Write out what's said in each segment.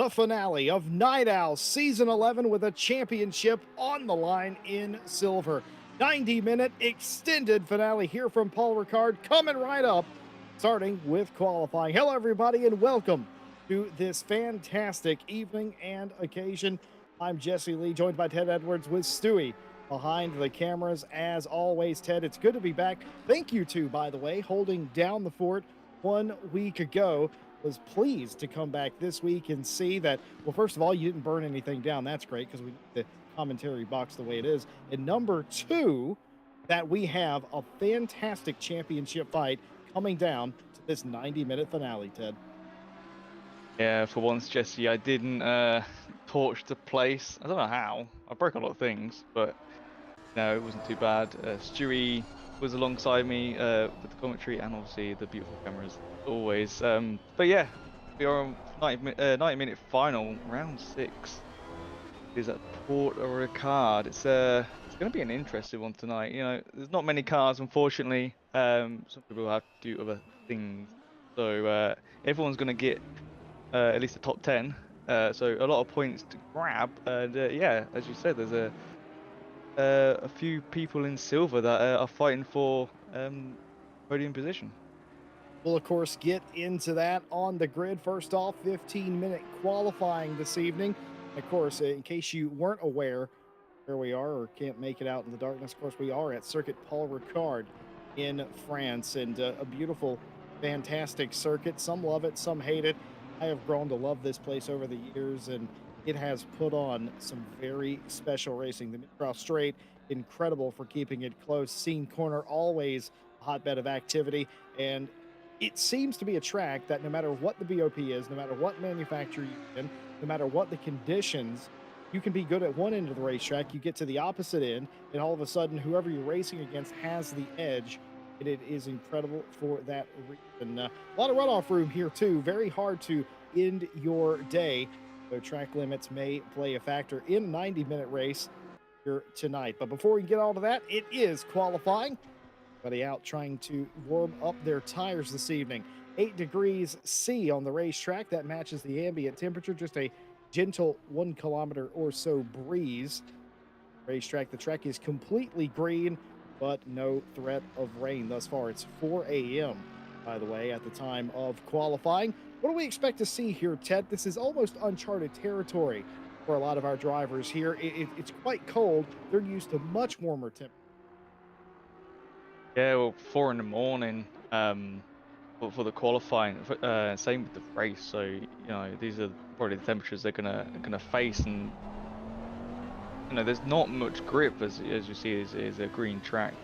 The finale of Night Owl Season 11 with a championship on the line in silver. 90-minute extended finale here from Paul Ricard coming right up, starting with qualifying. Hello, everybody, and welcome to this fantastic evening and occasion. I'm Jesse Lee, joined by Ted Edwards with Stewie behind the cameras. As always, Ted, it's good to be back. Thank you to, by the way, holding down the fort 1 week ago. Was pleased to come back this week and see that, well, first of all, you didn't burn anything down. That's great because we need the commentary box the way it is. And number two, that we have a fantastic championship fight coming down to this 90-minute finale, Ted. Yeah, for once, Jesse, I didn't torch the place. I don't know how. I broke a lot of things, but no, it wasn't too bad. Stewie was alongside me with the commentary and obviously the beautiful cameras always. But yeah, we are on 90-minute final, round 6. Is at Port Ricard. It's going to be an interesting one tonight. You know, there's not many cars, unfortunately. Some people have to do other things, so everyone's going to get at least the top 10. So a lot of points to grab. And yeah, as you said, there's a few people in silver that are fighting for podium position. We'll, of course, get into that on the grid. First off, 15-minute qualifying this evening. Of course, in case you weren't aware where we are or can't make it out in the darkness, of course, we are at Circuit Paul Ricard in France, and a beautiful, fantastic circuit. Some love it, some hate it. I have grown to love this place over the years, and it has put on some very special racing. The mid-cross straight, incredible for keeping it close. Scene corner, always a hotbed of activity, and it seems to be a track that no matter what the BOP is, no matter what manufacturer you're in, no matter what the conditions, you can be good at one end of the racetrack. You get to the opposite end, and all of a sudden, whoever you're racing against has the edge, and it is incredible for that reason. A lot of runoff room here, too. Very hard to end your day. So track limits may play a factor in a 90-minute race here tonight. But before we get all to that, it is qualifying. Everybody out trying to warm up their tires this evening. 8 degrees C on the racetrack. That matches the ambient temperature. Just a gentle 1 kilometer or so breeze. Racetrack, the track is completely green, but no threat of rain thus far. It's 4 a.m., by the way, at the time of qualifying. What do we expect to see here, Ted? This is almost uncharted territory for a lot of our drivers here. It's quite cold. They're used to much warmer temperatures. Yeah, well, 4 in the morning for the qualifying. Same with the race. So you know, these are probably the temperatures they're gonna face, and you know, there's not much grip as you see. Is a green track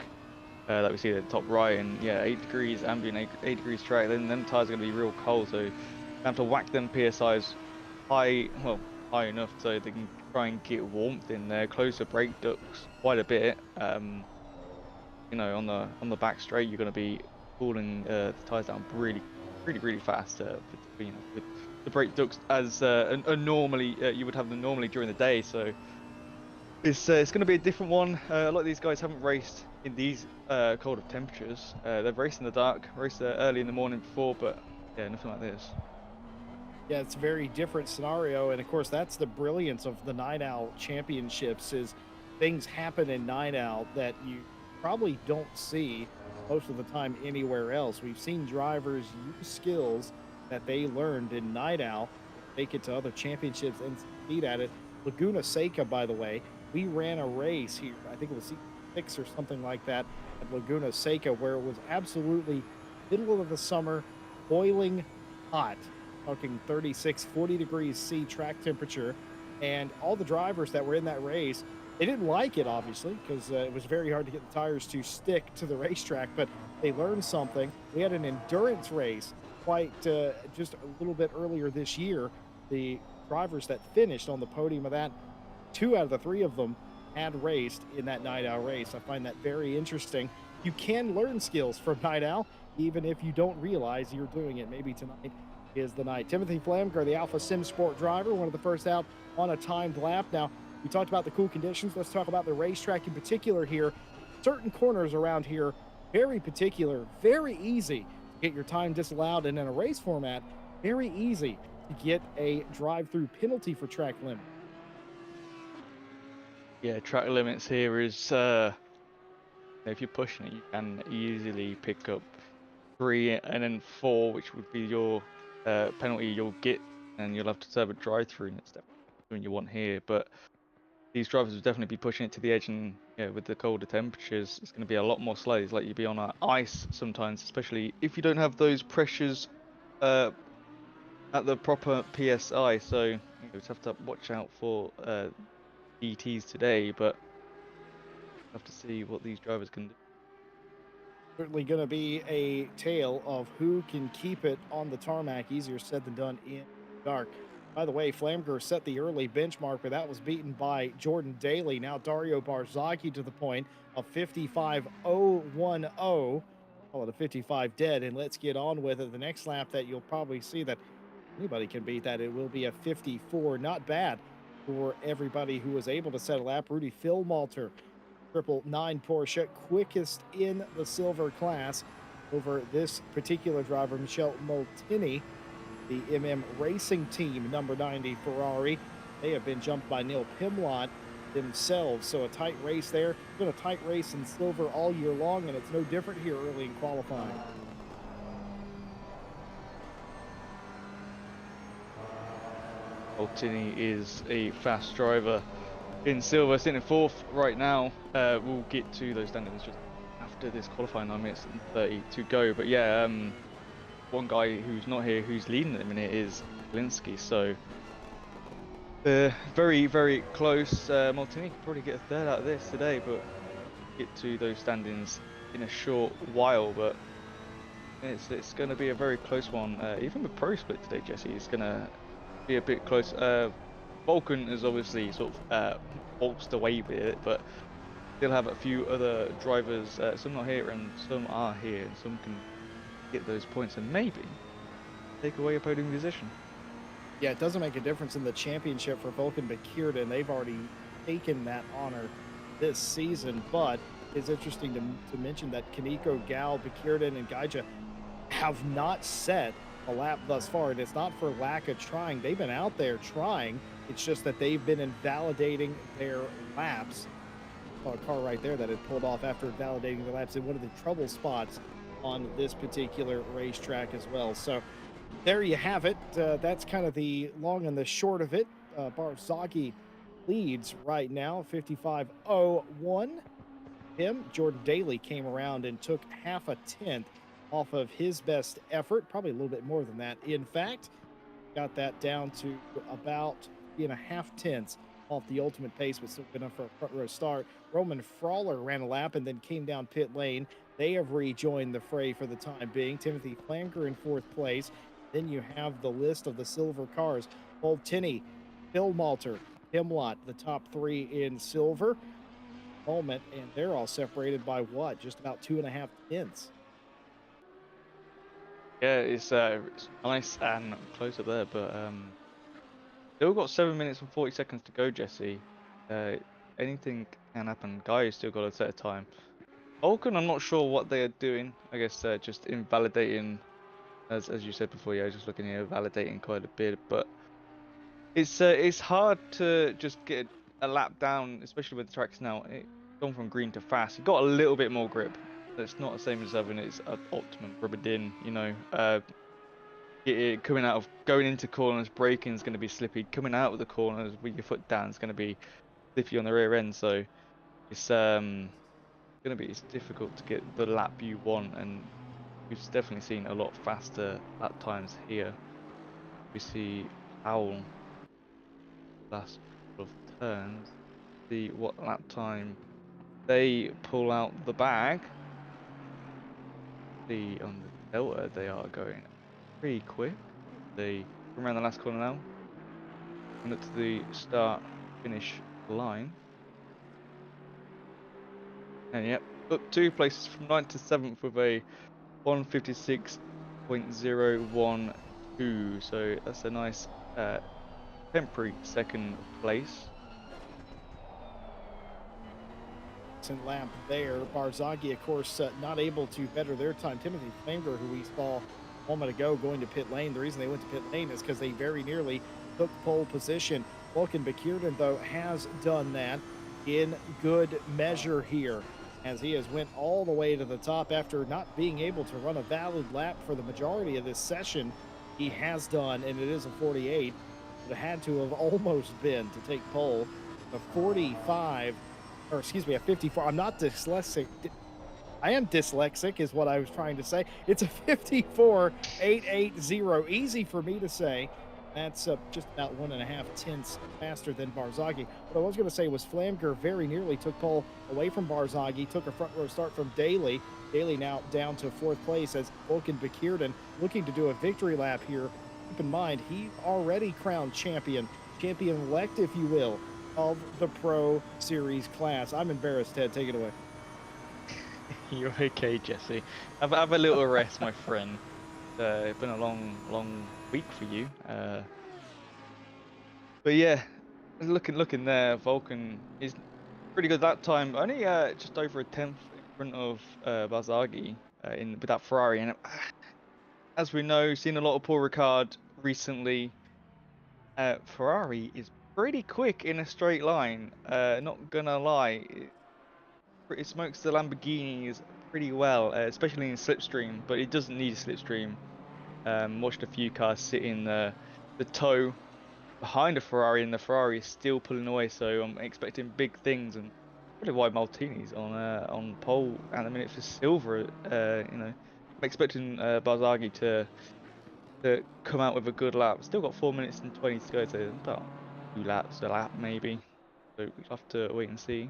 that we see at the top right, and yeah, 8 degrees ambient, 8 degrees track. Then them tires are gonna be real cold, so you have to whack them PSIs high enough so they can try and get warmth in there. Close the brake ducts quite a bit. You know, on the back straight, you're going to be cooling the tires down really fast. You know, with the brake ducts as normally you would have them normally during the day. So it's going to be a different one. A lot of these guys haven't raced in these cold of temperatures. They've raced in the dark, raced early in the morning before, but yeah, nothing like this. Yeah, it's a very different scenario, and of course, that's the brilliance of the Night Owl Championships. Is things happen in Night Owl that you probably don't see most of the time anywhere else. We've seen drivers use skills that they learned in Night Owl, make it to other championships and succeed at it. Laguna Seca, by the way, we ran a race here, I think it was C6 or something like that, at Laguna Seca, where it was absolutely middle of the summer, boiling hot, talking 36, 40 degrees C track temperature, and all the drivers that were in that race, they didn't like it, obviously, because it was very hard to get the tires to stick to the racetrack, but they learned something. We had an endurance race quite just a little bit earlier this year. The drivers that finished on the podium of that, 2 out of the 3 of them had raced in that Night Owl race. I find that very interesting. You can learn skills from Night Owl, even if you don't realize you're doing it. Maybe tonight is the night. Timothy Flamger, the Alpha Sim Sport driver, one of the first out on a timed lap. Now, we talked about the cool conditions. Let's talk about the racetrack in particular here. Certain corners around here, very particular, very easy to get your time disallowed. And in a race format, very easy get a drive-through penalty for track limit. Yeah, track limits here is if you're pushing it, you can easily pick up 3 and then 4, which would be your penalty you'll get, and you'll have to serve a drive-through, and it's definitely something you want here. But these drivers will definitely be pushing it to the edge, and with the colder temperatures, it's going to be a lot more slow. It's like you'd be on ice sometimes, especially if you don't have those pressures at the proper PSI. So you just have to watch out for ETs today, but have to see what these drivers can do. Certainly going to be a tale of who can keep it on the tarmac. Easier said than done in the dark. By the way, Flamger set the early benchmark, but that was beaten by Jordan Daly. Now Dario Barzaghi to the point of 55.010. Call it a 55 dead, and let's get on with it. The next lap that you'll probably see that anybody can beat that. It will be a 54. Not bad for everybody who was able to set a lap. Rudy Philmalter, 999 Porsche, quickest in the silver class over this particular driver, Michel Molteni, the Racing Team number 90 Ferrari. They have been jumped by Neil Pimlott themselves. So a tight race there. It's been a tight race in silver all year long, and it's no different here early in qualifying. Molteni is a fast driver in silver, sitting in 4th right now. We'll get to those standings just after this qualifying, 9 minutes and 30 to go. But yeah, one guy who's not here, who's leading at the minute, is Linsky. So very, very close. Molteni could probably get a 3rd out of this today, but get to those standings in a short while. But it's going to be a very close one. Even with Pro Split today, Jesse, it's going to be a bit close. Vulcan has obviously sort of waltzed away with it, but still have a few other drivers, some not here and some are here, and some can get those points and maybe take away a podium position. Yeah, it doesn't make a difference in the championship for Vulcan Bekirda, and they've already taken that honor this season. But it's interesting to mention that Kaneko, Gal, Bekirda, and Gaija have not set a lap thus far, and it's not for lack of trying. They've been out there trying. It's just that they've been invalidating their laps. A car right there that had pulled off after invalidating the laps in one of the trouble spots on this particular racetrack as well. So there you have it. That's kind of the long and the short of it. Barzaghi leads right now, 55.01. Jordan Daly came around and took half a tenth off of his best effort, probably a little bit more than that. In fact, got that down to about 3.5 tenths off the ultimate pace, but still good enough for a front row start. Roman Frawler ran a lap and then came down pit lane. They have rejoined the fray for the time being. Timothy Flanger in 4th place. Then you have the list of the silver cars. Molteni, Phil Malter, Pimlott, the top 3 in silver moment, and they're all separated by what? Just about 2.5 tenths. Yeah, it's nice and close up there, but still got 7 minutes and 40 seconds to go, Jesse. Anything can happen. Guy has still got a set of time. Vulcan, I'm not sure what they are doing. I guess just invalidating, as you said before. Yeah, just looking here, validating quite a bit, but it's hard to just get a lap down, especially with the tracks now. It's gone from green to fast. It got a little bit more grip. It's not the same as having its optimum rubbered in, you know. Coming out of going into corners, braking is going to be slippy. Coming out of the corners with your foot down is going to be slippy on the rear end. So it's it's difficult to get the lap you want, and we've definitely seen a lot faster lap times here. We see Powell last couple of turns. See what lap time they pull out the bag. See on the Delta they are going pretty quick. They come around the last corner now. And up to the start finish line. And yep, up 2 places from 9th to 7th with a 156.012. So that's a nice temporary 2nd place. Lap there. Barzaghi, of course, not able to better their time. Timothy Flanger, who we saw moment ago going to pit lane. The reason they went to pit lane is because they very nearly took pole position. Vulcan Bekirden, though, has done that in good measure here, as he has went all the way to the top after not being able to run a valid lap for the majority of this session. He has done, and it is a 48. It had to have almost been to take pole. A 45, or excuse me, a 54. I'm not dyslexic. I am dyslexic, is what I was trying to say. It's a 54.880. Easy for me to say. That's just about 1.5 tenths faster than Barzaghi. What I was going to say was Flamger very nearly took pole away from Barzaghi, took a front row start from Daly. Daly now down to fourth place as Vulcan Bekirden looking to do a victory lap here. Keep in mind, he already crowned champion-elect, if you will, of the Pro Series class. I'm embarrassed, Ted. Take it away. You're okay, Jesse. Have a little rest, my friend. It's been a long week for you. But yeah, looking there, Vulcan is pretty good that time. Only just over a tenth in front of Barzaghi with that Ferrari. And as we know, seen a lot of Paul Ricard recently. Ferrari is pretty quick in a straight line. Not gonna lie, it smokes the Lamborghinis pretty well, especially in slipstream. But it doesn't need a slipstream. Watched a few cars sit in the toe behind a Ferrari, and the Ferrari is still pulling away. So I'm expecting big things, and probably why Maltini's on pole at the minute for silver. I'm expecting Barzaghi to come out with a good lap. Still got 4 minutes and 20 to go, so about 2 laps, a lap maybe. So we'll have to wait and see.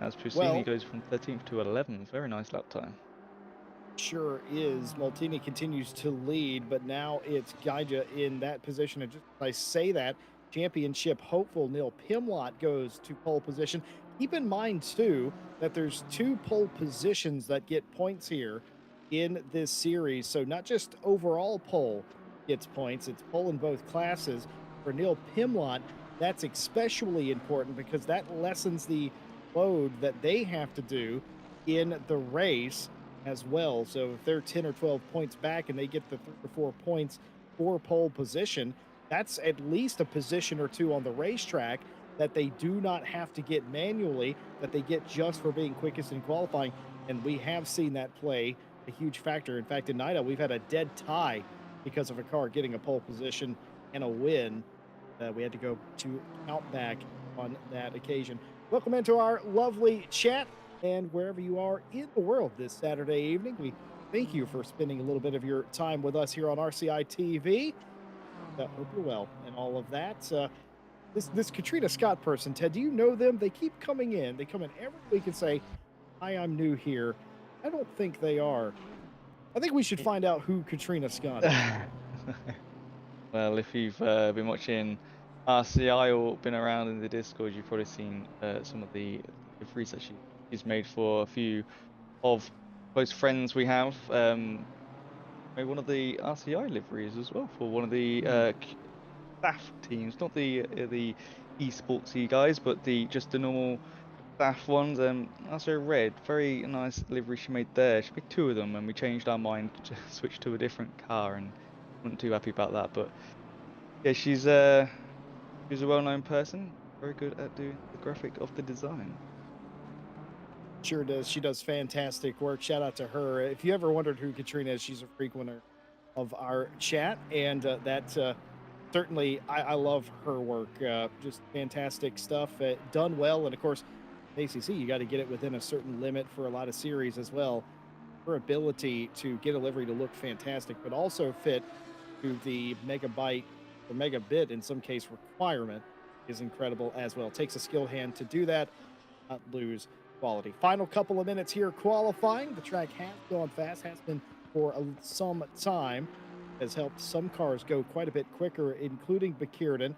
As Puccini Well, goes from 13th to 11th, very nice lap time. sure is. Maltini continues to lead, but now it's Gaija in that position. And just as I say that, championship hopeful Neil Pimlott goes to pole position. Keep in mind, too, that there's 2 pole positions that get points here in this series. So not just overall pole gets points, it's pole in both classes. For Neil Pimlott, that's especially important because that lessens the load that they have to do in the race as well. So if they're 10 or 12 points back and they get the 3 or 4 points for pole position, that's at least a position or 2 on the racetrack that they do not have to get manually, that they get just for being quickest in qualifying. And we have seen that play a huge factor. In fact, in NIDA, we've had a dead tie because of a car getting a pole position and a win. We had to go to count back on that occasion. Welcome into our lovely chat. And wherever you are in the world this Saturday evening, we thank you for spending a little bit of your time with us here on RCI TV. Hope you're well and all of that. This Katrina Scott person, Ted, do you know them? They keep coming in. They come in every week and say, "Hi, I'm new here." I don't think they are. I think we should find out who Katrina Scott is. Well, if you've been watching RCI or been around in the Discord, you've probably seen some of the liveries that she's made for a few of close friends we have. Made one of the RCI liveries as well for one of the staff teams, not the esportsy guys, but just the normal staff ones. Also red, very nice livery she made there. She made 2 of them, and we changed our mind to switch to a different car, and wasn't too happy about that. But yeah, she's a well-known person, very good at doing the graphic of the design. Sure does. She does fantastic work. Shout out to her. If you ever wondered who Katrina is, she's a frequenter of our chat, and certainly I love her work. Just fantastic stuff, done well. And of course, ACC, you got to get it within a certain limit for a lot of series as well. Her ability to get a livery to look fantastic, but also fit to the megabyte or megabit in some case requirement is incredible as well. It takes a skilled hand to do that, not lose quality. Final couple of minutes here qualifying. The track has gone fast, has been for some time, has helped some cars go quite a bit quicker, including Bekirden.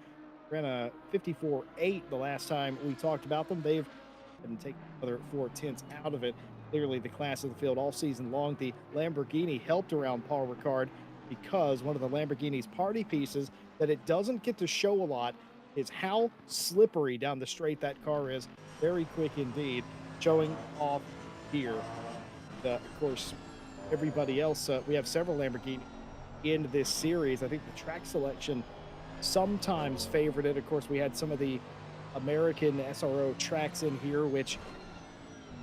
Ran a 54.8 the last time we talked about them. They've been taking another 4 tenths out of it. Clearly the class of the field all season long. The Lamborghini helped around Paul Ricard because one of the Lamborghini's party pieces that it doesn't get to show a lot is how slippery down the straight that car is. Very quick indeed. Showing off here. Of course, everybody else. We have several Lamborghini in this series. I think the track selection sometimes favored it. Of course, we had some of the American SRO tracks in here, which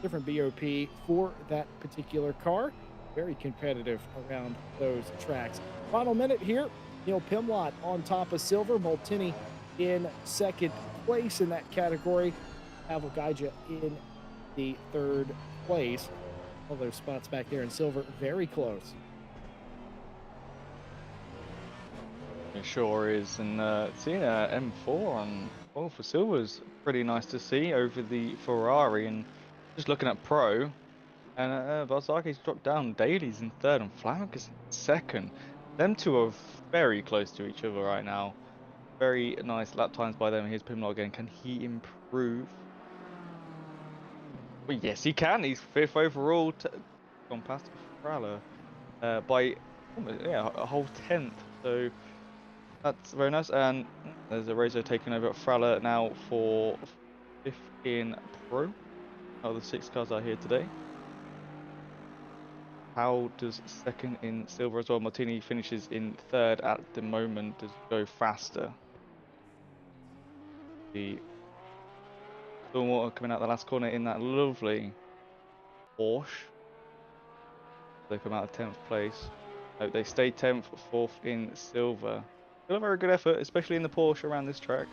different BOP for that particular car. Very competitive around those tracks. Final minute here. Neil Pimlott on top of silver. Molteni in second place in that category. Pavel Gaija in the third place. All those spots back there in silver, very close. It sure is, and seeing a M4 on well for silver is pretty nice to see over the Ferrari. And just looking at Pro, and Barzaki's dropped down. Daly's in third, and Flanagan's in second. Them two are very close to each other right now. Very nice lap times by them. Here's Pimlott again. Can he improve? Well, yes, he can. He's fifth overall. Gone past Fraller by almost, yeah, a whole tenth. So that's very nice. And there's a Razor taking over at Fraller now for fifth in Pro. Oh, the 6 cars are here today. How does second in silver as well? Martini finishes in third at the moment. Does go faster? The Stormwater coming out the last corner in that lovely Porsche. They come out of 10th place. No, they stay 10th, 4th in silver. Still a very good effort, especially in the Porsche around this track.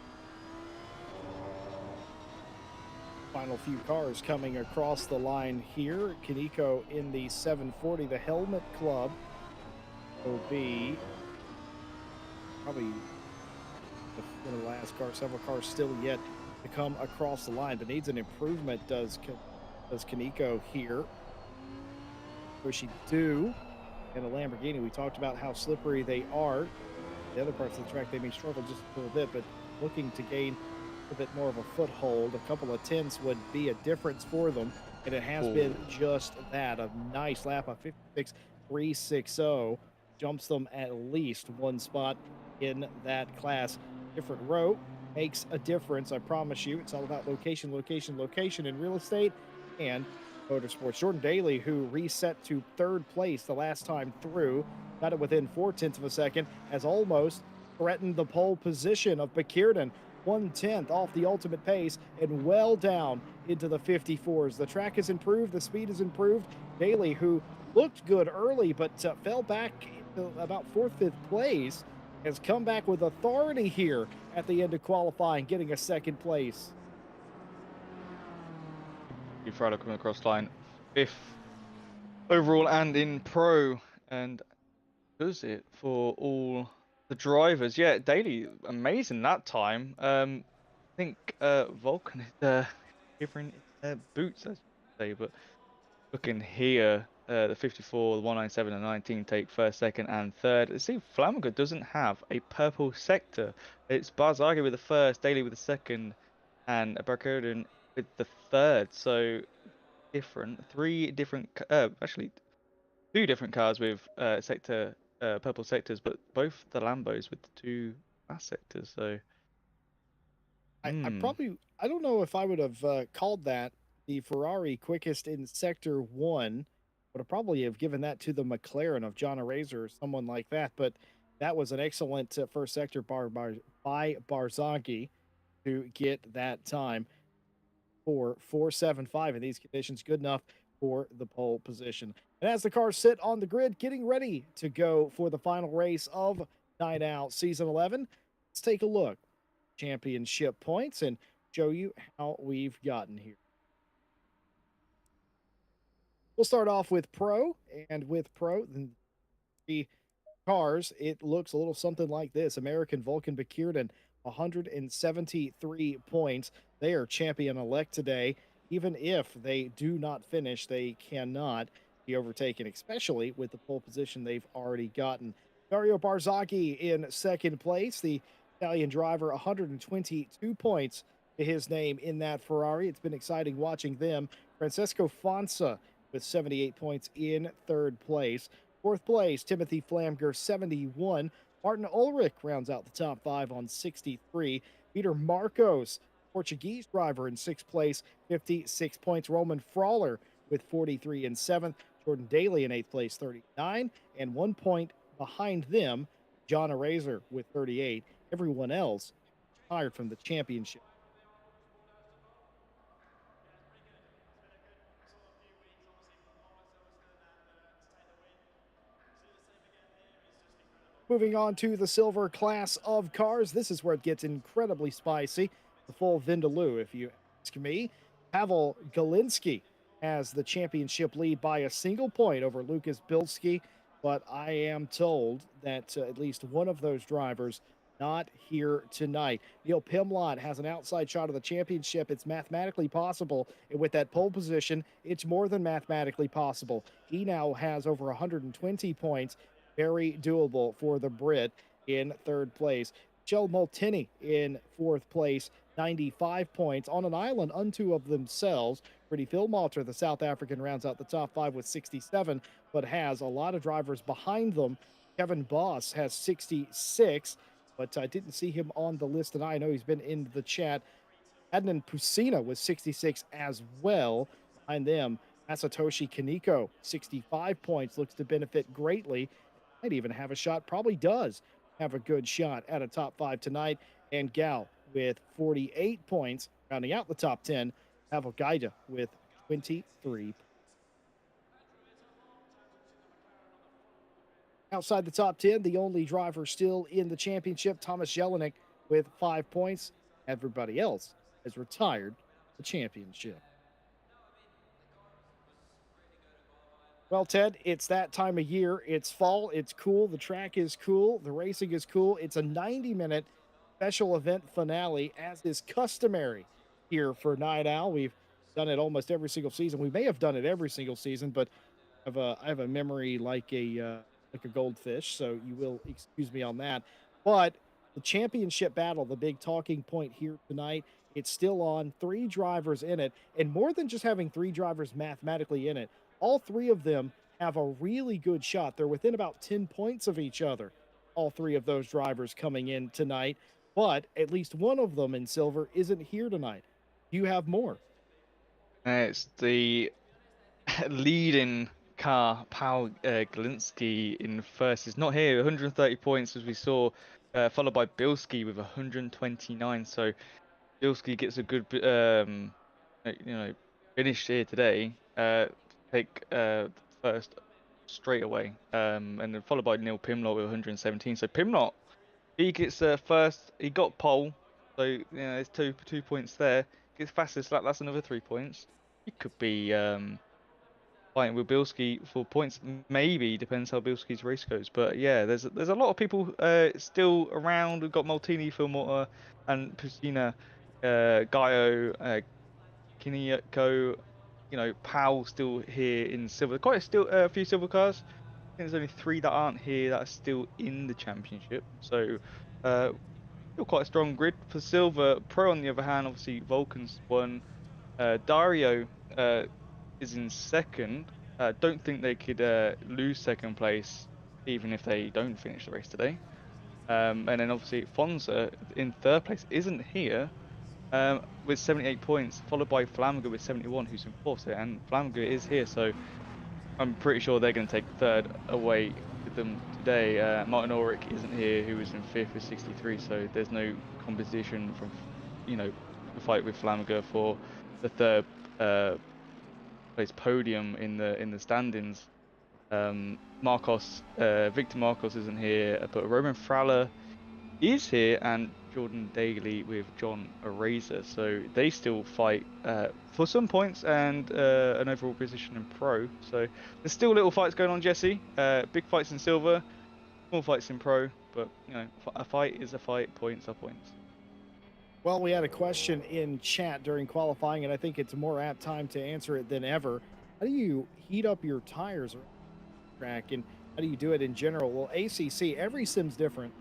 Final few cars coming across the line here. Kaneko in the 740. The Helmet Club will be probably one of the last cars. Several cars still yet to come across the line, but needs an improvement. Does Kaneko here? Or she do? And a Lamborghini. We talked about how slippery they are. The other parts of the track they may struggle just a little bit, but looking to gain a bit more of a foothold. A couple of tenths would be a difference for them, and it has been just that. A nice lap of 56.360 jumps them at least one spot in that class. Different row makes a difference, I promise you. It's all about location, location, location in real estate and motorsports. Jordan Daly, who reset to third place the last time through, got it within 0.4 of a second, has almost threatened the pole position of Bekirden. 1/10 off the ultimate pace and well down into the 54s. The track has improved, the speed has improved. Daly, who looked good early but fell back into about 4th, 5th place, has come back with authority here at the end of qualifying, getting a 2nd place. Friday coming across line 5th overall and in Pro, and does it for all the drivers. Yeah, Daly, amazing that time. I think Vulcan is different boots, as you say, but looking here, the 54, the 197 and 19 take first, second, and third. Let's see, Flamengo doesn't have a purple sector. It's Barzaghi with the first, Daly with the second, and Barcoden with the third. So different, actually 2 different cars with sector purple sectors, but both the Lambos with the 2 glass sectors. So I don't know if I would have called that the Ferrari quickest in sector 1. Would have probably have given that to the McLaren of John Arazer or someone like that, but that was an excellent first sector by Barzaghi to get that time for 4.75 in these conditions. Good enough for the pole position. And as the cars sit on the grid, getting ready to go for the final race of Night Out Season 11, let's take a look. Championship points and show you how we've gotten here. We'll start off with Pro, and with Pro, the cars, it looks a little something like this. American Vulcan Bekirden, 173 points. They are champion-elect today. Even if they do not finish, they cannot be overtaken, especially with the pole position they've already gotten. Dario Barzaghi in second place. The Italian driver, 122 points to his name in that Ferrari. It's been exciting watching them. Francesco Fonsa with 78 points in third place. Fourth place, Timothy Flamger, 71. Martin Ulrich rounds out the top 5 on 63. Peter Marcos, Portuguese driver, in sixth place, 56 points. Roman Frawler with 43 in seventh. Jordan Daly in eighth place, 39, and 1 point behind them, John Arazer with 38. Everyone else retired from the championship. Moving on to the silver class of cars, this is where it gets incredibly spicy. The full Vindaloo, if you ask me. Pavel Galinsky has the championship lead by a single point over Lucas Bilski, but I am told that at least one of those drivers not here tonight. Neil Pimlott has an outside shot of the championship. It's mathematically possible, and with that pole position, it's more than mathematically possible. He now has over 120 points, very doable for the Brit in third place. Michelle Molteni in fourth place, 95 points on an island unto of themselves. Freddie Philmalter, the South African, rounds out the top five with 67, but has a lot of drivers behind them. Kevin Boss has 66, but I didn't see him on the list, and I know he's been in the chat. Adnan Pusina was 66 as well. Behind them, Masatoshi Kaneko, 65 points, looks to benefit greatly. Might even have a shot, probably does have a good shot at a top five tonight. And Gal with 48 points, rounding out the top 10. Pavel Gaida with 23. Outside the top 10, the only driver still in the championship, Thomas Jelinek with 5 points. Everybody else has retired the championship. Well, Ted, it's that time of year. It's fall. It's cool. The track is cool. The racing is cool. It's a 90-minute special event finale, as is customary here for Night Owl. We've done it almost every single season. We may have done it every single season, but I have a memory like a goldfish, so you will excuse me on that. But the championship battle, the big talking point here tonight, it's still on. Three drivers in it, and more than just having three drivers mathematically in it, all three of them have a really good shot. They're within about 10 points of each other. All three of those drivers coming in tonight, but at least one of them in silver isn't here tonight. Do you have more? It's the leading car, Paul Galinsky in first. Is not here. 130 points, as we saw, followed by Bilski with 129. So Bilski gets a good, finish here today. Take first straight away. And then followed by Neil Pimlott with 117. So Pimlott, he gets first. He got pole. So there's two points there. Gets fastest lap. That's another 3 points. He could be fighting with Bilski for points. Maybe, depends how Bilski's race goes. But yeah, there's a lot of people still around. We've got Maltini, Philmotter, and Pusina, Gaio, Kineko, Powell still here in silver. Still a few silver cars. I think there's only three that aren't here that are still in the championship. So still quite a strong grid for silver. Pro on the other hand, obviously Vulcan's won. Dario is in second. Don't think they could lose second place even if they don't finish the race today. And then obviously Fonza in third place isn't here with 78 points, followed by Flamiger with 71, who's in fourth. And Flamiger is here, so I'm pretty sure they're going to take third away with them today. Martin Ulrich isn't here, who was in fifth with 63, so there's no competition from, the fight with Flamiger for the third place podium in the standings. Victor Marcos isn't here, but Roman Fraller is here, and Jordan Daly with John Arazer. So they still fight for some points and an overall position in pro. So there's still little fights going on, Jesse. Big fights in silver, small fights in pro, but a fight is a fight, points are points. Well, we had a question in chat during qualifying, and I think it's a more apt time to answer it than ever. How do you heat up your tires around the track, and how do you do it in general? Well, ACC, every sim's different,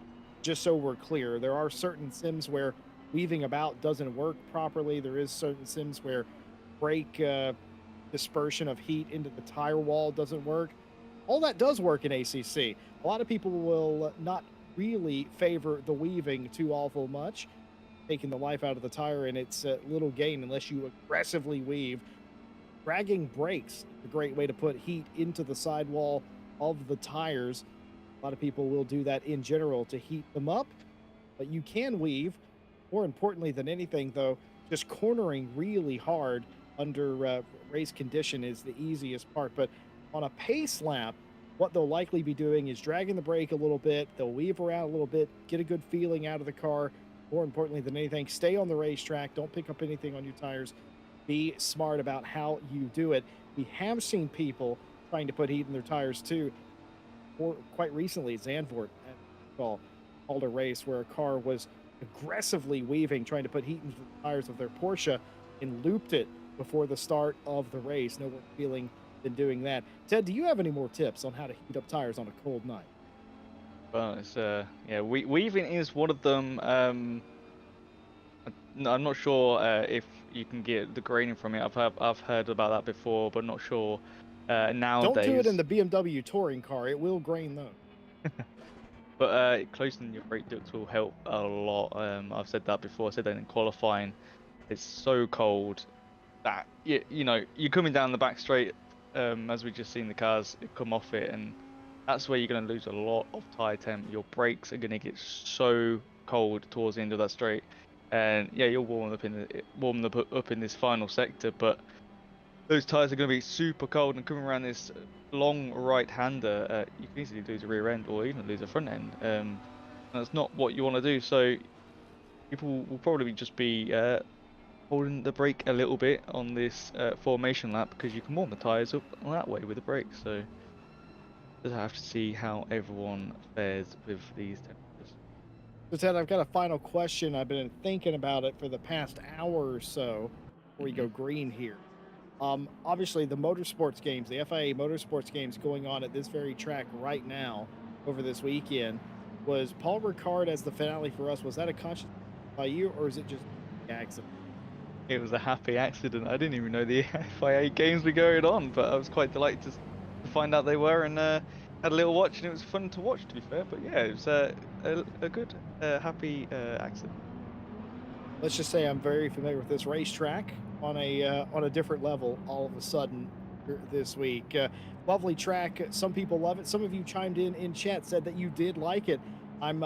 just so we're clear. There are certain sims where weaving about doesn't work properly. There is certain sims where brake dispersion of heat into the tire wall doesn't work. All that does work in ACC. A lot of people will not really favor the weaving too awful much, taking the life out of the tire, and it's little gain unless you aggressively weave. Dragging brakes, a great way to put heat into the sidewall of the tires. A lot of people will do that in general to heat them up, but you can weave. More importantly than anything, though, just cornering really hard under race condition is the easiest part. But on a pace lap, what they'll likely be doing is dragging the brake a little bit. They'll weave around a little bit, get a good feeling out of the car. More importantly than anything, stay on the racetrack. Don't pick up anything on your tires. Be smart about how you do it. We have seen people trying to put heat in their tires too. Or quite recently, Zandvoort called a race where a car was aggressively weaving, trying to put heat into the tires of their Porsche and looped it before the start of the race. No more feeling than doing that. Ted, do you have any more tips on how to heat up tires on a cold night? Well, it's yeah, weaving is one of them. I'm not sure if you can get the graining from it. I've heard about that before, but not sure Don't do it in nowadays. the BMW touring car. It will grain though. But closing your brake ducts will help a lot. I've said that before. I said that in qualifying. It's so cold that you know you're coming down the back straight, as we just seen the cars come off it, and that's where you're going to lose a lot of tire temp. Your brakes are going to get so cold towards the end of that straight, and yeah, you'll warm them up in this final sector, but those tires are going to be super cold and coming around this long right-hander. You can easily lose a rear end or even lose a front end. That's not what you want to do. So people will probably just be holding the brake a little bit on this formation lap because you can warm the tires up that way with the brake. So just have to see how everyone fares with these temperatures. So Ted, I've got a final question. I've been thinking about it for the past hour or so before we Hmm. go green here. Obviously, the motorsports games, the FIA motorsports games going on at this very track right now over this weekend. Was Paul Ricard as the finale for us? Was that a conscious by you, or is it just an accident? It was a happy accident. I didn't even know the FIA games were going on, but I was quite delighted to find out they were, and had a little watch, and it was fun to watch, to be fair. But yeah, it was a good, happy accident. Let's just say I'm very familiar with this racetrack on a different level. All of a sudden this week, lovely track. Some people love it. Some of you chimed in chat said that you did like it. I'm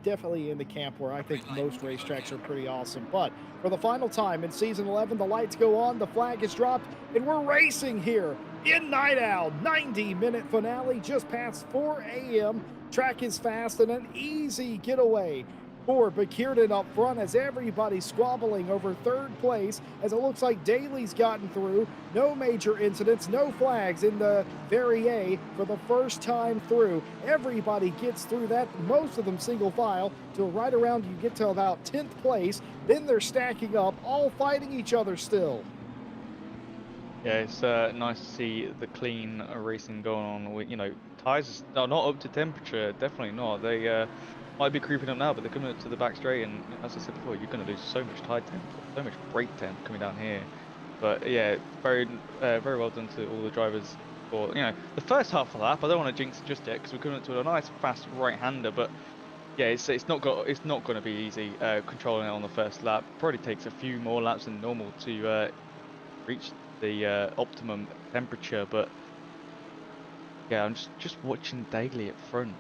definitely in the camp where I think most racetracks are pretty awesome. But for the final time in season 11, the lights go on, the flag is dropped, and we're racing here in Night Owl. 90-minute finale just past 4 a.m. Track is fast and an easy getaway for Bakirden up front as everybody's squabbling over third place as it looks like Daly's gotten through. No major incidents, no flags in the very A for the first time through. Everybody gets through that, most of them single file, till right around you get to about 10th place. Then they're stacking up, all fighting each other still. Yeah, it's nice to see the clean racing going on. You know, tires are not up to temperature. Definitely not. They might be creeping up now, but they're coming up to the back straight. And as I said before, you're going to lose so much tire temp, so much brake temp coming down here. But yeah, very well done to all the drivers for the first half of the lap. I don't want to jinx it just yet because we're coming up to a nice fast right-hander, but yeah, it's not going to be easy controlling it on the first lap. Probably takes a few more laps than normal to reach the optimum temperature, but yeah, I'm just watching Daly at front,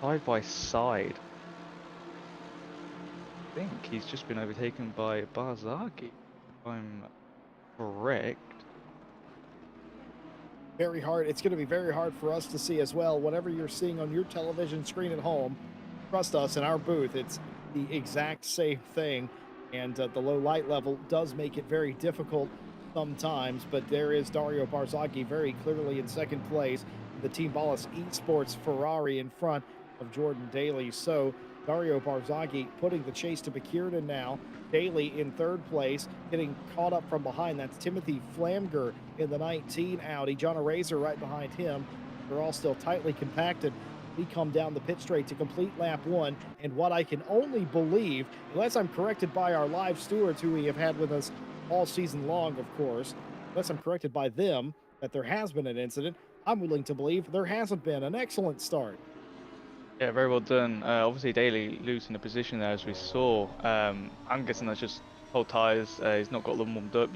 side by side. I think he's just been overtaken by Barzaghi, if I'm correct. Very hard. It's going to be very hard for us to see as well. Whatever you're seeing on your television screen at home, trust us, in our booth, it's the exact same thing. And the low light level does make it very difficult sometimes. But there is Dario Barzaghi very clearly in second place. The Team Ballas Esports Ferrari in front of Jordan Daly. So Dario Barzaghi putting the chase to Bakirden now. Daly in third place, getting caught up from behind. That's Timothy Flamger in the 19 Audi. John Arazer right behind him. They're all still tightly compacted. We come down the pit straight to complete lap one. And what I can only believe, unless I'm corrected by our live stewards who we have had with us all season long, of course, unless I'm corrected by them that there has been an incident, I'm willing to believe there hasn't been. An excellent start. Yeah, very well done. Obviously, Daly losing the position there as we saw. I'm guessing that's just whole tyres. He's not got them warmed up.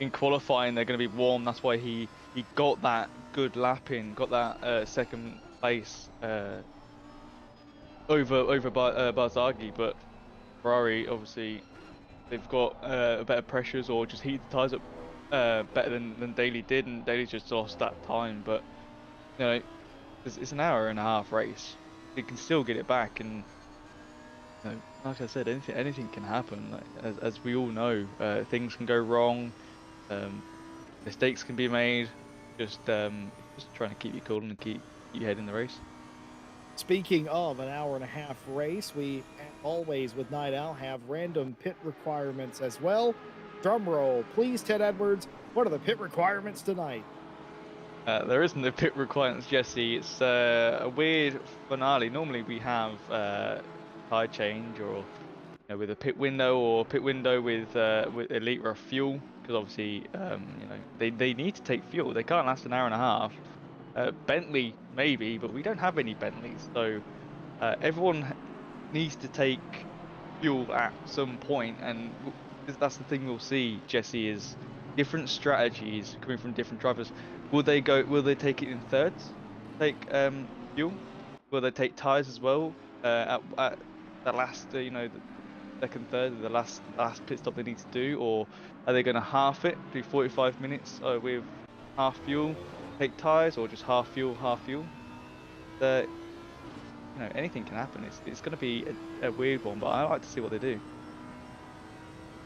in qualifying they're going to be warm. That's why he got that good lap in, got that second place over Barzaghi. But Ferrari obviously they've got better pressures or just heated the tyres up better than Daly did, and Daly's just lost that time. But you know, it's an hour and a half race. He can still get it back, and you know, like I said, anything can happen. Like, as we all know, things can go wrong. Um, Mistakes can be made. Just trying to keep you cool and keep you head in the race. Speaking of an hour and a half race, we, as always with Night Owl, have random pit requirements as well. Drum roll, please, Ted Edwards. What are the pit requirements tonight? There isn't a pit requirements, Jesse. It's a weird finale. Normally we have tire change or with a pit window or pit window with a liter of fuel, because obviously they need to take fuel. They can't last an hour and a half. Bentley maybe, but we don't have any Bentleys, so everyone needs to take fuel at some point, and that's the thing we'll see, Jesse, is different strategies coming from different drivers. Will they take it in thirds? Take fuel? Will they take tires as well? At the last, the second, third, the last pit stop they need to do, or are they going to half it, do 45 minutes with half fuel, take tires, or just half fuel, half fuel? Anything can happen. It's going to be a weird one, but I like to see what they do.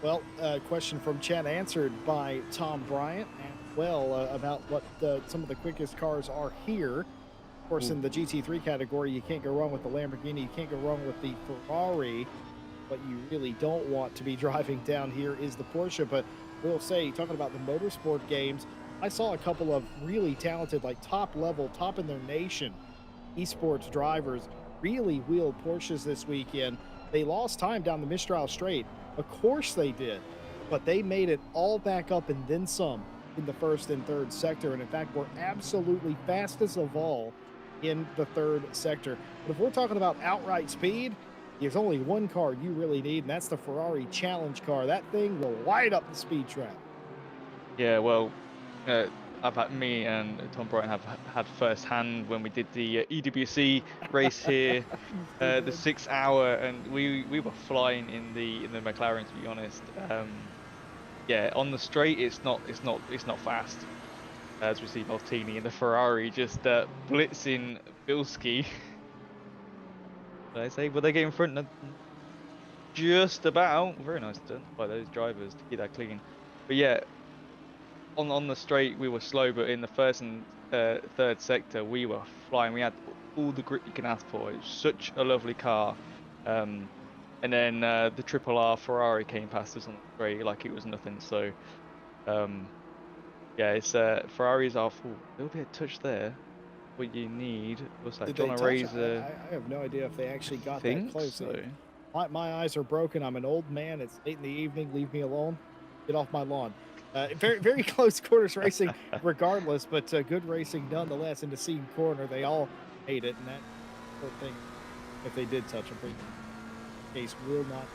Well, question from chat answered by Tom Bryant as well about what some of the quickest cars are here. Of course, in the GT3 category, you can't go wrong with the Lamborghini. You can't go wrong with the Ferrari. What you really don't want to be driving down here is the Porsche. But we'll say, talking about the motorsport games, I saw a couple of really talented, like top level, top in their nation esports drivers really wheeled Porsches this weekend. They lost time down the Mistral Straight. Of course they did, but they made it all back up and then some in the first and third sector. And in fact, we're absolutely fastest of all in the third sector. But if we're talking about outright speed, there's only one car you really need, and that's the Ferrari Challenge car. That thing will light up the speed trap. Yeah, well, me and Tom Bryant have had first hand when we did the EWC race here, the 6 hour, and we were flying in the McLaren, to be honest. Yeah, on the straight it's not fast. As we see Maltini in the Ferrari just blitzing Bilski. I say, will they get in front? Just about. Very nice done by those drivers to keep that clean. But yeah, on the straight we were slow, but in the first and third sector we were flying. We had all the grip you can ask for. It was such a lovely car. And then the Triple R Ferrari came past us on the straight like it was nothing. So yeah, it's Ferraris are full. A little bit of touch there. What you need was that John Razor. I have no idea if they actually got that close. So. My eyes are broken. I'm an old man. It's late in the evening. Leave me alone. Get off my lawn. Very, very close quarters racing regardless, but good racing nonetheless. In the Seam corner, they all made it, and that sort of thing, if they did touch them, case will not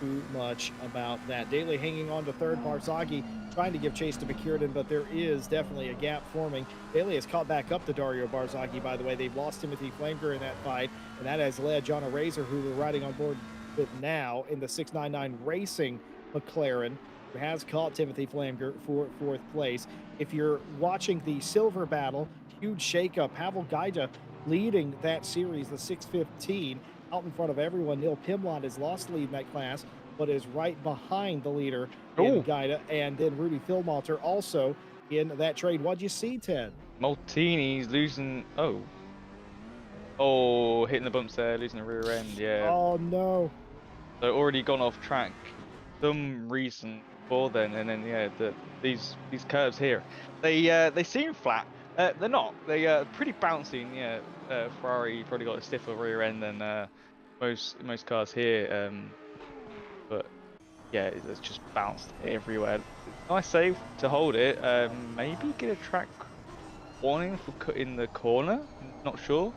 too much about that. Daly hanging on to third, Barzaghi trying to give chase to McKiernan, but there is definitely a gap forming. Daly has caught back up to Dario Barzaghi, by the way. They've lost Timothy Flanger in that fight, and that has led John Razor, who we're riding on board with now in the 699 Racing McLaren, who has caught Timothy Flanger for fourth place. If you're watching the silver battle, huge shakeup. Pavel Gaida leading that series, the 615, out in front of everyone. Neil Pimlott has lost the lead in that class, but is right behind the leader in Gaida, and then Rudy Philmalter also in that trade. What'd you see, Ted? Maltini's losing. Hitting the bumps there, losing the rear end. Yeah. Oh no. So already gone off track. Some reason for then, and then yeah, these curves here, they seem flat. They're not. They are pretty bouncy. And, yeah, Ferrari probably got a stiffer rear end than most cars here. But yeah, it's just bounced everywhere. Nice save to hold it. Maybe get a track warning for cutting the corner. Not sure.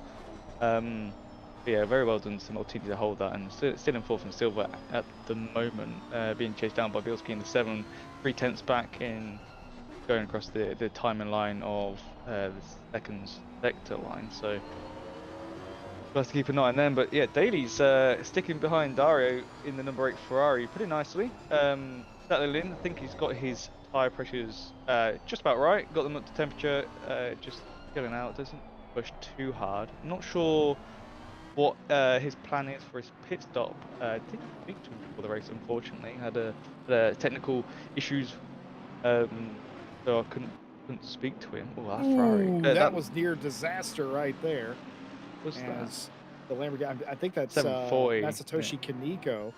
Yeah, very well done to Maltini to hold that, and still in fourth and silver at the moment, being chased down by Bielski in the 7, 3/10 back in going across the timing line of the second sector line. So we'll have to keep an eye on them. But yeah, Daly's sticking behind Dario in the number 8 Ferrari pretty nicely. Settling in, I think he's got his tyre pressures just about right. Got them up to temperature, just chilling out. Doesn't push too hard. I'm not sure what his plan is for his pit stop. Didn't speak to him before the race, unfortunately. Had a technical issues, so I couldn't speak to him. Oh, that Ferrari. Ooh, that was near disaster right there. Was that As the Lamborghini, I think that's 740? Masatoshi Kaneko,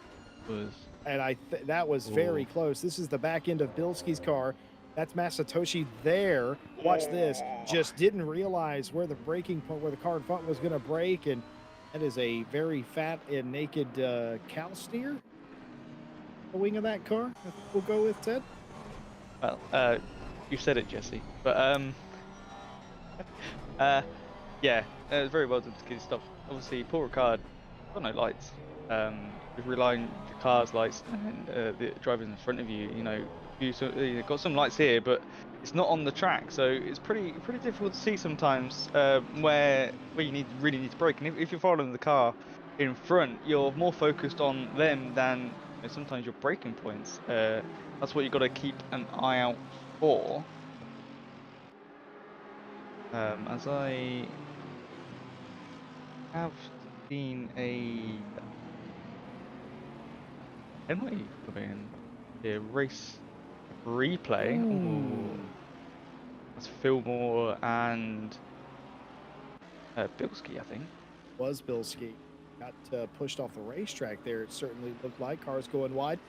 Was and that was very close. This is the back end of Bilski's car. That's Masatoshi there. Watch this. Just didn't realize where the braking point, where the car in front was going to brake, and that is a very fat and naked cow steer. The wing of that car. We'll go with Ted. well, you said it, Jesse. But yeah, very well done to get his stop. Obviously, Paul Ricard got no lights. With relying on your car's lights and the drivers in front of you, you know, you got some lights here, but it's not on the track, so it's pretty difficult to see sometimes where you really need to brake. And if you're following the car in front, you're more focused on them than, you know, sometimes your braking points. That's what you got to keep an eye out for. As I have seen a penalty coming in a race replay. Ooh. That's Fillmore and Bilski, I think. Was Bilski. Got pushed off the racetrack there. It certainly looked like cars going wide.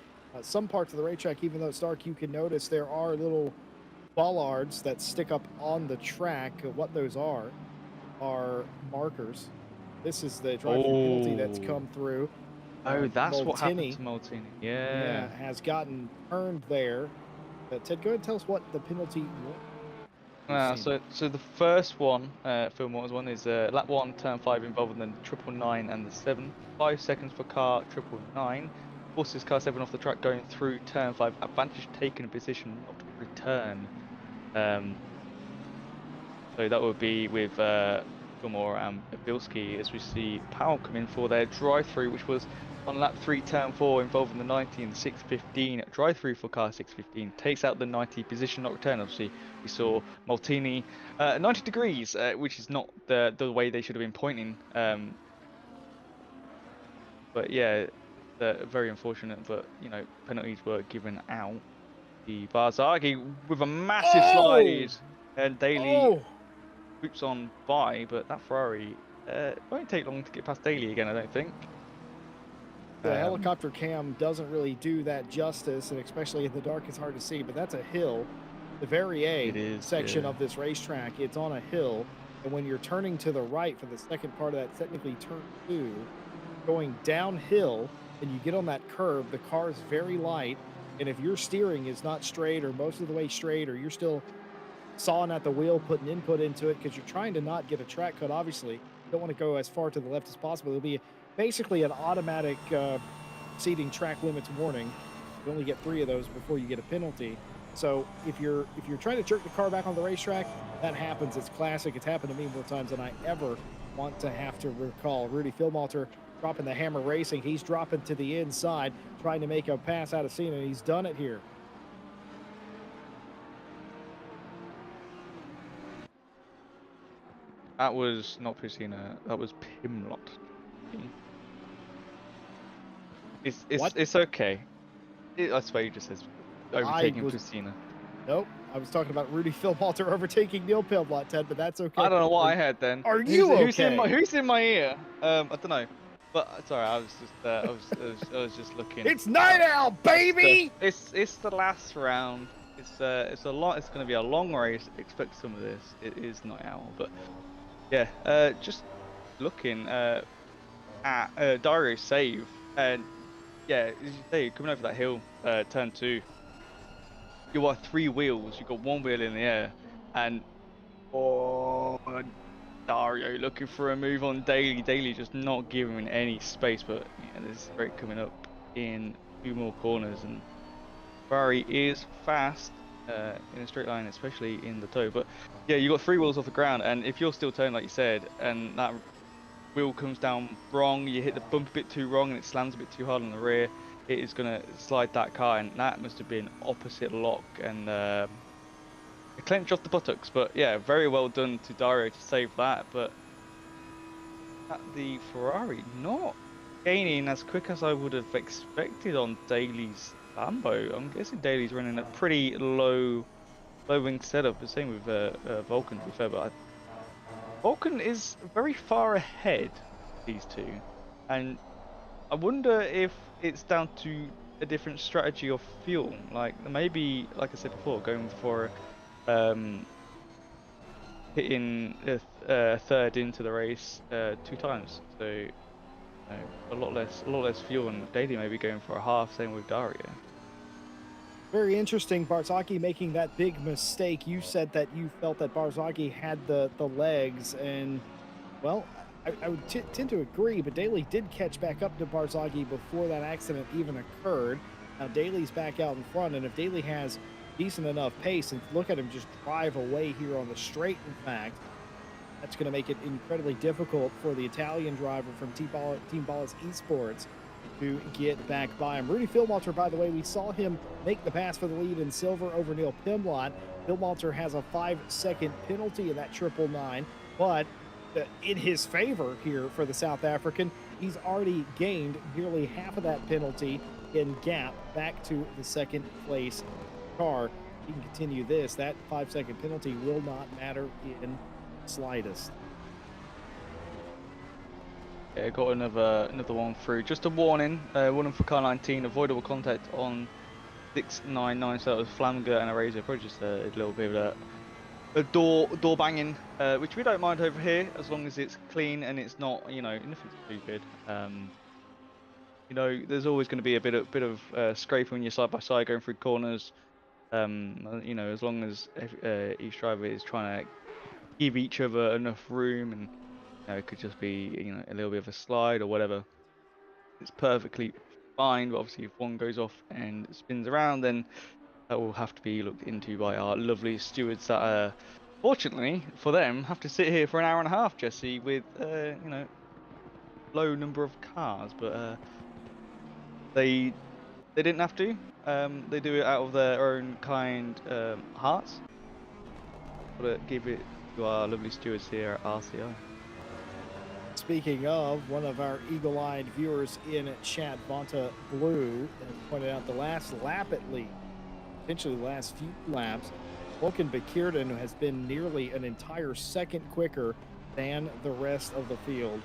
Some parts of the racetrack, even though it's dark, you can notice there are little bollards that stick up on the track. What those are markers. This is the drive-through penalty that's come through. Oh, that's what happened to Maltini. Yeah, has gotten turned there. Ted, go ahead and tell us what the penalty was. So the first one, Fillmore's one, is lap 1, turn 5 involving the 999 and the 7. 5 seconds for car 999. Forces car 7 off the track going through turn 5. Advantage taken in position not to return. So that would be with Fillmore and Bilski, as we see Powell come in for their drive-through, which was on lap 3, turn 4, involving the 90 and 615. Drive-through for car 615 takes out the 90 position not return. Obviously, we saw Maltini 90 degrees, which is not the way they should have been pointing. But yeah, very unfortunate. But you know, penalties were given out. The Barzaghi with a massive slide, and Daly boots on by, but that Ferrari won't take long to get past Daly again, I don't think. The helicopter cam doesn't really do that justice, and especially in the dark, it's hard to see, but that's a hill. The very section of this racetrack, it's on a hill, and when you're turning to the right for the second part of that, technically turn 2, going downhill, and you get on that curve, the car is very light, and if your steering is not straight or most of the way straight, or you're still sawing at the wheel, putting input into it, because you're trying to not get a track cut, obviously. You don't want to go as far to the left as possible. It'll be basically an automatic exceeding track limits warning. You only get 3 of those before you get a penalty. So if you're trying to jerk the car back on the racetrack, that happens. It's classic. It's happened to me more times than I ever want to have to recall. Rudy Philmalter dropping the hammer racing. He's dropping to the inside, trying to make a pass out of Cena, and he's done it here. That was not Piscina, that was Pimlott. It's okay. I swear you just says overtaking Piscina. Nope, I was talking about Rudy Philmalter overtaking Neil Pimlott, Ted, but that's okay. I don't know what I had then. Are you okay? Who's in my ear? I don't know. But sorry, I was just looking. It's night owl, baby. It's the last round. It's a lot. It's going to be a long race. Expect some of this. It is night owl, but yeah. Just looking at Dario's save, and yeah, as you say, coming over that hill, turn 2. You are 3 wheels. You got 1 wheel in the air, and Dario looking for a move on Daly. Daly just not giving him any space, but yeah, there's straight coming up in 2 more corners, and Ferrari is fast in a straight line, especially in the toe. But yeah, you got 3 wheels off the ground, and if you're still turning like you said, and that wheel comes down wrong, you hit the bump a bit too wrong, and it slams a bit too hard on the rear, it is gonna slide that car, and that must have been opposite lock and a clench off the buttocks. But yeah, very well done to Dario to save that. But the Ferrari not gaining as quick as I would have expected on Daly's Lambo. I'm guessing Daly's running a pretty low wing setup. The same with Vulcan, to be fair, but Vulcan is very far ahead, these two, and I wonder if it's down to a different strategy of fuel. Like maybe, like I said before, going for hitting third into the race 2 times, so a lot less fuel, and Daly maybe going for a half. Same with Dario. Very interesting, Barzaghi making that big mistake. You said that you felt that Barzaghi had the legs, and well, I would tend to agree, but Daly did catch back up to Barzaghi before that accident even occurred. Now Daly's back out in front, and if Daly has decent enough pace, and look at him just drive away here on the straight, in fact, that's going to make it incredibly difficult for the Italian driver from Team Ballas Esports to get back by him. Rudy Philmalter, by the way, we saw him make the pass for the lead in silver over Neil Pimlott. Philmalter has a 5-second penalty in that 999, but in his favor here for the South African, he's already gained nearly half of that penalty in gap back to the second place car. He can continue this. That 5-second penalty will not matter in the slightest. Yeah, got another one through. Just a warning for car 19, avoidable contact on 699. So that was Flamger and a Razor. Probably just a little bit of a door banging, which we don't mind over here as long as it's clean and it's not, nothing stupid. There's always going to be a bit of scraping when you're side by side going through corners. As long as each driver is trying to give each other enough room, and it could just be a little bit of a slide or whatever. It's perfectly fine. But obviously, if one goes off and spins around, then that will have to be looked into by our lovely stewards that, fortunately for them, have to sit here for an hour and a half, Jesse, with low number of cars. But they didn't have to. They do it out of their own kind hearts. But give it to our lovely stewards here at RCI. Speaking of, one of our eagle-eyed viewers in chat, Vonta Blue, has pointed out the last lap at least, potentially the last few laps, Vulcan Bekirden has been nearly an entire second quicker than the rest of the field.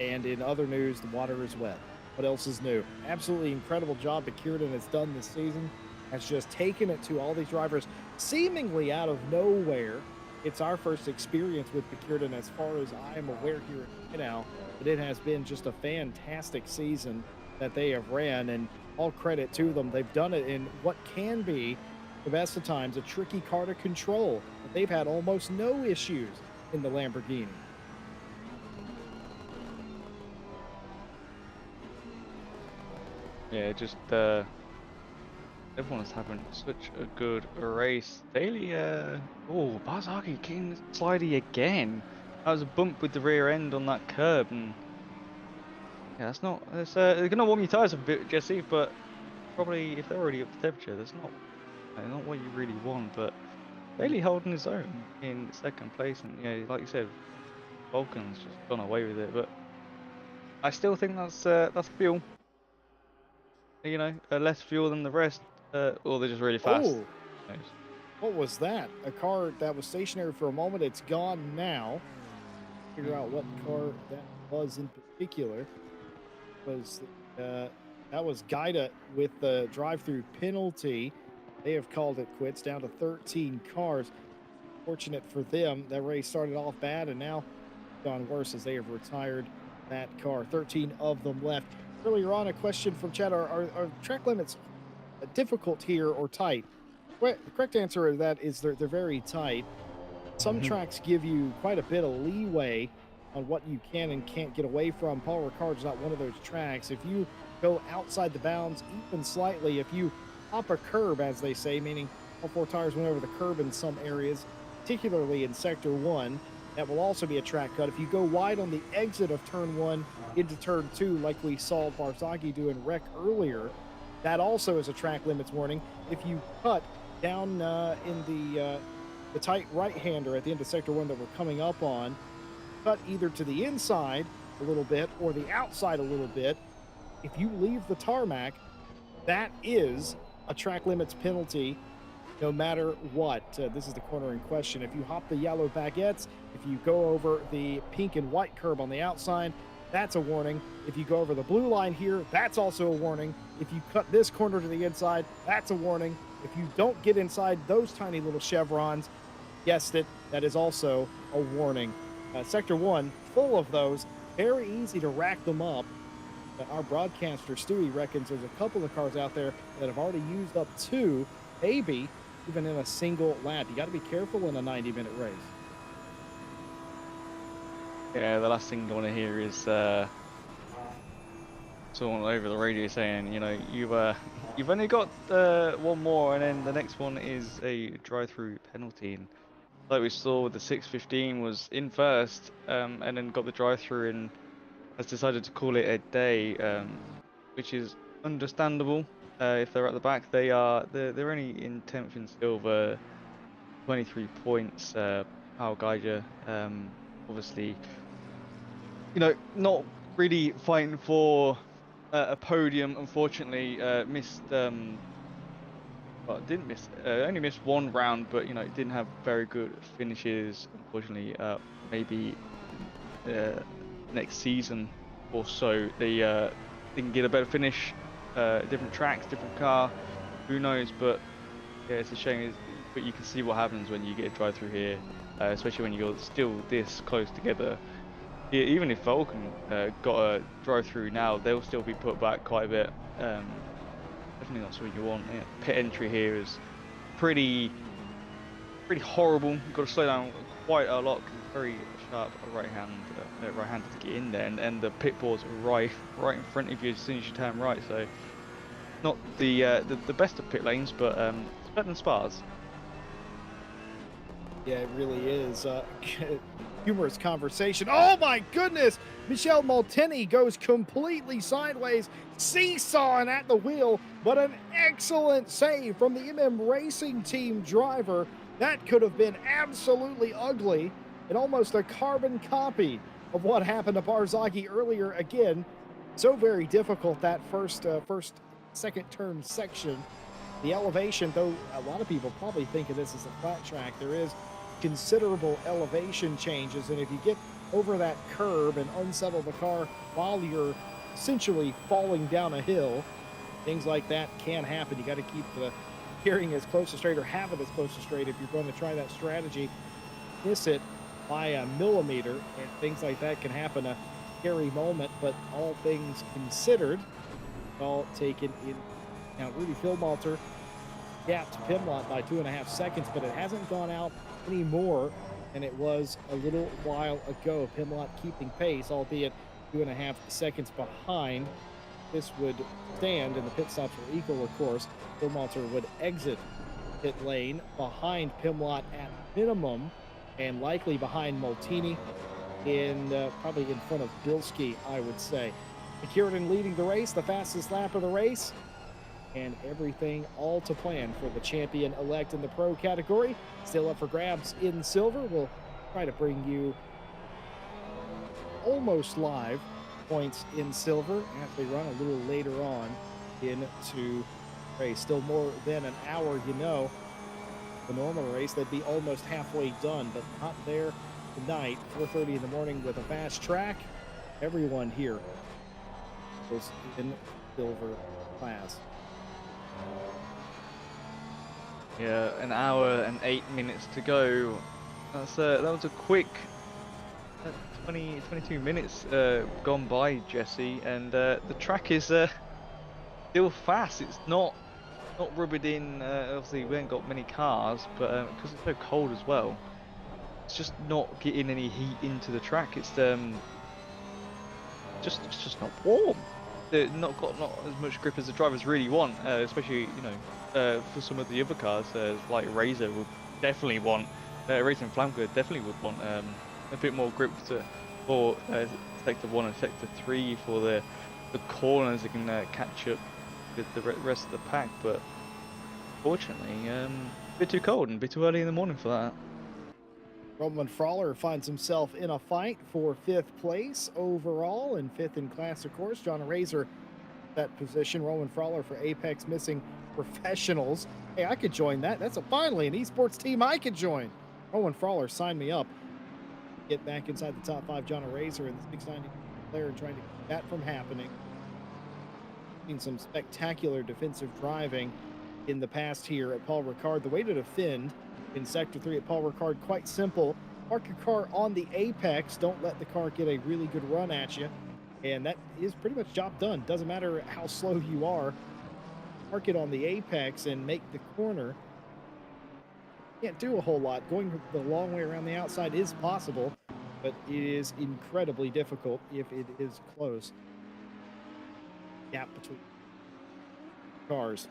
And in other news, the water is wet. What else is new? Absolutely incredible job Bekirden has done this season. Has just taken it to all these drivers seemingly out of nowhere. It's our first experience with Bekirden as far as I am aware here at now, but it has been just a fantastic season that they have ran, and all credit to them. They've done it in what can be, the best of times, a tricky car to control. But they've had almost no issues in the Lamborghini. Yeah, just everyone's having such a good race. Daly, Barzaghi getting slidey again. That was a bump with the rear end on that curb, and yeah, that's not. They're gonna warm your tyres a bit, Jesse, but probably if they're already up to temperature, that's not what you really want. But Daly holding his own in second place, and yeah, like you said, Vulcan's just gone away with it. But I still think that's fuel. Less fuel than the rest, or they're just really fast. Oh, what was that? A car that was stationary for a moment. It's gone now. Figure out what car that was in particular. That was Gaida with the drive-through penalty. They have called it quits, down to 13 cars. Fortunate for them, that race started off bad and now gone worse as they have retired that car. 13 of them left. Earlier on, a question from chat: Are track limits difficult here or tight? The correct answer to that is they're very tight. some tracks give you quite a bit of leeway on what you can and can't get away from. Paul Ricard's not one of those tracks. If you go outside the bounds even slightly, if you hop a curb, as they say, meaning all four tires went over the curb in some areas, particularly in sector one, that will also be a track cut. If you go wide on the exit of turn one into turn two, like we saw Barzaghi do in Wreck earlier, that also is a track limits warning. If you cut down in the tight right-hander at the end of sector one that we're coming up on, cut either to the inside a little bit or the outside a little bit, if you leave the tarmac, that is a track limits penalty no matter what. This is the corner in question. If you hop the yellow baguettes, if you go over the pink and white curb on the outside, that's a warning. If you go over the blue line here, that's also a warning. If you cut this corner to the inside, that's a warning. If you don't get inside those tiny little chevrons, guessed it, that is also a warning. Sector one, full of those, very easy to rack them up. Our broadcaster, Stewie, reckons there's a couple of cars out there that have already used up two, maybe even in a single lap. You got to be careful in a 90-minute race. Yeah, the last thing I want to hear is someone over the radio saying, you know, you've only got one more, and then the next one is a drive-through penalty. And like we saw with the 615 was in first, and then got the drive-through and has decided to call it a day, which is understandable. If they're at the back, they're only in 10th in silver, 23 points. Power Geiger, obviously, you know, not really fighting for a podium. Unfortunately, missed. Well, didn't miss. Only missed one round, but you know, didn't have very good finishes. Unfortunately, maybe next season or so they can get a better finish. Different tracks, different car, who knows? But yeah, it's a shame. But you can see what happens when you get a drive through here, especially when you're still this close together. Yeah, even if Vulcan got a drive through now, they'll still be put back quite a bit. Definitely not something you want. Yeah, pit entry here is pretty horrible. You've got to slow down quite a lot. Very sharp right-handed to get in there, and the pit board's right in front of you as soon as you turn right. So not the best of pit lanes, but it's better than Spas. Yeah, it really is. Humorous conversation. Oh my goodness! Michel Molteni goes completely sideways, seesawing at the wheel, but an excellent save from the Racing Team driver. That could have been absolutely ugly and almost a carbon copy of what happened to Barzaghi earlier. Again, so very difficult that second turn section. The elevation, though a lot of people probably think of this as a flat track, there is considerable elevation changes, and if you get over that curb and unsettle the car while you're essentially falling down a hill, things like that can happen. You got to keep the steering as close to straight, or have it as close to straight if you're going to try that strategy. Miss it by a millimeter, and things like that can happen. A scary moment, but all things considered, all taken in account. Rudy Philmalter gapped Pimlott by 2.5 seconds, but it hasn't gone out any more than it was a little while ago. Pimlott keeping pace, albeit 2.5 seconds behind. This would stand, and the pit stops were equal, of course. Philmalter would exit pit lane behind Pimlott at minimum, and likely behind Molteni, probably in front of Bilski, I would say. McKiernan leading the race, the fastest lap of the race, and everything all to plan for the champion-elect in the pro category. Still up for grabs in silver. We'll try to bring you almost live points in silver as they run a little later on into race. Still more than an hour, you know. The normal race, they'd be almost halfway done, but not there tonight. 4:30 in the morning with a fast track. Everyone here was in silver class. Yeah, an hour and 8 minutes to go. That was a quick 22 minutes gone by, Jesse, and the track is still fast. It's not rubbered in. Obviously, we haven't got many cars, but because it's so cold as well, it's just not getting any heat into the track. It's it's just not warm. They're not as much grip as the drivers really want, especially for some of the other cars, like Razor would definitely want, Razor and Flamco definitely would want a bit more grip for sector 1 and sector 3 for the corners. They can catch up with the rest of the pack, but fortunately, a bit too cold and a bit too early in the morning for that. Roman Frawler finds himself in a fight for 5th place overall and 5th in class, of course. John Razor that position. Roman Frawler for Apex Missing Professionals. Hey, I could join that. That's finally an esports team I could join. Roman Frawler, sign me up. Get back inside the top 5. John Razor and the 690 player trying to keep that from happening. Seen some spectacular defensive driving in the past here at Paul Ricard. The way to defend in Sector 3 at Paul Ricard, quite simple. Park your car on the apex. Don't let the car get a really good run at you. And that is pretty much job done. Doesn't matter how slow you are. Park it on the apex and make the corner. Can't do a whole lot. Going the long way around the outside is possible, but it is incredibly difficult if it is close. Gap between cars.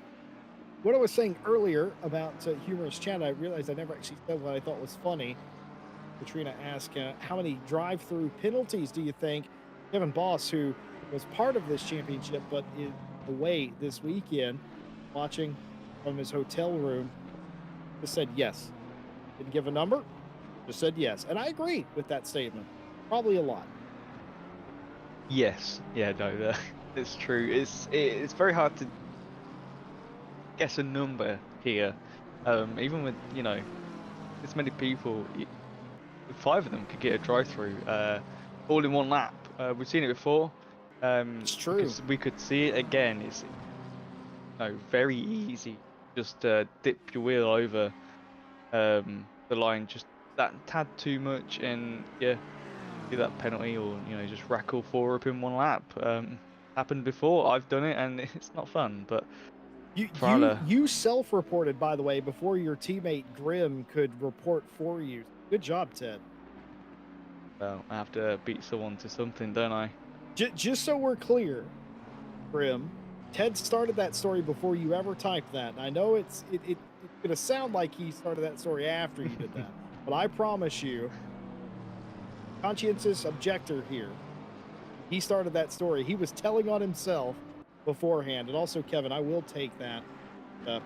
What I was saying earlier about humorous chat, I realized I never actually said what I thought was funny. Katrina asked, how many drive-through penalties do you think? Kevin Boss, who was part of this championship but is away this weekend, watching from his hotel room, just said yes. Didn't give a number, just said yes. And I agree with that statement. Probably a lot. Yes, yeah, no, it's true. It's very hard to guess a number here, even with this many people. 5 of them could get a drive-through all in one lap. We've seen it before. It's true. Because we could see it again. It's very easy. Just dip your wheel over the line just that tad too much, and yeah, do that penalty, or just rack all 4 up in one lap. Happened before. I've done it, and it's not fun. But you self-reported, by the way, before your teammate Grim could report for you. Good job, Ted. Well, I have to beat someone to something, don't I? Just so we're clear, Grim, Ted started that story before you ever typed that. And I know it's gonna sound like he started that story after you did that, but I promise you, conscientious objector here, he started that story. He was telling on himself beforehand. And also, Kevin, I will take that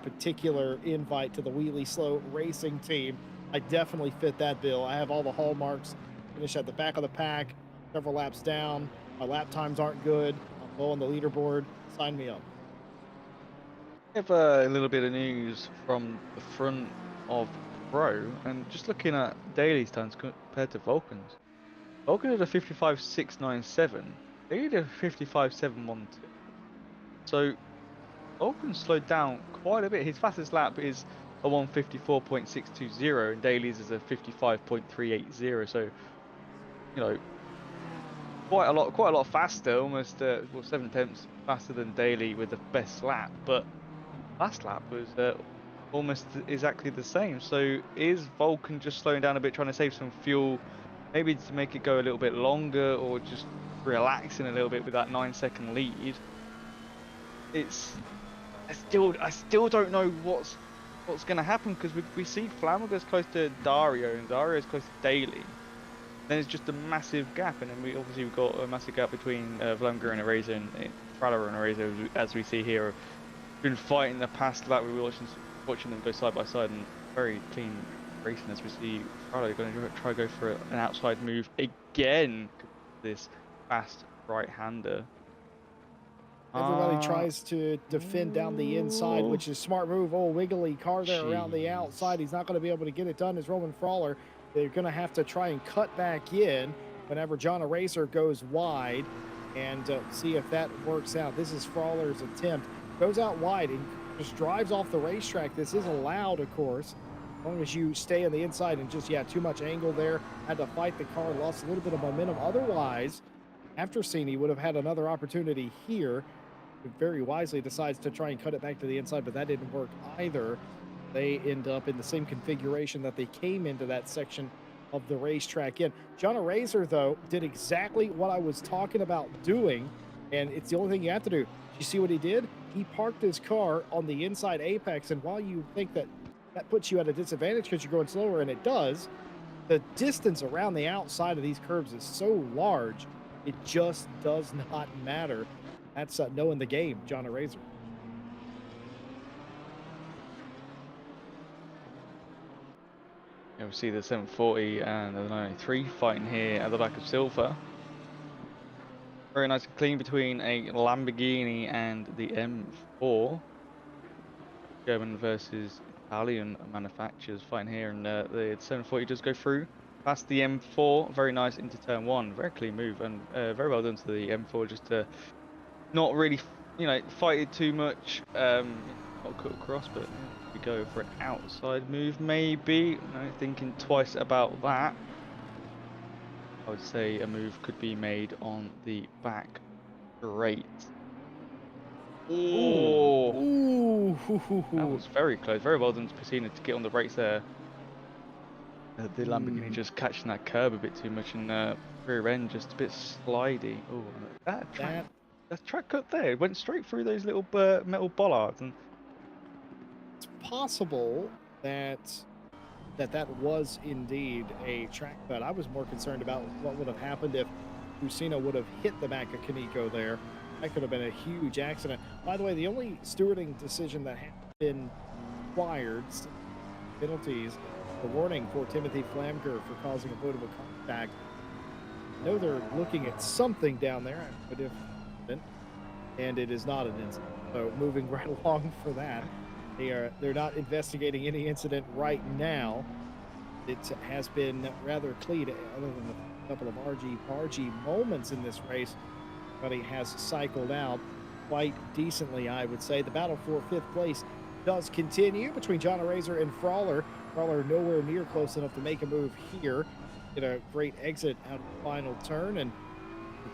particular invite to the Wheelie Slow Racing team. I definitely fit that bill. I have all the hallmarks. Finish at the back of the pack, several laps down. My lap times aren't good. I'm low on the leaderboard. Sign me up. I have a little bit of news from the front of Pro, and just looking at Daly's times compared to Vulcan's. Vulcan had a 55.697. Daly did a 55.712. So Vulcan slowed down quite a bit. His fastest lap is a 154.620, and Daly's is a 55.380. So quite a lot faster, almost 7/10 faster than Daly with the best lap. But last lap was almost exactly the same. So is Vulcan just slowing down a bit, trying to save some fuel, maybe to make it go a little bit longer, or just relaxing a little bit with that 9-second lead? I still don't know what's going to happen, because we see Flammer's close to Dario, and Dario's close to Daly. Then it's just a massive gap, and then we've got a massive gap between Vlamger and Eraser, and Fraller and Eraser, as we see here. Have been fighting the past lap. We were watching them go side by side, and very clean racing, as we see Fraller going to try to go for an outside move again. This fast right-hander. Everybody tries to defend down the inside, which is smart move. Oh, wiggly car there around the outside. He's not going to be able to get it done as Roman Frawler. They're going to have to try and cut back in whenever John Eraser goes wide, and see if that works out. This is Frawler's attempt. Goes out wide and just drives off the racetrack. This is allowed, of course, as long as you stay on the inside, and just, too much angle there. Had to fight the car, lost a little bit of momentum. Otherwise, after Cini would have had another opportunity here. Very wisely decides to try and cut it back to the inside, but that didn't work either. They end up in the same configuration that they came into that section of the racetrack in. John Razor, though, did exactly what I was talking about doing, and it's the only thing you have to do. You see what he did? He parked his car on the inside apex, and while you think that that puts you at a disadvantage because you're going slower, and it does, the distance around the outside of these curves is so large, it just does not matter. That's knowing the game, John Razor. Yeah, we see the 740 and the 993 fighting here at the back of Silver. Very nice and clean between a Lamborghini and the M4. German versus Italian manufacturers fighting here, and the 740 does go through past the M4. Very nice into turn one. Very clean move, and very well done to the M4 just to not really, fight it too much. Not cut across, but we go for an outside move, maybe. Thinking twice about that. I would say a move could be made on the back straight. Oh, Ooh. that was very close. Very well done to Pacina to get on the brakes there. The Lamborghini just catching that curb a bit too much, and rear end just a bit slidey. Oh, that track cut there, it went straight through those little metal bollards, and it's possible that that was indeed a track cut. I was more concerned about what would have happened if Lucina would have hit the back of Kaneko there. That could have been a huge accident. By the way, the only stewarding decision that has been required, penalties, a warning for Timothy Flamger for causing avoidable contact. I know they're looking at something down there, but if and it is not an incident. So moving right along for that. They're not investigating any incident right now. It has been rather clean, other than a couple of argy moments in this race. But he has cycled out quite decently, I would say. The battle for fifth place does continue between John Razor and Frawler. Frawler nowhere near close enough to make a move here. Get a great exit out of the final turn and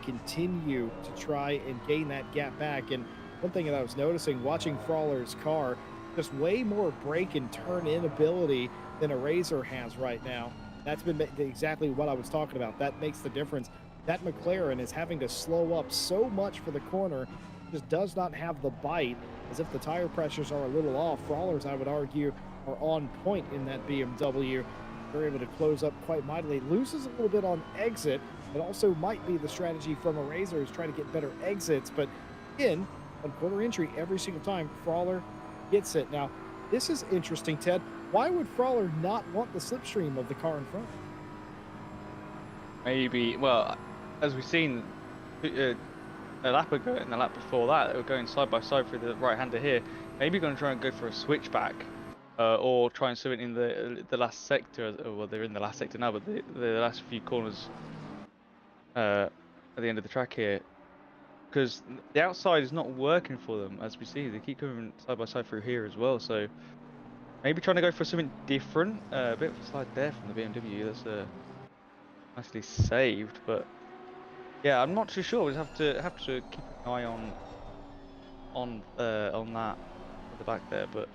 continue to try and gain that gap back. And one thing that I was noticing watching Frawler's car, just way more brake and turn in ability than a Razor has right now. That's been exactly what I was talking about. That makes the difference. That McLaren is having to slow up so much for the corner, just does not have the bite, as if the tire pressures are a little off. Frawlers, I would argue, are on point in that BMW. They're able to close up quite mightily. Loses a little bit on exit. It also might be the strategy from a Razor is trying to get better exits, but on quarter entry every single time, Frawler gets it. Now, this is interesting, Ted. Why would Frawler not want the slipstream of the car in front? maybe, well, as we've seen a lap ago and the lap before that, they were going side by side through the right-hander here. Maybe going to try and go for a switchback, or try and swim it in the last sector. Well, they're in the last sector now, but the last few corners at the end of the track here, because the outside is not working for them. As we see, they keep going side by side through here as well, so maybe trying to go for something different. A bit of a slide there from the BMW. That's nicely saved, but yeah, I'm not too sure. We have to keep an eye on that at the back there. But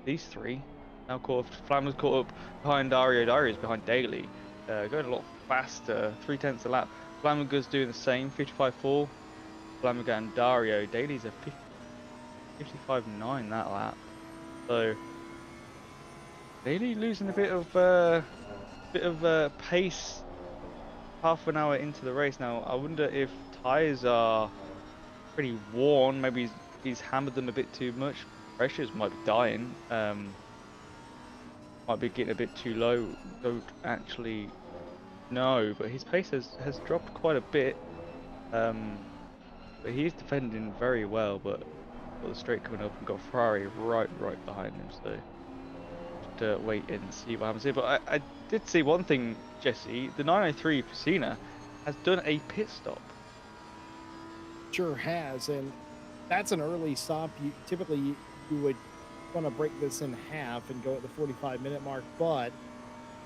these three now caught up. Flammer's caught up behind Dario. Dario's behind Daly, going a lot faster, 0.3 a lap. Flammer's doing the same, 55.4. Flammer and Dario. Daly's a 55.9 that lap. So Daly losing a bit of pace half an hour into the race. Now I wonder if tyres are pretty worn. Maybe he's hammered them a bit too much. Pressures might be dying. Might be getting a bit too low. Don't actually know, but his pace has dropped quite a bit. But he's defending very well. But got the straight coming up and got Ferrari right behind him. So just wait and see what happens here. But I did see one thing, Jesse. The 903 Pacina has done a pit stop. Sure has, and that's an early stop. Typically you would want to break this in half and go at the 45-minute mark, but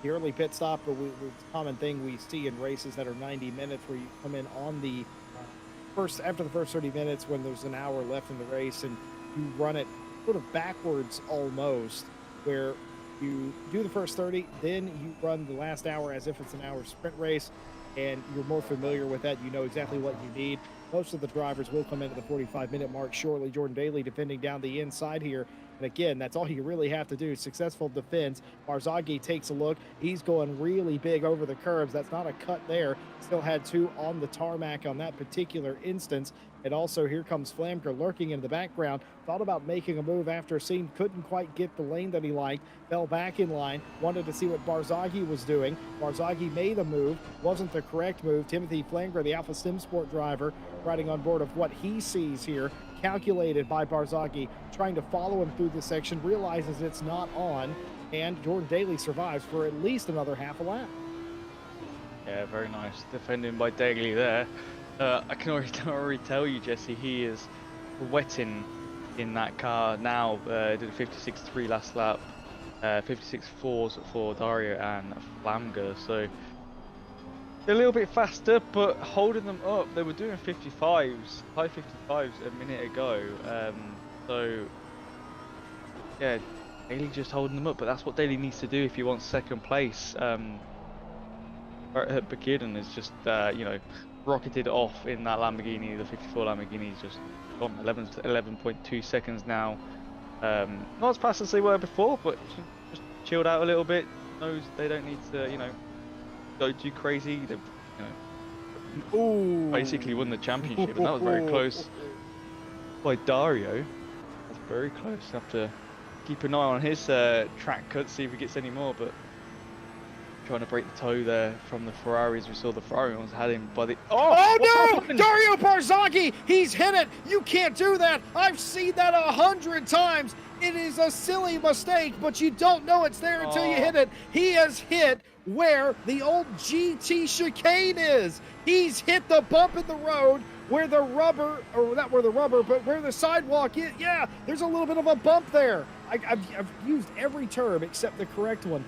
the early pit stop, it's a common thing we see in races that are 90 minutes, where you come in on the after the first 30 minutes when there's an hour left in the race, and you run it sort of backwards almost, where You do the first 30, then you run the last hour as if it's an hour sprint race, and you're more familiar with that. You know exactly what you need. Most of the drivers will come into the 45-minute mark shortly. Jordan Daly defending down the inside here. And again, that's all you really have to do. Successful defense. Barzaghi takes a look. He's going really big over the curbs. That's not a cut there. Still had two on the tarmac on that particular instance. And also here comes Flamker lurking in the background. Thought about making a move after a scene. Couldn't quite get the lane that he liked. Fell back in line. Wanted to see what Barzaghi was doing. Barzaghi made a move. Wasn't the correct move. Timothy Flamker, the Alpha Sim Sport driver, riding on board of what he sees here. Calculated by Barzaghi, trying to follow him through the section. Realizes it's not on. And Jordan Daly survives for at least another half a lap. Yeah, very nice defending by Daly there. I can already tell you, Jesse, he is wetting in that car now. Did a 56.3 last lap, 56.4s for Dario and Flamger. So they're a little bit faster, but holding them up. They were doing 55s, high 55s a minute ago. So yeah, Daly just holding them up. But that's what Daly needs to do if he wants second place. Bekirden is just rocketed off in that Lamborghini. The 54 Lamborghini is just gone 11.2 seconds now. Not as fast as they were before, but just chilled out a little bit. Knows they don't need to go too crazy. They've basically won the championship, and that was very close by Dario. That's very close. Have to keep an eye on his track cut, see if he gets any more, but trying to break the toe there from the Ferraris. We saw the Ferrari ones had him by the... Oh no! Happened? Dario Barzaghi! He's hit it! You can't do that! I've seen that 100 times! It is a silly mistake, but you don't know it's there until you hit it. He has hit where the old GT chicane is. He's hit the bump in the road where the rubber, or not where the rubber, but where the sidewalk is. Yeah, there's a little bit of a bump there. I've used every term except the correct one.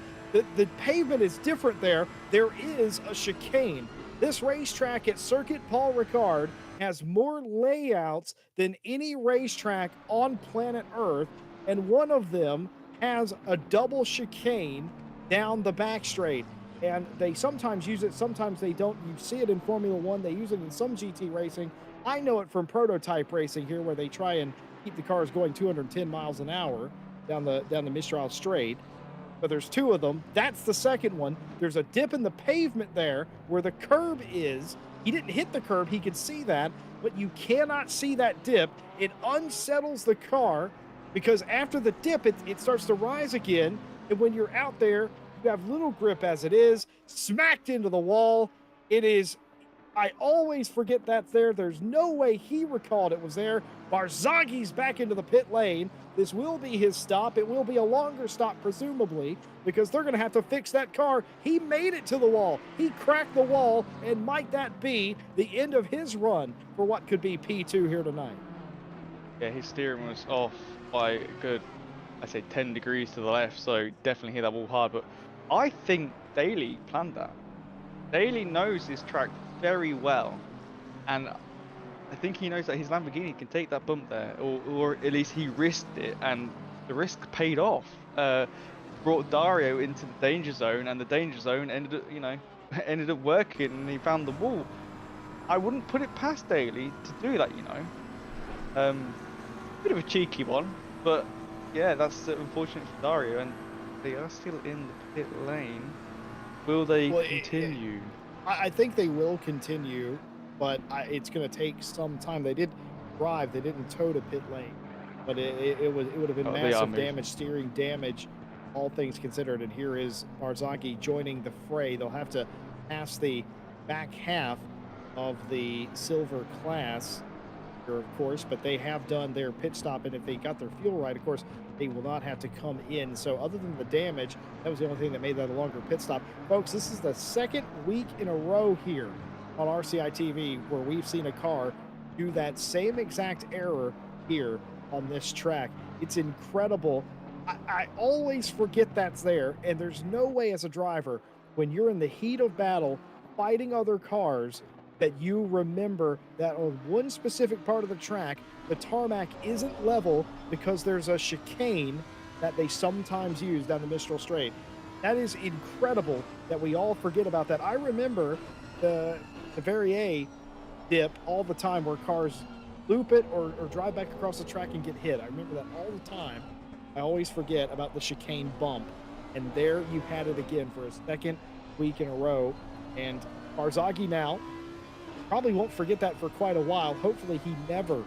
The pavement is different there. There is a chicane. This racetrack at Circuit Paul Ricard has more layouts than any racetrack on planet Earth, and one of them has a double chicane down the back straight. And they sometimes use it, sometimes they don't. You see it in Formula One. They use it in some GT racing. I know it from prototype racing here, where they try and keep the cars going 210 miles an hour down the Mistral Straight. But there's two of them. That's the second one. There's a dip in the pavement there where the curb is. He didn't hit the curb. He could see that, but you cannot see that dip. It unsettles the car because after the dip, it starts to rise again. And when you're out there, you have little grip as it is, smacked into the wall. It is, I always forget that's there. There's no way he recalled it was there. Barzaghi's back into the pit lane. This will be his stop. It will be a longer stop, presumably, because they're going to have to fix that car. He made it to the wall. He cracked the wall, and might that be the end of his run for what could be P2 here tonight? Yeah, his steering was off by a good, I say 10 degrees to the left, so definitely hit that wall hard. But I think Daly planned that. Daly knows this track very well, and I think he knows that his Lamborghini can take that bump there, or at least he risked it, and the risk paid off. Brought Dario into the danger zone, and the danger zone ended up working, and he found the wall. I wouldn't put it past Daly to do that, Bit of a cheeky one, but yeah, that's unfortunate for Dario, and they are still in the pit lane. Will they continue? I think they will continue, but it's going to take some time. They did drive, they didn't tow to pit lane, but it would have been massive damage, steering damage, all things considered. And here is Barzaghi joining the fray. They'll have to pass the back half of the silver class here, of course, but they have done their pit stop, and if they got their fuel right, of course, they will not have to come in. So other than the damage, that was the only thing that made that a longer pit stop. Folks, this is the second week in a row here on RCI TV where we've seen a car do that same exact error here on this track. It's incredible. I always forget that's there, and there's no way as a driver, when you're in the heat of battle fighting other cars, that you remember that on one specific part of the track, the tarmac isn't level because there's a chicane that they sometimes use down the Mistral Straight. That is incredible that we all forget about that. I remember the Verrier dip all the time where cars loop it or drive back across the track and get hit. I remember that all the time. I always forget about the chicane bump. And there you had it again for a second week in a row. And Barzaghi now probably won't forget that for quite a while. Hopefully he never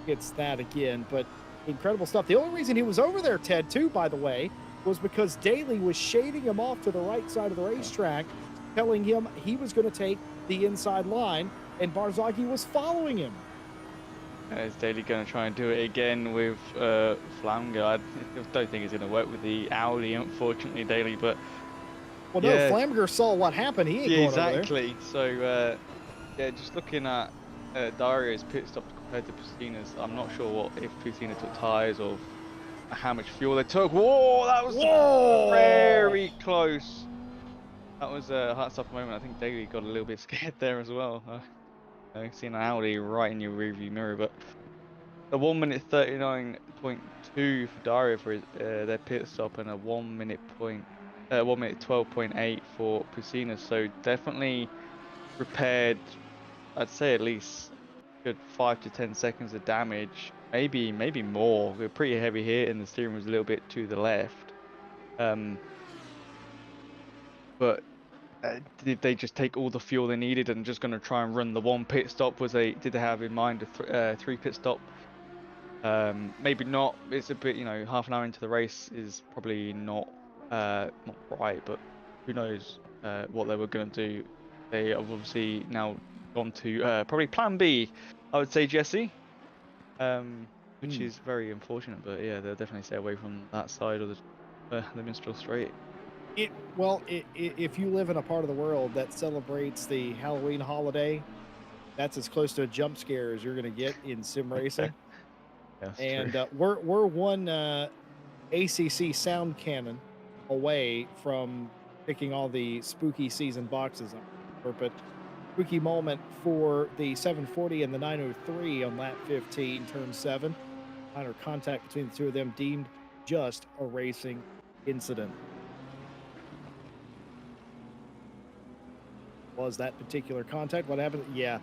gets that again. But incredible stuff. The only reason he was over there, Ted, too, by the way, was because Daly was shading him off to the right side of the racetrack, telling him he was going to take the inside line, and Barzaghi was following him. Is Daly going to try and do it again with Flamger? I don't think it's going to work with the Audi, unfortunately, Daly. But well, no, Flamger saw what happened. He ain't going exactly. Over there. So yeah, just looking at Dario's pit stop compared to Pacina's, I'm not sure if Pacina took tyres or how much fuel they took. Whoa, that was very close. That was a heart-stop moment. I think Daly got a little bit scared there as well. I've seen an Audi right in your rearview mirror, but a 1 minute 39.2 for Dario for their pit stop, and a 1 minute 12.8 for Pacina. So definitely repaired, I'd say at least good 5 to 10 seconds of damage, maybe more. We're pretty heavy hit, and the steering was a little bit to the left. But did they just take all the fuel they needed and just going to try and run the one pit stop? Did they have in mind a 3 pit stop? Maybe not. It's a bit, half an hour into the race is probably not right, but who knows what they were going to do. They have obviously now gone to probably plan B, I would say, Jesse, which is very unfortunate, but yeah, they'll definitely stay away from that side of the Minstrel Straight. If you live in a part of the world that celebrates the Halloween holiday, that's as close to a jump scare as you're going to get in sim racing. And we're one ACC sound cannon away from picking all the spooky season boxes up. But spooky moment for the 740 and the 903 on lap 15, turn 7. Minor contact between the two of them deemed just a racing incident. Was that particular contact? What happened? Yeah,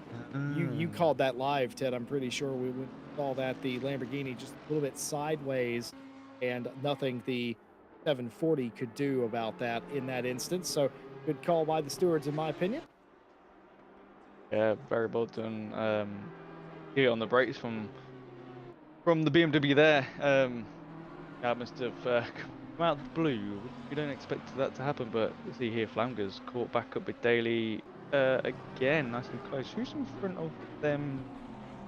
you called that live, Ted. I'm pretty sure we would call that the Lamborghini just a little bit sideways, and nothing the 740 could do about that in that instance. So good call by the stewards, in my opinion. Yeah, very well done. Here on the brakes from the BMW there. That must have come out of the blue. You don't expect that to happen, but see here, Flamger's caught back up with Daly again, nice and close. Who's in front of them?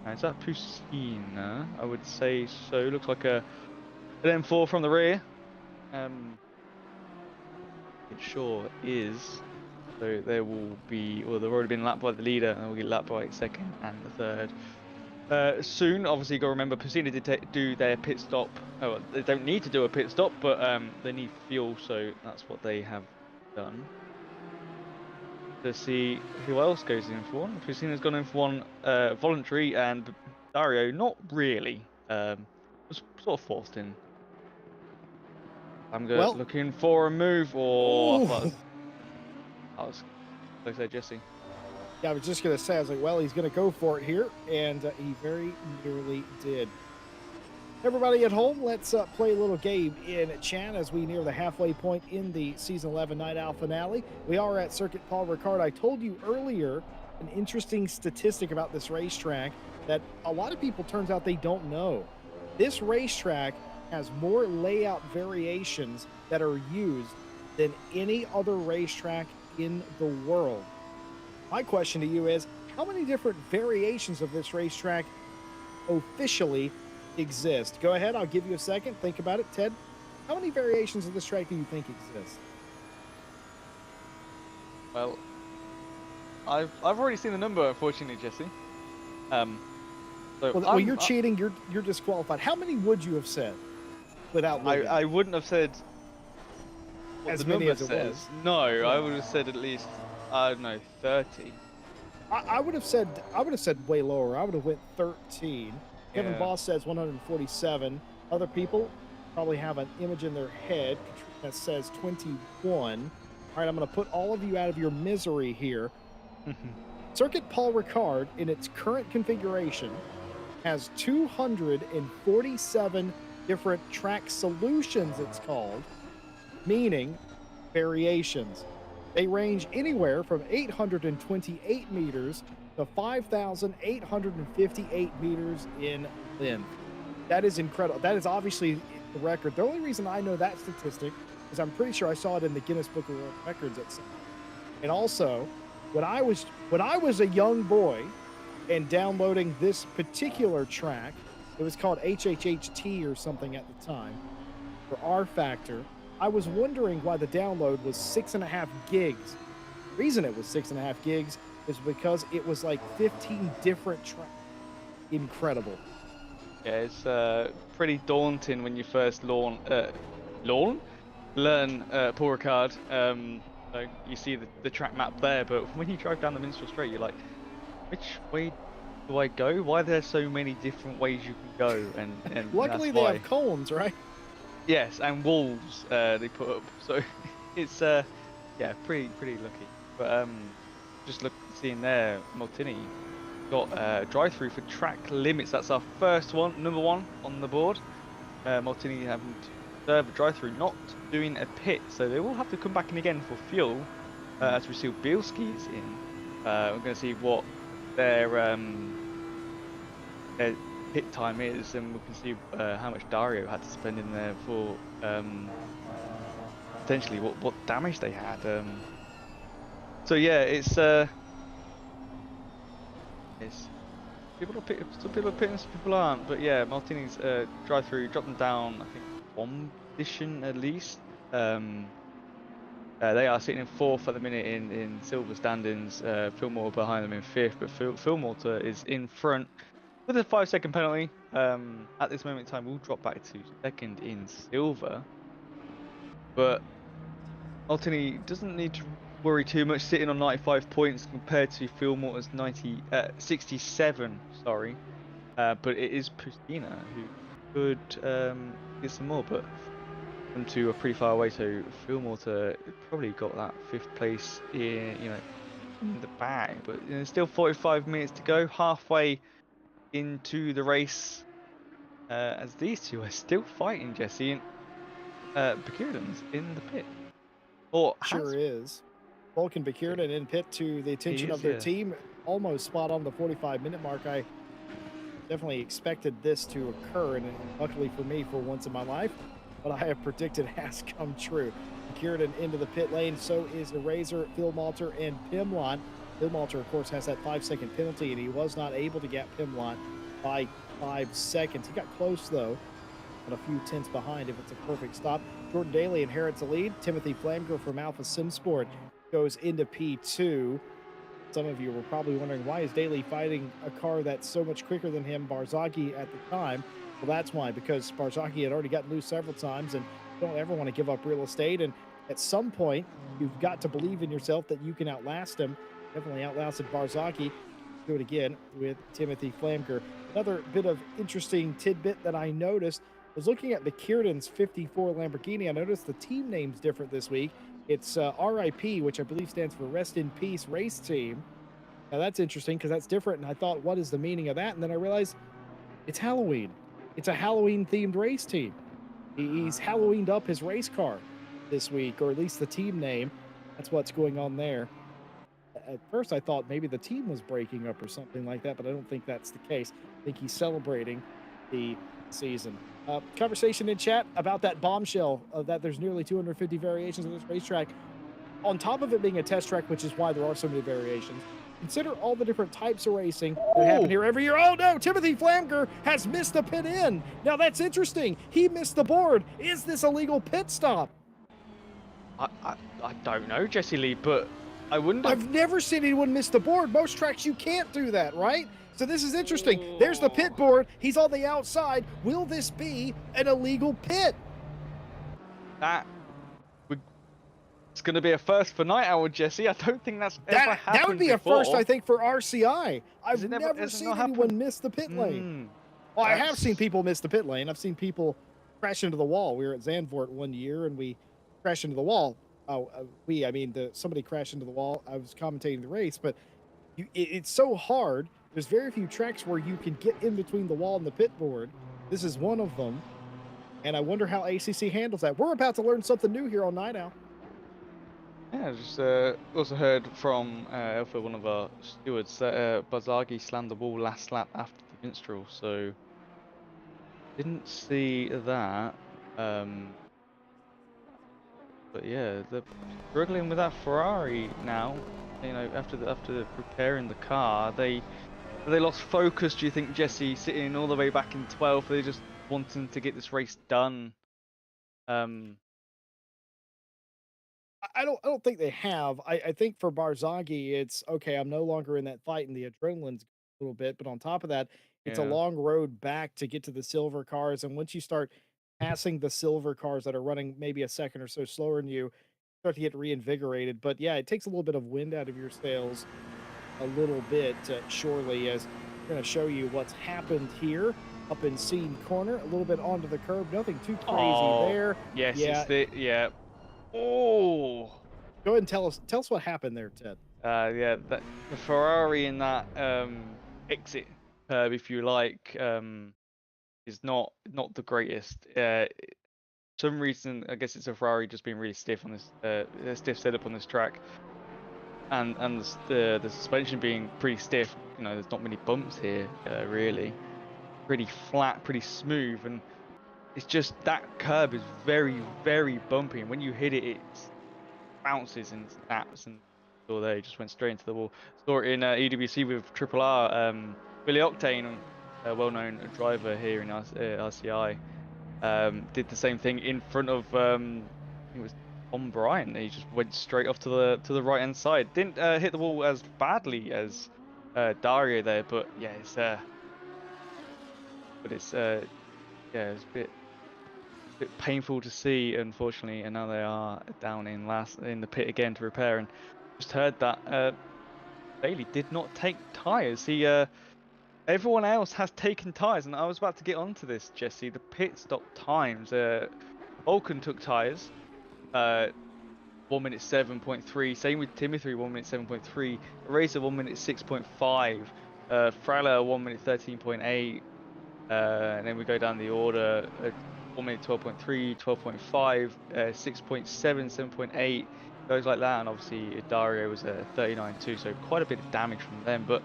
Is that Pacina? I would say so. Looks like an M4 from the rear. It sure is. So there will be, well, they've already been lapped by the leader, and they'll get lapped by second and the third. Soon, obviously, you got to remember, Pacina did do their pit stop. Oh, well, they don't need to do a pit stop, but they need fuel, so that's what they have done. Let's see who else goes in for one. Pacina's gone in for one voluntary, and Dario not really. Was sort of forced in. I'm looking for a move, or I was like I said, Jesse. Yeah, I was just going to say, I was like, well, he's going to go for it here, and he very nearly did. Everybody at home, let's play a little game in chat as we near the halfway point in the Season 11 Night Owl finale. We are at Circuit Paul Ricard. I told you earlier an interesting statistic about this racetrack that a lot of people, turns out, they don't know. This racetrack has more layout variations that are used than any other racetrack in the world. My question to you is, how many different variations of this racetrack officially exist? Go ahead, I'll give you a second. Think about it, Ted. How many variations of this track do you think exist? Well, I've already seen the number, unfortunately, Jesse. Well, you're cheating. You're disqualified. How many would you have said without looking? I wouldn't have said as many as it was. No, I would have said at least, I don't know, 30. I would have said way lower. I would have went 13. Kevin Boss says 147. Other people, probably have an image in their head that says 21. All right, I'm going to put all of you out of your misery here. Circuit Paul Ricard, in its current configuration, has 247 different track solutions, it's called, meaning variations. They range anywhere from 828 meters to 5,858 meters in length. That is incredible. That is obviously the record. The only reason I know that statistic is I'm pretty sure I saw it in the Guinness Book of World Records at some. And also, when I was a young boy and downloading this particular track, it was called HHHT or something at the time for R Factor. I was wondering why the download was 6.5 gigs. The reason it was 6.5 gigs is because it was like 15 different tracks. Incredible. Yeah, it's pretty daunting when you first learn Paul Ricard. So you see the track map there, but when you drive down the Minstrel Straight, you're like, which way do I go? Why are there so many different ways you can go? And Luckily that's they why. have cones, right? Yes, and walls they put up, so it's yeah, pretty lucky. But just seeing there, Maltini got drive-through for track limits. That's our first one, number one on the board. Maltini having to serve a drive-through, not doing a pit, so they will have to come back in again for fuel as we see Bielski's in. We're going to see what their pit time is, and we can see how much Dario had to spend in there for potentially what damage they had. So yeah, it's people are pitting, some people are pitting, some people aren't. But yeah, Martini's drive through dropped them down, I think, one position at least. They are sitting in fourth at the minute in silver standings. Fillmore behind them in fifth, but Fillmore is in front with a 5-second penalty. At this moment in time, we'll drop back to second in silver. But Altini doesn't need to worry too much, sitting on 95 points compared to Fillmore's 67. Sorry, but it is Pustina who could get some more, but them two are pretty far away. So Fillmore probably got that 5th place in the bag, but still 45 minutes to go, halfway into the race, as these two are still fighting, Jesse, and Bakuridan's in the pit. Or Sure is. Vulcan Bakuridan in pit to the attention of their team. Almost spot on the 45-minute mark. I definitely expected this to occur, and luckily for me, for once in my life, what I have predicted has come true. Bakuridan into the pit lane, so is Eraser, Phil Malter, and Pimlott. Phil Malter, of course, has that 5-second penalty, and he was not able to get Pimlott by 5 seconds. He got close, though, and a few tenths behind if it's a perfect stop. Jordan Daly inherits the lead. Timothy Flamger from Alpha Simsport goes into P2. Some of you were probably wondering, why is Daly fighting a car that's so much quicker than him, Barzaghi, at the time? Well, that's why, because Barzaghi had already gotten loose several times, and you don't ever want to give up real estate. And at some point, you've got to believe in yourself that you can outlast him. Definitely outlasted Barzaghi. Do it again with Timothy Flamger. Another bit of interesting tidbit that I noticed was looking at Bakuridan's 54 Lamborghini. I noticed the team name's different this week. It's RIP, which I believe stands for Rest in Peace Race Team. Now that's interesting because that's different, and I thought, what is the meaning of that? And then I realized it's Halloween. It's a Halloween-themed race team. He's Halloweened up his race car this week, or at least the team name. That's what's going on there. At first, I thought maybe the team was breaking up or something like that, but I don't think that's the case. I think he's celebrating the season. Conversation in chat about that bombshell that there's nearly 250 variations of this racetrack. On top of it being a test track, which is why there are so many variations, consider all the different types of racing that happen here every year. Oh no, Timothy Flamger has missed a pit in. Now that's interesting. He missed the board. Is this a legal pit stop? I don't know, Jesse Lee, but I wouldn't. I've never seen anyone miss the board. Most tracks you can't do that, right? So this is interesting. There's the pit board. He's on the outside. Will this be an illegal pit? It's going to be a first for Night Owl, Jesse. I don't think that's ever happened That would be before. a first, I think, for RCI. I've never seen anyone miss the pit lane. Well, I have seen people miss the pit lane. I've seen people crash into the wall. We were at Zandvoort one year and we crashed into the wall. Oh, I mean, somebody crashed into the wall. I was commentating the race, but it's so hard. There's very few tracks where you can get in between the wall and the pit board. This is one of them, and I wonder how ACC handles that. We're about to learn something new here on Night Owl. Yeah, I just also heard from Alpha, one of our stewards, that Bazagi slammed the wall last lap after the minstrel, so didn't see that. But yeah, they're struggling with that Ferrari now. You know, after repairing the car, they lost focus. Do you think, Jesse, sitting all the way back in 12th? They just wanting to get this race done. Um, I don't think they have. I think for Barzaghi, it's okay. I'm no longer in that fight, and the adrenaline's a little bit. But on top of that, it's a yeah. long road back to get to the silver cars. And once you start passing the silver cars that are running maybe a second or so slower than you, start to get reinvigorated. But yeah, it takes a little bit of wind out of your sails, a little bit, surely, as we're going to show you what's happened here up in Scene Corner, a little bit onto the curb. Nothing too crazy Oh, there. yes, Yeah, yeah. Oh, go ahead and tell us what happened there, Ted. yeah. The Ferrari in that exit curb, if you like, is not the greatest. Some reason, I guess it's a Ferrari just being really stiff on this stiff setup on this track, and the suspension being pretty stiff. You know, there's not many bumps here, really. Pretty flat, pretty smooth, and it's just that curb is very, very bumpy. And when you hit it, it bounces and snaps, and so they just went straight into the wall. Saw it in EWC with Triple R. Billy Octane, a well-known driver here in RCI, did the same thing in front of I think it was Tom Bryant. He just went straight off to the right hand side. Didn't hit the wall as badly as Dario there, but yeah, it's yeah, it's a bit painful to see, unfortunately. And now they are down in the pit again to repair. And just heard that Bailey did not take tires. Everyone else has taken tires, and I was about to get onto this, Jesse. The pit stop times. Vulcan took tires. 1 minute 7.3. Same with Timothy, 1 minute 7.3. Eraser 1 minute 6.5. Frala 1 minute 13.8. And then we go down the order. 1 minute 12.3, 12.5, 6.7, 7.8. Goes like that. And obviously Dario was 39.2, so quite a bit of damage from them. But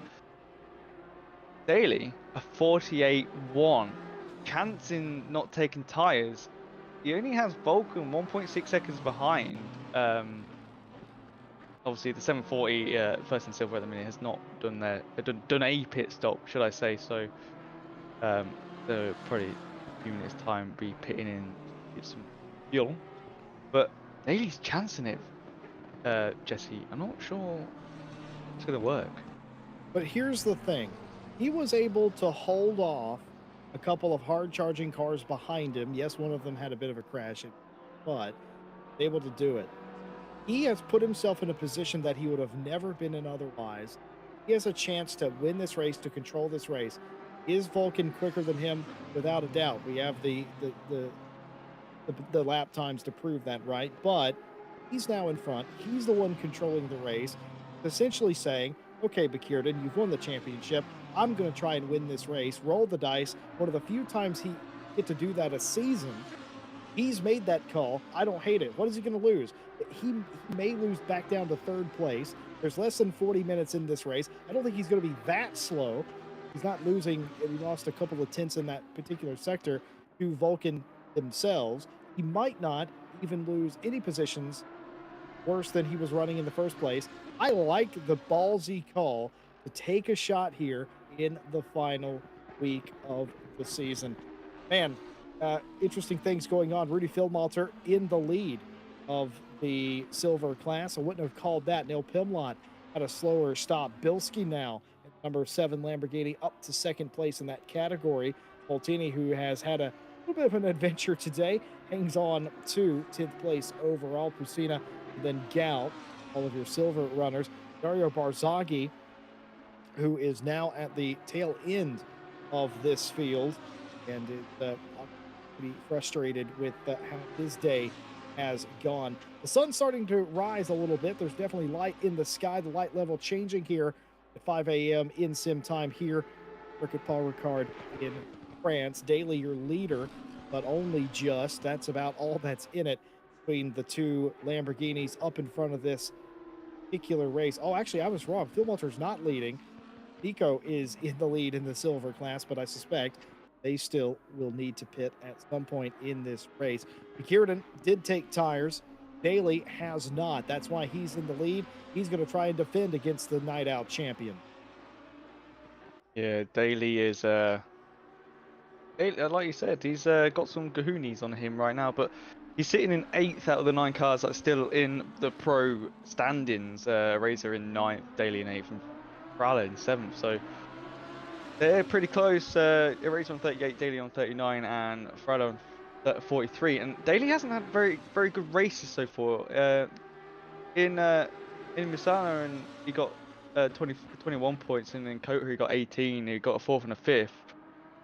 Daly, a 48.1. Chance in not taking tires. He only has Vulcan 1.6 seconds behind. Obviously the 740 first and silver at the minute has not done done a pit stop, should I say? So they'll probably a few minutes time be pitting in to get some fuel. But Daly's chancing it, Jesse. I'm not sure it's gonna work. But here's the thing. He was able to hold off a couple of hard charging cars behind him. Yes, one of them had a bit of a crash, but able to do it. He has put himself in a position that he would have never been in otherwise. He has a chance to win this race, to control this race. Is Vulcan quicker than him? Without a doubt. We have the lap times to prove that, right? But he's now in front. He's the one controlling the race, essentially saying, okay, Bakirden, you've won the championship. I'm going to try and win this race. Roll the dice. One of the few times he get to do that a season. He's made that call. I don't hate it. What is he going to lose? He may lose back down to third place. There's less than 40 minutes in this race. I don't think he's going to be that slow. He's not losing. He lost a couple of tenths in that particular sector to Vulcan themselves. He might not even lose any positions worse than he was running in the first place. I like the ballsy call to take a shot here in the final week of the season. Man, interesting things going on. Rudy Philmalter in the lead of the silver class. I wouldn't have called that. Neil Pimlott had a slower stop. Bilski now at number 7 Lamborghini up to second place in that category. Voltini, who has had a little bit of an adventure today, hangs on to 10th place overall. Pusina, then Gal, all of your silver runners. Dario Barzaghi, who is now at the tail end of this field, and pretty frustrated with how his day has gone. The sun's starting to rise a little bit. There's definitely light in the sky. The light level changing here at 5 a.m. in sim time here. Circuit Paul Ricard in France. Daly, your leader, but only just. That's about all that's in it between the two Lamborghinis up in front of this particular race. Oh, actually, I was wrong. Phil Moulter's not leading. Nico is in the lead in the silver class, but I suspect they still will need to pit at some point in this race. Kierden did take tires. Daly has not. That's why he's in the lead. He's going to try and defend against the night out champion. Yeah, Daly is like you said, he's got some kahoonies on him right now, but he's sitting in 8th out of the 9 cars that's still in the pro standings. Razor in 9th, Daly in 8th, and Frala in 7th. So they're pretty close. Razor on 38, Daly on 39, and Frala on 43. And Daly hasn't had very good races so far. In Misano, and he got 21 points, and in Kota he got 18. He got a 4th and a 5th.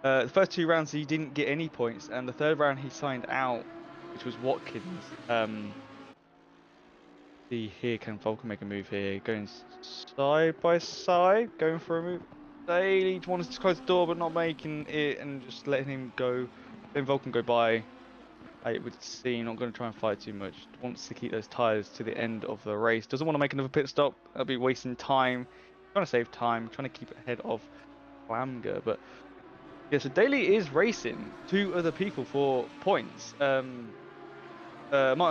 The first 2 rounds he didn't get any points, and the 3rd round he signed out, which was Watkins. See here, can Vulcan make a move here? Going side by side, going for a move. Daly wanted to close the door, but not making it, and just letting him go. Then Vulcan go by. I would see, not going to try and fight too much. Wants to keep those tyres to the end of the race. Doesn't want to make another pit stop. That'll be wasting time. Trying to save time. Trying to keep it ahead of Flamger. But yeah, so Daly is racing 2 other people for points. Martin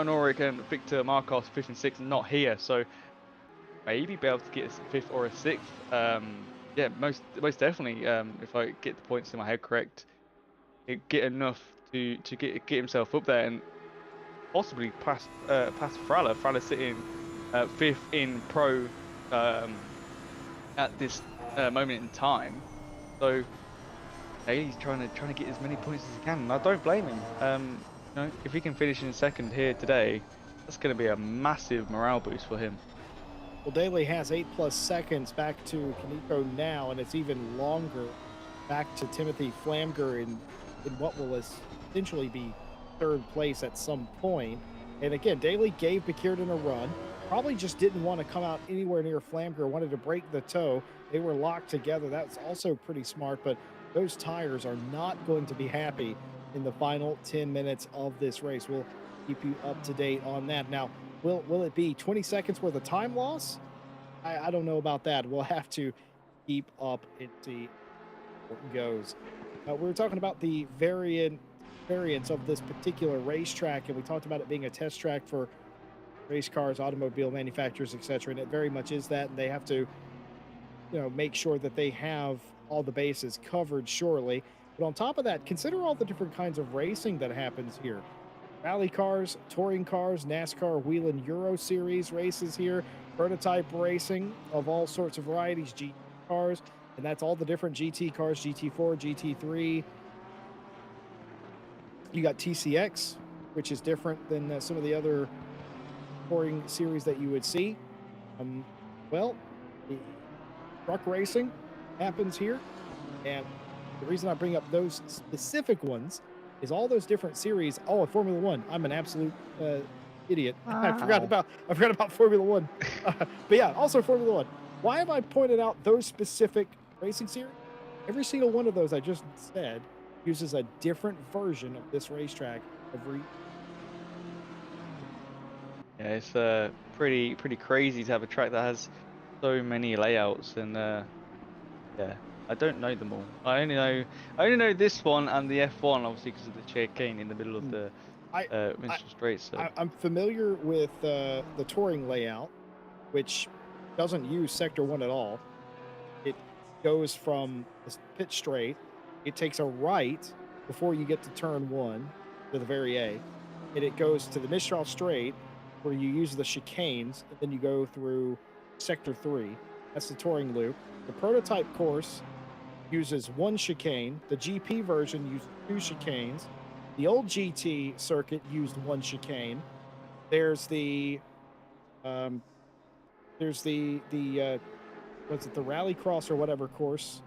Ulrich and Victor Markov 5th and 6th, not here. So maybe be able to get a 5th or a 6th. Yeah, most definitely. If I get the points in my head correct, get enough to get himself up there and possibly pass Frala. Frala sitting 5th in pro at this moment in time. So he's trying to get as many points as he can, and I don't blame him. You know, if he can finish in 2nd here today, that's going to be a massive morale boost for him. Well, Daly has 8+ seconds back to Kaneko now, and it's even longer back to Timothy Flamger in what will essentially be 3rd place at some point. And again, Daly gave Bekirden a run. Probably just didn't want to come out anywhere near Flamger, wanted to break the toe. They were locked together. That's also pretty smart, but those tires are not going to be happy in the final 10 minutes of this race. We'll keep you up to date on that. Now, will it be 20 seconds worth of time loss? I don't know about that. We'll have to keep up and see how it goes. We were talking about the variants of this particular racetrack, and we talked about it being a test track for race cars, automobile manufacturers, etc. And it very much is that, and they have to, make sure that they have all the bases covered shortly. But on top of that, consider all the different kinds of racing that happens here. Rally cars, touring cars, NASCAR Whelen Euro Series races here, prototype racing of all sorts of varieties, GT cars, and that's all the different GT cars, GT4, GT3. You got TCX, which is different than some of the other touring series that you would see. Well, the truck racing happens here, and the reason I bring up those specific ones is all those different series. Oh, Formula One. I'm an absolute idiot. Wow. I forgot about Formula One. But yeah, also Formula One. Why have I pointed out those specific racing series? Every single one of those I just said uses a different version of this racetrack every. Yeah, it's pretty crazy to have a track that has so many layouts, and yeah, I don't know them all. I only know this one and the F1, obviously, because of the chicane in the middle of the Minstrel Straight. So I'm familiar with the touring layout, which doesn't use Sector 1 at all. It goes from the pit straight. It takes a right before you get to turn 1 to the very A. And it goes to the Mistral Straight, where you use the chicanes, and then you go through Sector 3. That's the touring loop. The prototype course uses 1 chicane. The GP version used 2 chicanes. The old GT circuit used 1 chicane. There's the what's it, the Rallycross or whatever course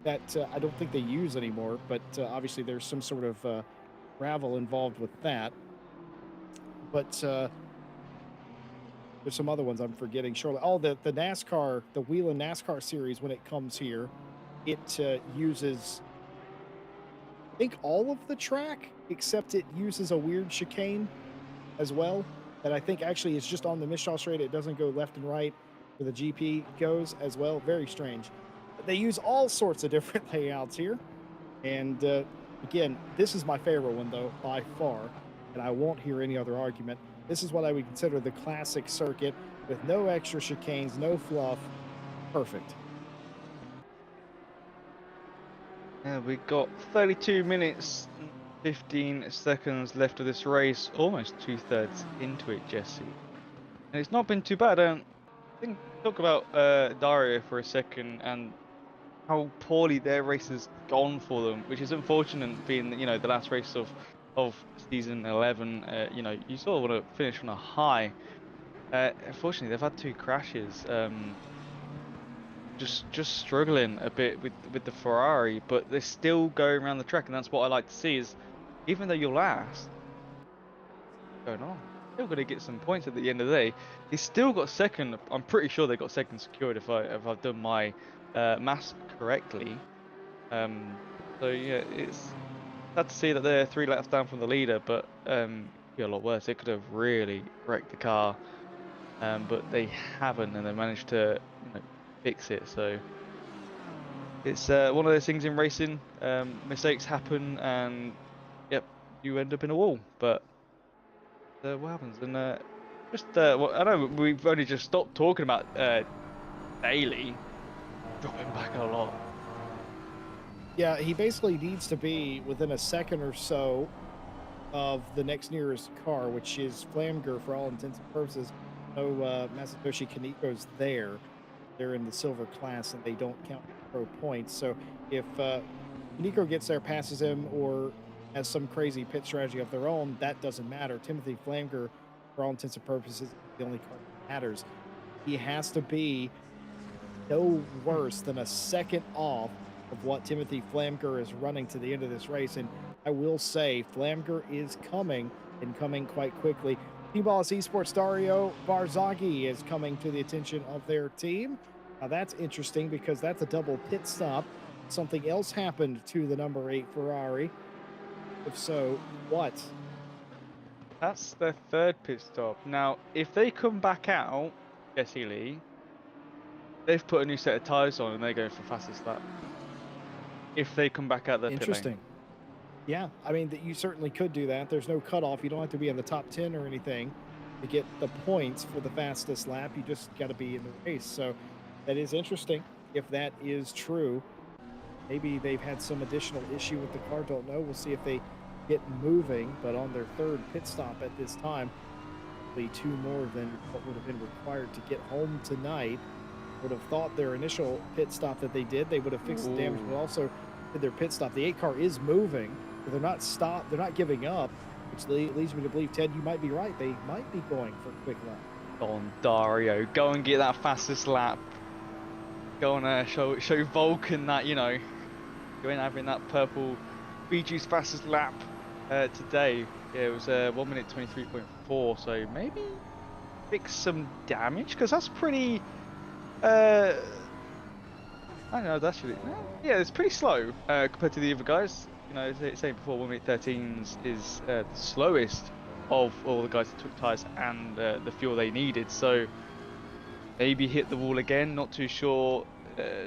that I don't think they use anymore, but obviously there's some sort of gravel involved with that. But there's some other ones I'm forgetting. Surely, oh, the NASCAR, the Whelen NASCAR series, when it comes here, it uses, I think, all of the track except it uses a weird chicane as well. That I think actually is just on the Mistral straight. It doesn't go left and right where the GP goes as well. Very strange. They use all sorts of different layouts here. And again, this is my favorite one, though, by far. And I won't hear any other argument. This is what I would consider the classic circuit with no extra chicanes, no fluff. Perfect. Yeah, we got 32 minutes and 15 seconds left of this race, almost 2/3 into it, Jesse. And it's not been too bad. I think talk about Dario for a second and how poorly their race has gone for them, which is unfortunate, being the last race of season 11. You sort of want to finish on a high. Unfortunately, they've had 2 crashes. Just struggling a bit with the Ferrari, but they're still going around the track, and that's what I like to see. Is even though you're last, going on, still going to get some points at the end of the day. He's still got second. I'm pretty sure they got second secured if I've done my maths correctly. So yeah, it's sad to see that they're 3 laps down from the leader, but be a lot worse. It could have really wrecked the car, but they haven't, and they managed to fix it. So it's one of those things in racing. Mistakes happen, and yep, you end up in a wall. But what happens? And well, I know we've only just stopped talking about Daly dropping back a lot. Yeah, he basically needs to be within a second or so of the next nearest car, which is Flamger for all intents and purposes. No Masatoshi Kaniko's there. They're in the silver class and they don't count pro points. So if Kaniko gets there, passes him, or has some crazy pit strategy of their own, that doesn't matter. Timothy Flamger, for all intents and purposes, is the only car that matters. He has to be no worse than a second off of what Timothy Flamger is running to the end of this race. And I will say, Flamger is coming, and coming quite quickly. T-Boss Esports Dario Barzaghi is coming to the attention of their team. Now that's interesting because that's a double pit stop. Something else happened to the number 8 Ferrari. If so, what? That's their 3rd pit stop. Now, if they come back out, Jesse Lee, they've put a new set of tyres on and they're going for fastest lap. If they come back out, they're interesting. Yeah, I mean, you certainly could do that. There's no cutoff. You don't have to be in the top 10 or anything to get the points for the fastest lap. You just got to be in the race. So that is interesting. If that is true, maybe they've had some additional issue with the car. Don't know. We'll see if they get moving. But on their 3rd pit stop at this time, probably 2 more than what would have been required to get home tonight. Would have thought their initial pit stop that they did, they would have fixed the damage, but also did their pit stop. The 8 car is moving. They're not stopped. They're not giving up, which leads me to believe, Ted, you might be right. They might be going for a quick lap. Go on, Dario. Go and get that fastest lap. Go and show Vulcan that, you ain't having that purple BG's fastest lap today. Yeah, it was 1 minute 23.4, so maybe fix some damage, because that's pretty... I don't know, that's really... Yeah, it's pretty slow compared to the other guys. Saying before, 1 minute 13 is the slowest of all the guys that took tyres and the fuel they needed. So maybe hit the wall again. Not too sure.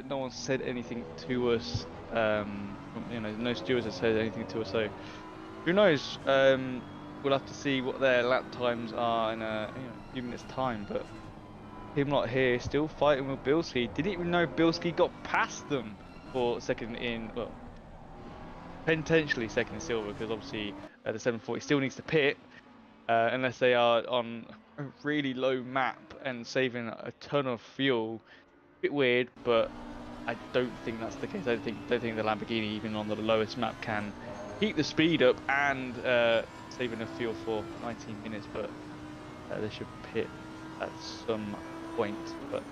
No one said anything to us. No stewards have said anything to us. So who knows? We'll have to see what their lap times are in a few minutes' time. But him not here, still fighting with Bilski. Didn't even know Bilski got past them for second in. Well, potentially second in silver, because obviously the 740 still needs to pit unless they are on a really low map and saving a ton of fuel. Bit weird, but I don't think that's the case. I don't think the Lamborghini, even on the lowest map, can keep the speed up and save enough fuel for 19 minutes. But they should pit at some point. But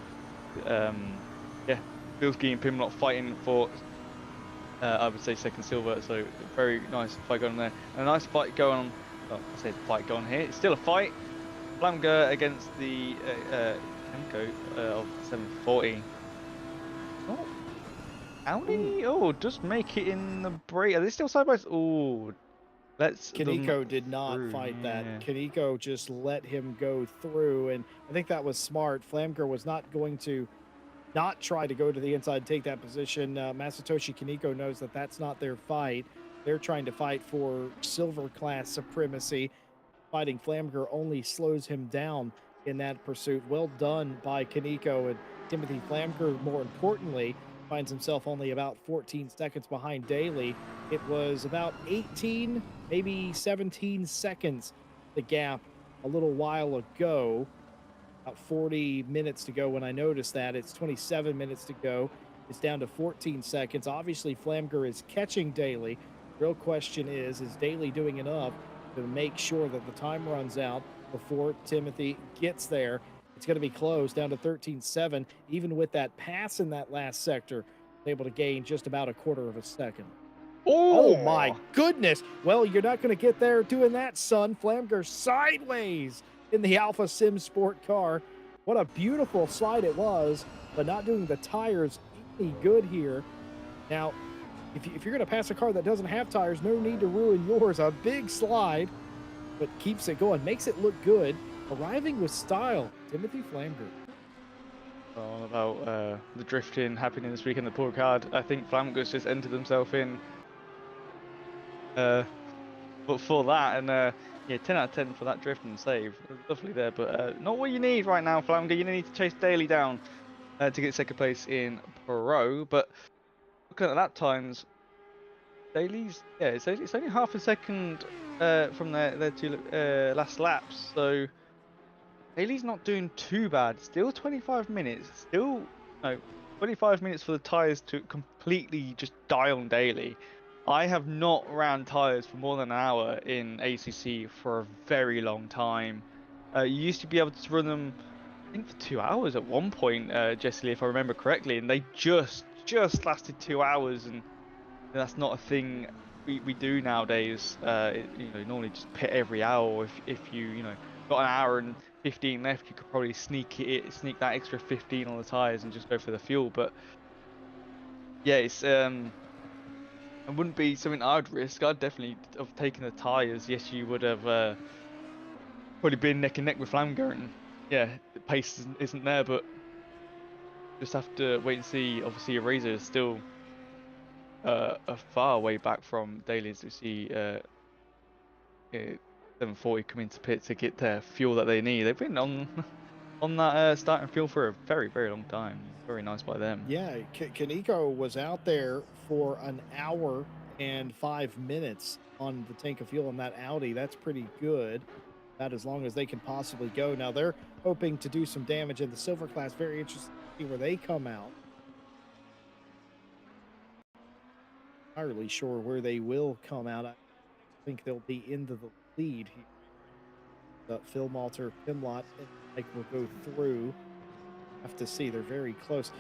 yeah, Bilski and Pim not fighting for I would say second silver. So very nice fight going on there, and a nice fight going on. Well, I said fight going on here. It's still a fight. Flamger against the Temco of 740. Oh, Audi. Oh, just make it in the break. Are they still side by side? Oh, let's them Kaneko did not through. fight that. Yeah. Kaneko just let him go through, and I think that was smart. Flamger was not going to not try to go to the inside and take that position. Masatoshi Kaneko knows that that's not their fight. They're trying to fight for silver class supremacy. Fighting Flamger only slows him down in that pursuit. Well done by Kaneko, and Timothy Flamger, more importantly, finds himself only about 14 seconds behind Daly. It was about 18, maybe 17 seconds, the gap a little while ago. About 40 minutes to go when I noticed that. It's 27 minutes to go. It's down to 14 seconds. Obviously, Flamger is catching Daly. Real question is Daly doing enough to make sure that the time runs out before Timothy gets there? It's going to be close, down to 13.7. Even with that pass in that last sector, able to gain just about a quarter of a second. Oh my goodness. Well, you're not going to get there doing that, son. Flamger sideways in the Alpha Sim Sport car. What a beautiful slide it was, but not doing the tires any good here. Now, if you're going to pass a car that doesn't have tires, no need to ruin yours. A big slide, but keeps it going, makes it look good. Arriving with style, Timothy Flamger. All about the drifting happening this weekend, the poor card. I think Flamger's just entered himself in but for that, and yeah, 10 out of 10 for that drift and save. Lovely there, but not what you need right now, Flamger. You need to chase Daly down to get second place in Pro. But looking at that times, Daly's, yeah, it's only half a second from their two last laps, so Daly's not doing too bad. Still 25 minutes. Still, no, 25 minutes for the tyres to completely just die on Daly. I have not ran tyres for more than an hour in ACC for a very long time. You used to be able to run them, I think, for 2 hours at one point, Jesse Lee, if I remember correctly, and they just lasted 2 hours, and that's not a thing we do nowadays. You know, normally just pit every hour. If you know got an hour and 15 left, you could probably sneak that extra 15 on the tires and just go for the fuel. But yeah, it's it wouldn't be something I'd risk. I'd definitely have taken the tires. Yes, you would have probably been neck and neck with Flamger, and yeah, the pace isn't there, but just have to wait and see. Obviously, Eraser is still a far way back from Daly, as we see 740 come into pit to get their fuel that they need. They've been on that starting fuel for a very, very long time. Very nice by them. Yeah, Kaneko was out there for an hour and 5 minutes on the tank of fuel in that Audi. That's pretty good. About as long as they can possibly go. Now they're hoping to do some damage in the silver class. Very interesting to see where they come out. Not really sure where they will come out. I think they'll be into the lead here. Phil Malter, Pimlott, and Mike will go through. Have to see. They're very close.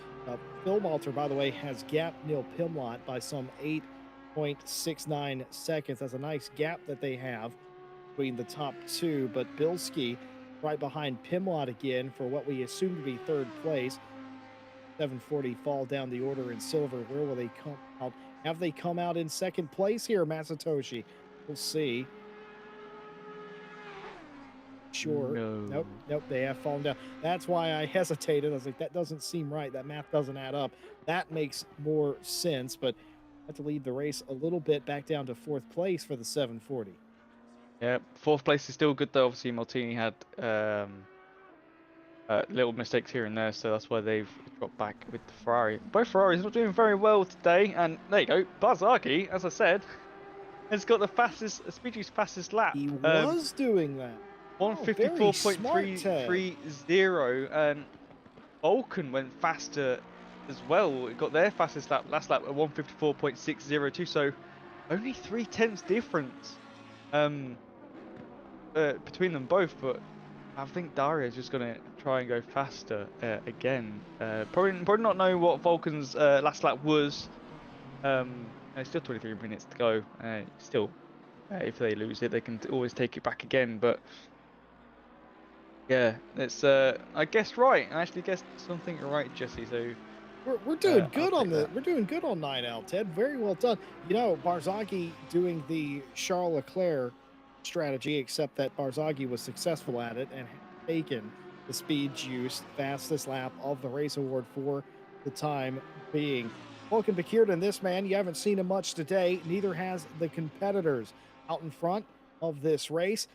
Phil Malter, by the way, has gapped Neil Pimlott by some 8.69 seconds. That's a nice gap that they have between the top two. But Bilski right behind Pimlott again for what we assume to be third place. 740 fall down the order in silver. Where will they come out? Have they come out in second place here, Masatoshi? We'll see. Sure. No. Nope. They have fallen down. That's why I hesitated. I was like, that doesn't seem right. That math doesn't add up. That makes more sense, but I have to lead the race a little bit back down to fourth place for the 740. Yeah, fourth place is still good though. Obviously, Martini had little mistakes here and there, so that's why they've dropped back with the Ferrari. Both Ferraris not doing very well today, and there you go. Barzaghi, as I said, has got the Speedy's fastest lap. He was doing that. 154.330, and Vulcan went faster as well. It got their fastest lap last lap at 154.602, so only 0.3 difference between them both. But I think Daria's just gonna try and go faster again. Probably not know what Vulcan's last lap was, There's still 23 minutes to go. Still, if they lose it, they can always take it back again. But yeah, it's I guessed right. I actually guessed something right, Jesse. So We're doing I'll good on take that. we're doing good on night out, Ted. Very well done. You know, Barzaghi doing the Charles Leclerc strategy, except that Barzaghi was successful at it and had taken the speed juice fastest lap of the race award for the time being. Welcome to Kieran, this man. You haven't seen him much today. Neither has the competitors out in front of this race.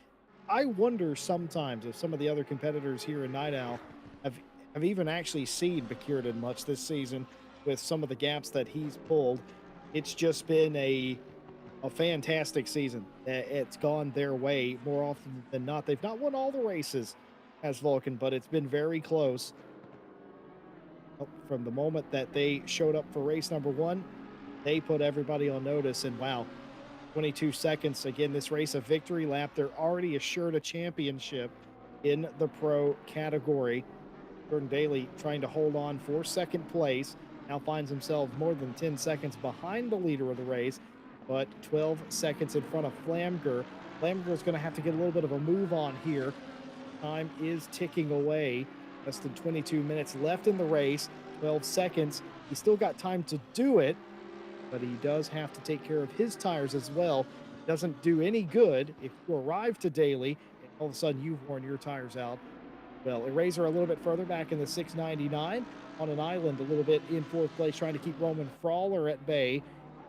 I wonder sometimes if some of the other competitors here in Night Owl have have even actually seen Bakirden much this season with some of the gaps that he's pulled. It's just been a fantastic season. It's gone their way more often than not. They've not won all the races as Vulcan, but it's been very close. From the moment that they showed up for race number one, they put everybody on notice. And wow, 22 seconds. Again, this race a victory lap. They're already assured a championship in the pro category. Jordan Daly trying to hold on for second place. Now finds himself more than 10 seconds behind the leader of the race, but 12 seconds in front of Flamger. Flamger is going to have to get a little bit of a move on here. Time is ticking away. Less than 22 minutes left in the race. 12 seconds. He's still got time to do it, but he does have to take care of his tires as well. It doesn't do any good if you arrive to Daly and all of a sudden you've worn your tires out. Well, Eraser a little bit further back in the 699 on an island, a little bit in fourth place, trying to keep Roman Frawler at bay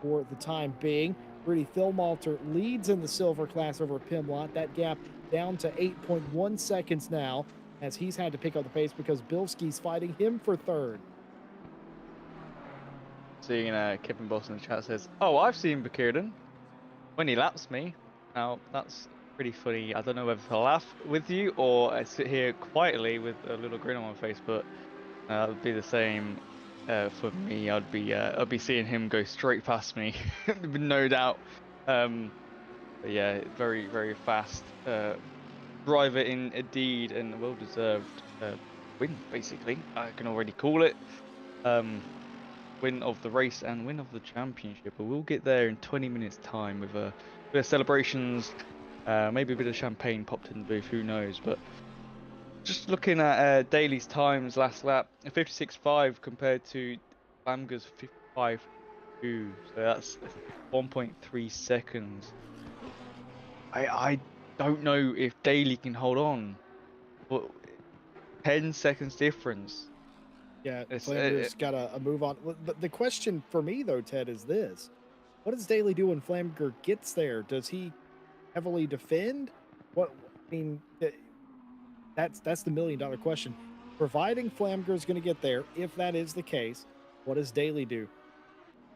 for the time being. Rudy Philmalter leads in the silver class over Pimlott. That gap down to 8.1 seconds now, as he's had to pick up the pace because Bilski's fighting him for third. Seeing Kevin Boss in the chat says, "Oh, I've seen Bakirden when he laps me." Now that's pretty funny. I don't know whether to laugh with you or I sit here quietly with a little grin on my face, but it would be the same for me. I'd be seeing him go straight past me, no doubt. But yeah, very very fast driver indeed, and a well-deserved win. Basically, I can already call it. Win of the race and win of the championship, but we'll get there in 20 minutes time with a bit of celebrations, maybe a bit of champagne popped in the booth, who knows. But just looking at Daly's times last lap, 56.5 compared to Flamger's 55.2, so that's 1.3 seconds. I don't know if Daly can hold on, but 10 seconds difference. Yeah, Flamger's got a move on. The question for me, though, Ted, is this. What does Daly do when Flamger gets there? Does he heavily defend? What I mean, that's the $1 million question. Providing Flamger is going to get there, if that is the case, what does Daly do?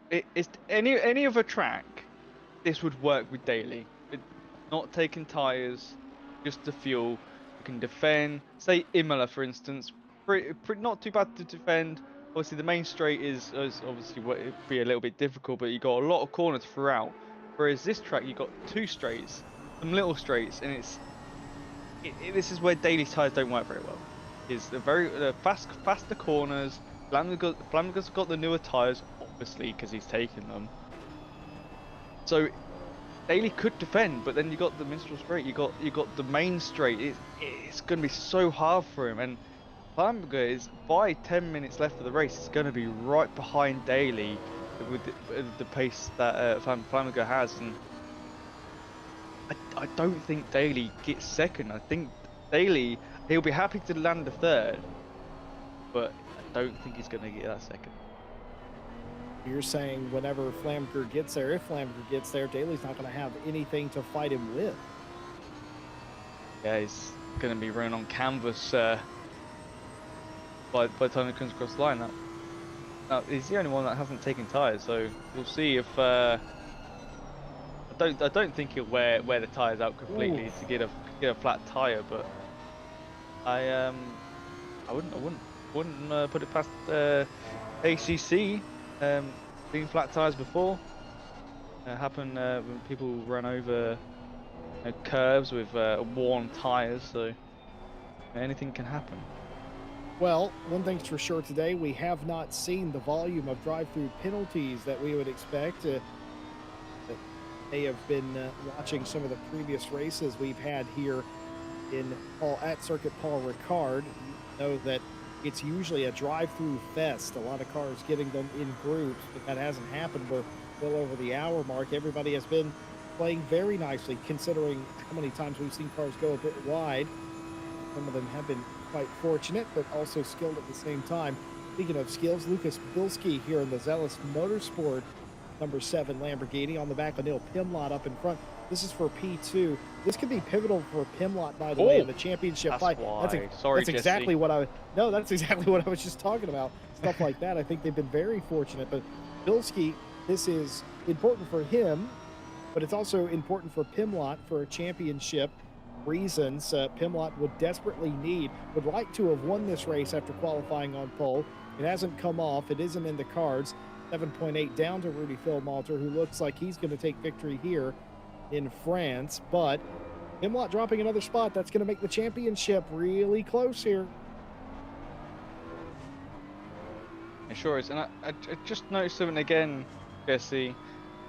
It's any other track, this would work with Daly. Not taking tires, just the fuel. You can defend. Say Imola, for instance, not too bad to defend. Obviously, the main straight is obviously what it'd be a little bit difficult, but you got a lot of corners throughout. Whereas this track, you got two straights, some little straights, and this is where Daly's tires don't work very well. Is the very faster corners. Flamger's got the newer tires, obviously, because he's taken them. So Daly could defend, but then you got the minstrel straight, you got the main straight. It's going to be so hard for him, and Flamger is, by 10 minutes left of the race, is going to be right behind Daly with the pace that Flamger has, and I don't think Daly gets second. I think Daly, he'll be happy to land a third, but I don't think he's going to get that second. You're saying whenever Flamger gets there, if Flamger gets there, Daly's not going to have anything to fight him with. Yeah, he's going to be running on canvas by the time he comes across the line. Now, he's the only one that hasn't taken tyres, so we'll see if I don't think he'll wear the tyres out completely to get a flat tyre, but I wouldn't put it past ACC. Being flat tyres before happen when people run over curves with worn tyres, so anything can happen. Well, one thing's for sure today, we have not seen the volume of drive-through penalties that we would expect. That may have been watching some of the previous races we've had here in Paul at Circuit Paul Ricard. You know that it's usually a drive-through fest. A lot of cars getting them in groups, but that hasn't happened. We're well over the hour mark. Everybody has been playing very nicely, considering how many times we've seen cars go a bit wide. Some of them have been quite fortunate, but also skilled at the same time. Speaking of skills, Lucas Bilski here in the Zealous Motorsport number 7 Lamborghini on the back of Neil Pimlott up in front. This is for P2. This could be pivotal for Pimlott, by the way, in the championship That's fight. why. That's exactly what I no, that's exactly what I was just talking about. Stuff like that. I think they've been very fortunate. But Bilski, this is important for him, but it's also important for Pimlott for a championship reasons. Pimlott would like to have won this race after qualifying on pole. It hasn't come off. It isn't in the cards. 7.8 down to Rudy Philmalter, who looks like he's going to take victory here in France. But Pimlott dropping another spot. That's going to make the championship really close here. It sure is. And I just noticed something again, Jesse.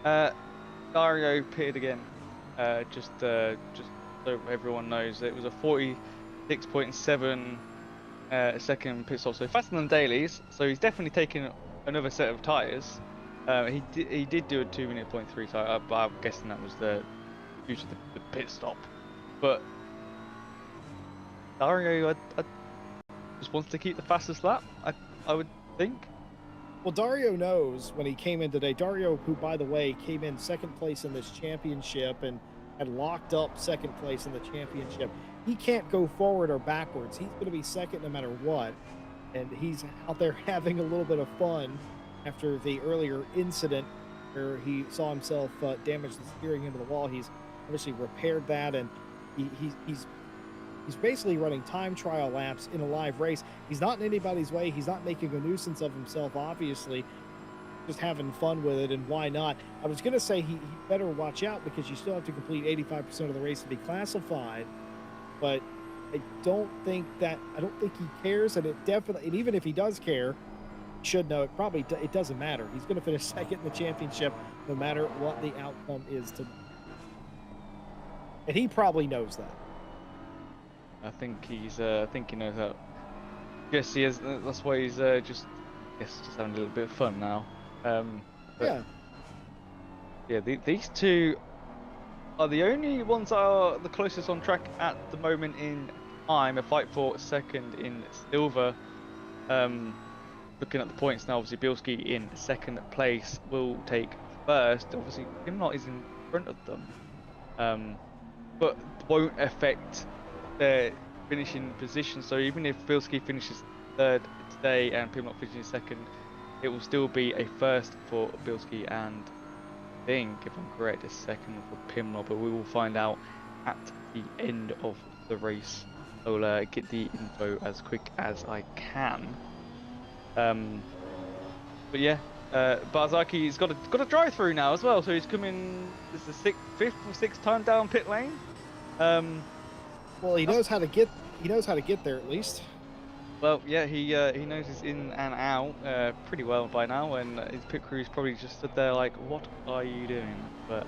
Dario pitted again. Just so everyone knows, it was a 46.7 second pit stop, so faster than Daly's. So he's definitely taken another set of tyres. He did do a 2:03, so I'm guessing that was due to the pit stop. But Dario, I just wants to keep the fastest lap. I would think. Well, Dario knows when he came in today. Dario, who, by the way, came in second place in this championship and had locked up second place in the championship. He can't go forward or backwards. He's going to be second no matter what. And he's out there having a little bit of fun after the earlier incident where he saw himself damage the steering into the wall. He's obviously repaired that, and he's basically running time trial laps in a live race. He's not in anybody's way. He's not making a nuisance of himself, obviously. Just having fun with it, and why not? I was going to say he better watch out because you still have to complete 85% of the race to be classified, but I don't think he cares, and even if he does care, should know it doesn't matter. He's going to finish second in the championship no matter what the outcome is tonight. And he probably knows that. I think he knows that. Yes, he is. That's why he's just having a little bit of fun now. These two are the only ones that are the closest on track at the moment in time. A fight for second in silver. Looking at the points now, obviously Bilski in second place will take first. Obviously Pimlott is in front of them, but won't affect their finishing position. So even if Bilski finishes third today and Pimlott finishes second, it will still be a first for Bilski, and I think, if I'm correct, a second for Pimlott, but we will find out at the end of the race. I'll get the info as quick as I can. But yeah, Barzaki's got a drive through now as well, so he's coming. This is the fifth or sixth time down pit lane. Well, he knows how to get there at least. Well, yeah, he knows he's in and out pretty well by now, and his pit crew's probably just stood there like, "What are you doing?" But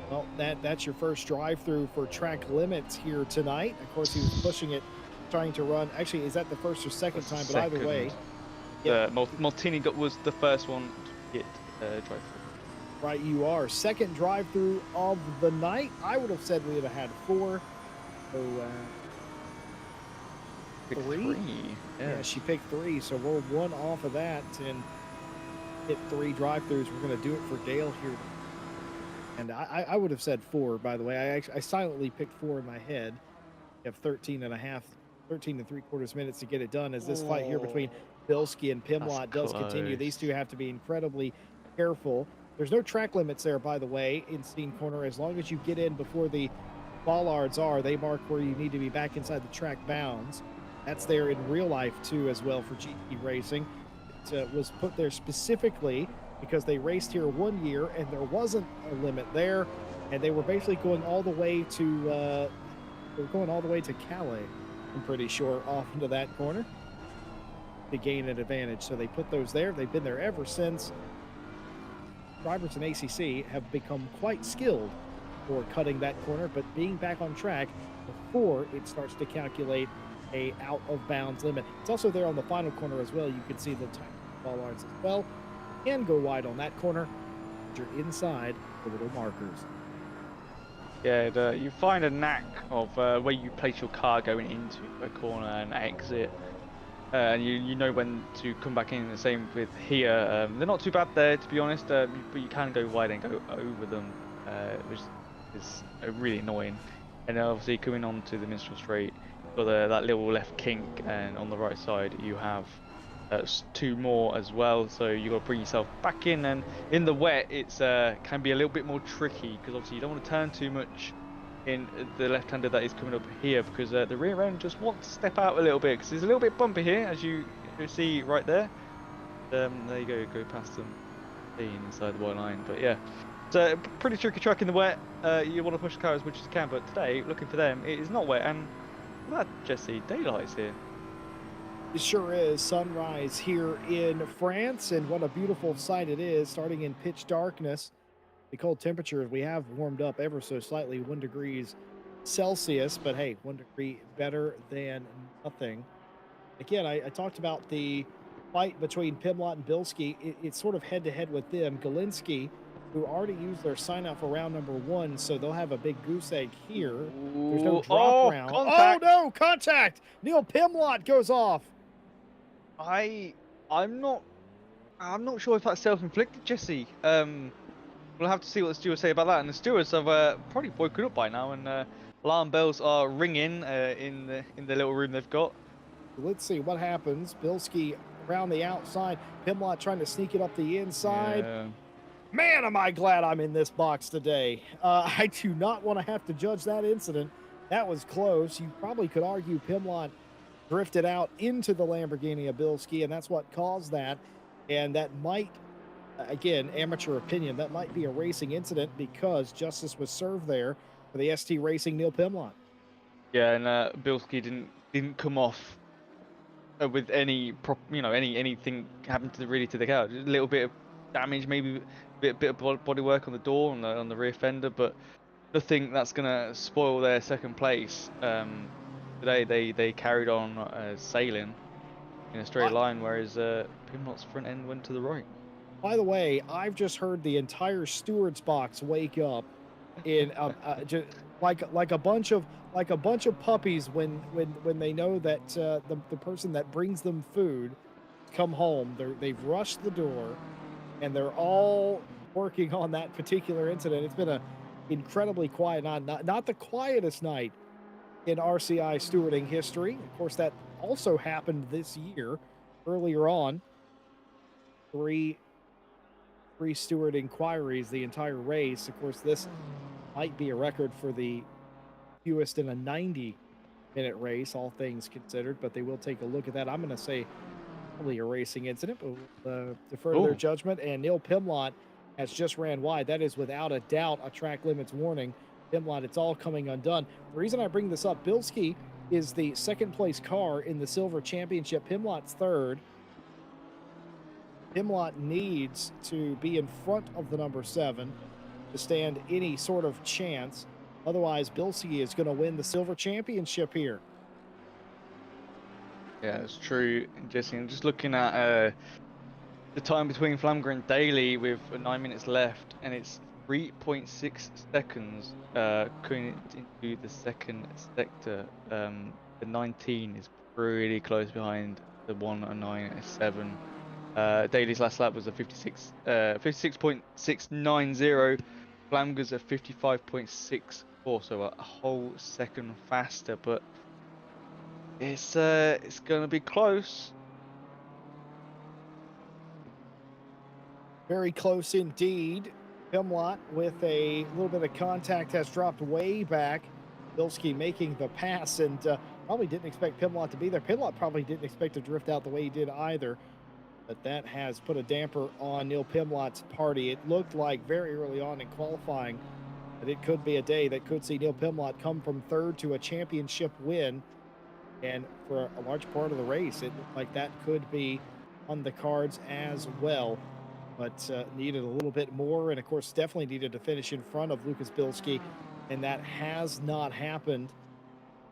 well, that's your first drive-through for track limits here tonight. Of course, he was pushing it, trying to run. Actually, is that the first or second time? But either way, Martini was the first one to get drive-through. Right, you are second drive-through of the night. I would have said we would have had 4. So. 3? Yeah, she picked 3, so we're 1 off of that and hit 3 drive-throughs. We're going to do it for Dale here. And I would have said 4, by the way. I silently picked 4 in my head. You have 13 and 3/4 minutes to get it done as this fight here between Bilski and Pimlott does continue. These two have to be incredibly careful. There's no track limits there, by the way, in Steen Corner. As long as you get in before the bollards are, they mark where you need to be back inside the track bounds. That's there in real life, too, as well for GT Racing. It was put there specifically because they raced here 1 year, and there wasn't a limit there, and they were basically going all the way to Calais, I'm pretty sure, off into that corner. to gain an advantage. So they put those there. They've been there ever since. Drivers in ACC have become quite skilled for cutting that corner, but being back on track before it starts to calculate a out of bounds limit. It's also there on the final corner as well. You can see the time ball lines as well, and go wide on that corner. You're inside the little markers. Yeah, you find a knack of where you place your car going into a corner and exit. And you know when to come back in. The same with here. They're not too bad there, to be honest, but you can go wide and go over them, which is really annoying. And then obviously coming on to the Minstrel Straight, got that little left kink, and on the right side you have two more as well. So you got to bring yourself back in, and in the wet it's can be a little bit more tricky, because obviously you don't want to turn too much in the left-hander that is coming up here, because the rear end just wants to step out a little bit, because it's a little bit bumpy here, as you see right there. There you go past them, inside the white line. But yeah, it's a pretty tricky track in the wet. You want to push the car as much as you can, but today, looking for them, it is not wet. And look at that, Jesse, daylight's here. It sure is sunrise here in France, and what a beautiful sight it is, starting in pitch darkness. The cold temperatures, we have warmed up ever so slightly, 1 degrees Celsius, but hey, 1 degree better than nothing. Again, I talked about the fight between Pimlott and Bilski. It's sort of head-to-head with them. Galinsky, who already used their sign-out for round number 1, so they'll have a big goose egg here. There's no drop round. Contact. Oh, no, contact! Neil Pimlott goes off. I'm not sure if that's self-inflicted, Jesse. We'll have to see what the stewards say about that, and the stewards have probably woken up by now, and alarm bells are ringing in the little room they've got. Let's see what happens. Bilski around the outside, Pimlott trying to sneak it up the inside. Yeah. Man, am I glad I'm in this box today. I do not want to have to judge that incident. That was close. You probably could argue Pimlott drifted out into the Lamborghini of Bilski, and that's what caused that. And that might, again, amateur opinion, that might be a racing incident, because justice was served there for the ST Racing Neil Pimlott. Yeah, and Bilski didn't come off with any anything happened to the car. Just a little bit of damage, maybe a bit of body work on the door, on the rear fender, but nothing that's gonna spoil their second place. Today they carried on sailing in a straight line, whereas Pimlott's front end went to the right. By the way, I've just heard the entire stewards box wake up in just like a bunch of puppies when they know that the person that brings them food come home. They've rushed the door, and they're all working on that particular incident. It's been a incredibly quiet night, not the quietest night in RCI stewarding history. Of course, that also happened this year. Earlier on, three steward inquiries the entire race. Of course, this might be a record for the fewest in a 90-minute race, all things considered, but they will take a look at that. I'm going to say probably a racing incident, but we'll defer to their judgment. And Neil Pimlott has just ran wide. That is without a doubt a track limits warning. Pimlott, it's all coming undone. The reason I bring this up, Bilski is the second place car in the Silver Championship. Pimlott's third. Pimlott needs to be in front of the number 7 to stand any sort of chance. Otherwise, Bilski is going to win the Silver Championship here. Yeah, it's true, Jesse. I'm just looking at the time between Flamger and Daly with 9 minutes left, and it's 3.6 seconds going into the second sector. The 19 is pretty close behind the 1:09.7. Daly's last lap was a 56.690. Flamger's a 55.64, so a whole second faster. But it's gonna be close. Very close indeed. Pimlott with a little bit of contact has dropped way back. Bilski making the pass, and probably didn't expect Pimlott to be there. Pimlott probably didn't expect to drift out the way he did either. But that has put a damper on Neil Pimlott's party. It looked like very early on in qualifying that it could be a day that could see Neil Pimlott come from third to a championship win. And for a large part of the race, it looked like that could be on the cards as well. But needed a little bit more. And of course, definitely needed to finish in front of Lucas Bilski. And that has not happened.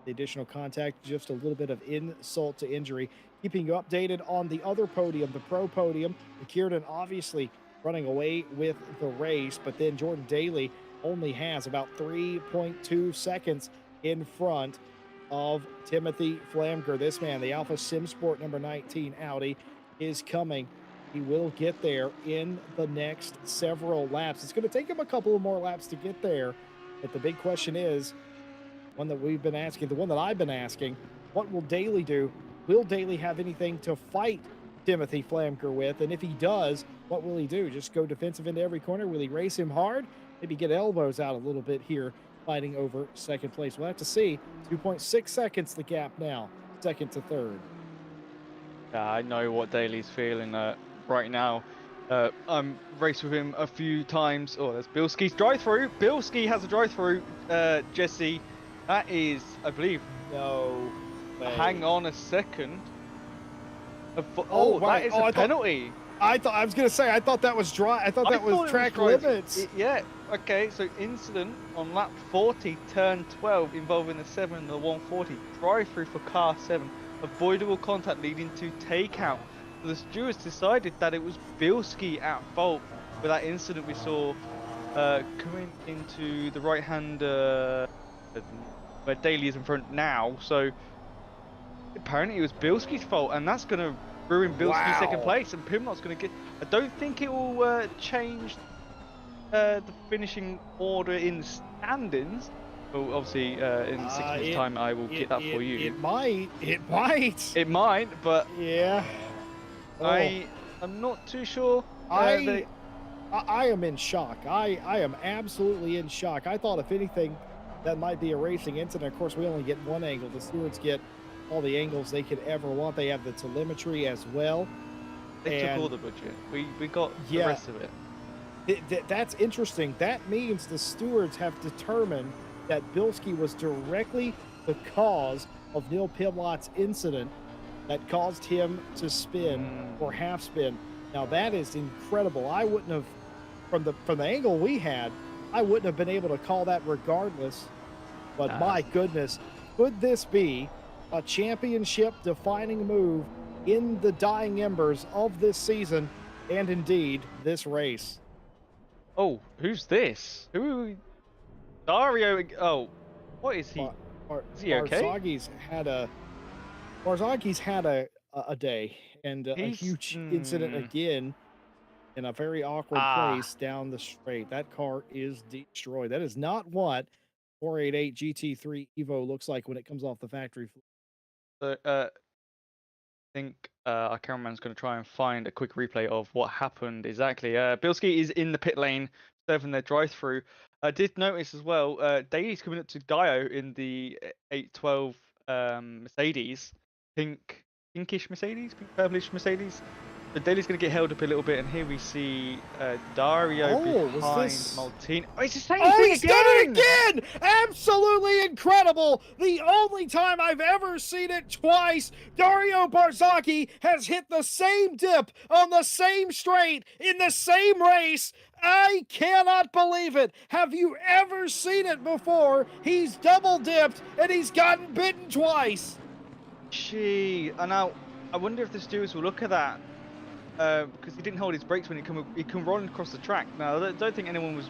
The additional contact, just a little bit of insult to injury. Keeping you updated on the other podium, the pro podium. Kieran obviously running away with the race, but then Jordan Daly only has about 3.2 seconds in front of Timothy Flamger. This man, the Alpha Sim Sport number 19 Audi, is coming. He will get there in the next several laps. It's going to take him a couple of more laps to get there. But the big question is, one that we've been asking, the one that I've been asking, what will Daly do? Will Daly have anything to fight Timothy Flamker with? And if he does, what will he do? Just go defensive into every corner? Will he race him hard? Maybe get elbows out a little bit here, fighting over second place. We'll have to see. 2.6 seconds the gap now, second to third. Yeah, I know what Daly's feeling right now. I'm raced with him a few times. Oh, there's Bilski's drive-through. Bilski has a drive-through, Jesse. That is, I believe. No way. Hang on a second. Right. That is a penalty. I was going to say, I thought that was dry. I thought that was track limits. Yeah. Okay. So incident on lap 40, turn 12, involving the 7 and the 140 drive-through for car 7. Avoidable contact leading to takeout. So the stewards decided that it was Bilski at fault for that incident we saw coming into the right-hand where Daly is in front now. So apparently it was Bilski's fault, and that's going to ruin Bilski's second place, and Pimlot's going to get... I don't think it will change the finishing order in the standings. Well, obviously, in 6 minutes' time, I will get that for you. It might. It might, but yeah. I'm not too sure. I am in shock. I am absolutely in shock. I thought, if anything, that might be a racing incident. Of course, we only get one angle. The stewards get all the angles they could ever want. They have the telemetry as well. They took all the budget. We got the rest of it. That's interesting. That means the stewards have determined that Bilski was directly the cause of Neil Pimlot's incident that caused him to spin or half spin. Now that is incredible. I wouldn't have, from the angle we had, I wouldn't have been able to call that regardless. But my goodness, could this be a championship-defining move in the dying embers of this season and indeed this race? Oh, who's this? Who? Dario. Oh, what is he? Is he okay? Barzaghi's had a day and a huge incident again in a very awkward place down the straight. That car is destroyed. That is not what 488 GT3 Evo looks like when it comes off the factory floor. So, I think our cameraman's going to try and find a quick replay of what happened exactly. Bilski is in the pit lane, serving their drive-through. I did notice as well, Daly's coming up to Gaio in the 812 Mercedes, pinkish Mercedes, pink purplish Mercedes. But Daly's going to get held up a little bit, and here we see Dario behind Maltini. Oh, it's the same thing he's done it again! Absolutely incredible! The only time I've ever seen it twice, Dario Barzaghi has hit the same dip on the same straight in the same race. I cannot believe it. Have you ever seen it before? He's double dipped, and he's gotten bitten twice. Gee, and now I wonder if the stewards will look at that. Because he didn't hold his brakes when he come rolling across the track. Now, I don't think anyone was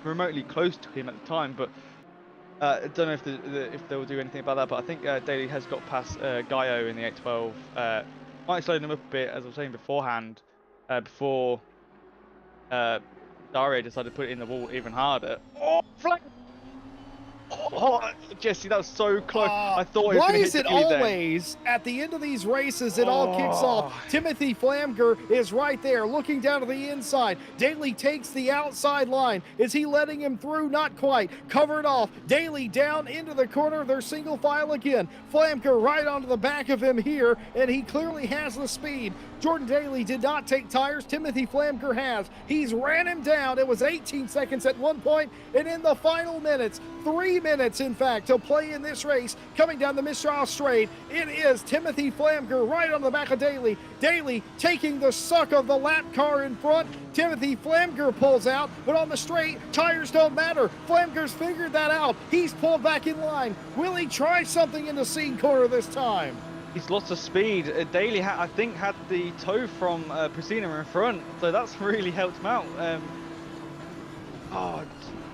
remotely close to him at the time, but I don't know if they'll do anything about that. But I think Daly has got past Gaio in the 812. Might slow them up a bit, as I was saying beforehand, before Dario decided to put it in the wall even harder. Oh, flag! Oh, Jesse, that was so close. I thought it was going to hit the Why is it always at the end of these races it all kicks off? Timothy Flamger is right there looking down to the inside. Daly takes the outside line. Is he letting him through? Not quite. Covered off. Daly down into the corner. They're single file again. Flamger right onto the back of him here, and he clearly has the speed. Jordan Daly did not take tires. Timothy Flamger has. He's ran him down. It was 18 seconds at one point, and in the final minutes, 3 minutes minutes, in fact, to play in this race. Coming down the Mistral straight, it is Timothy Flamger right on the back of Daly. Daly taking the suck of the lap car in front. Timothy Flamger pulls out, but on the straight, tires don't matter. Flamger's figured that out. He's pulled back in line. Will he try something in the scene corner this time? He's lots of speed. Daly, I think, had the toe from Priscilla in front, so that's really helped him out.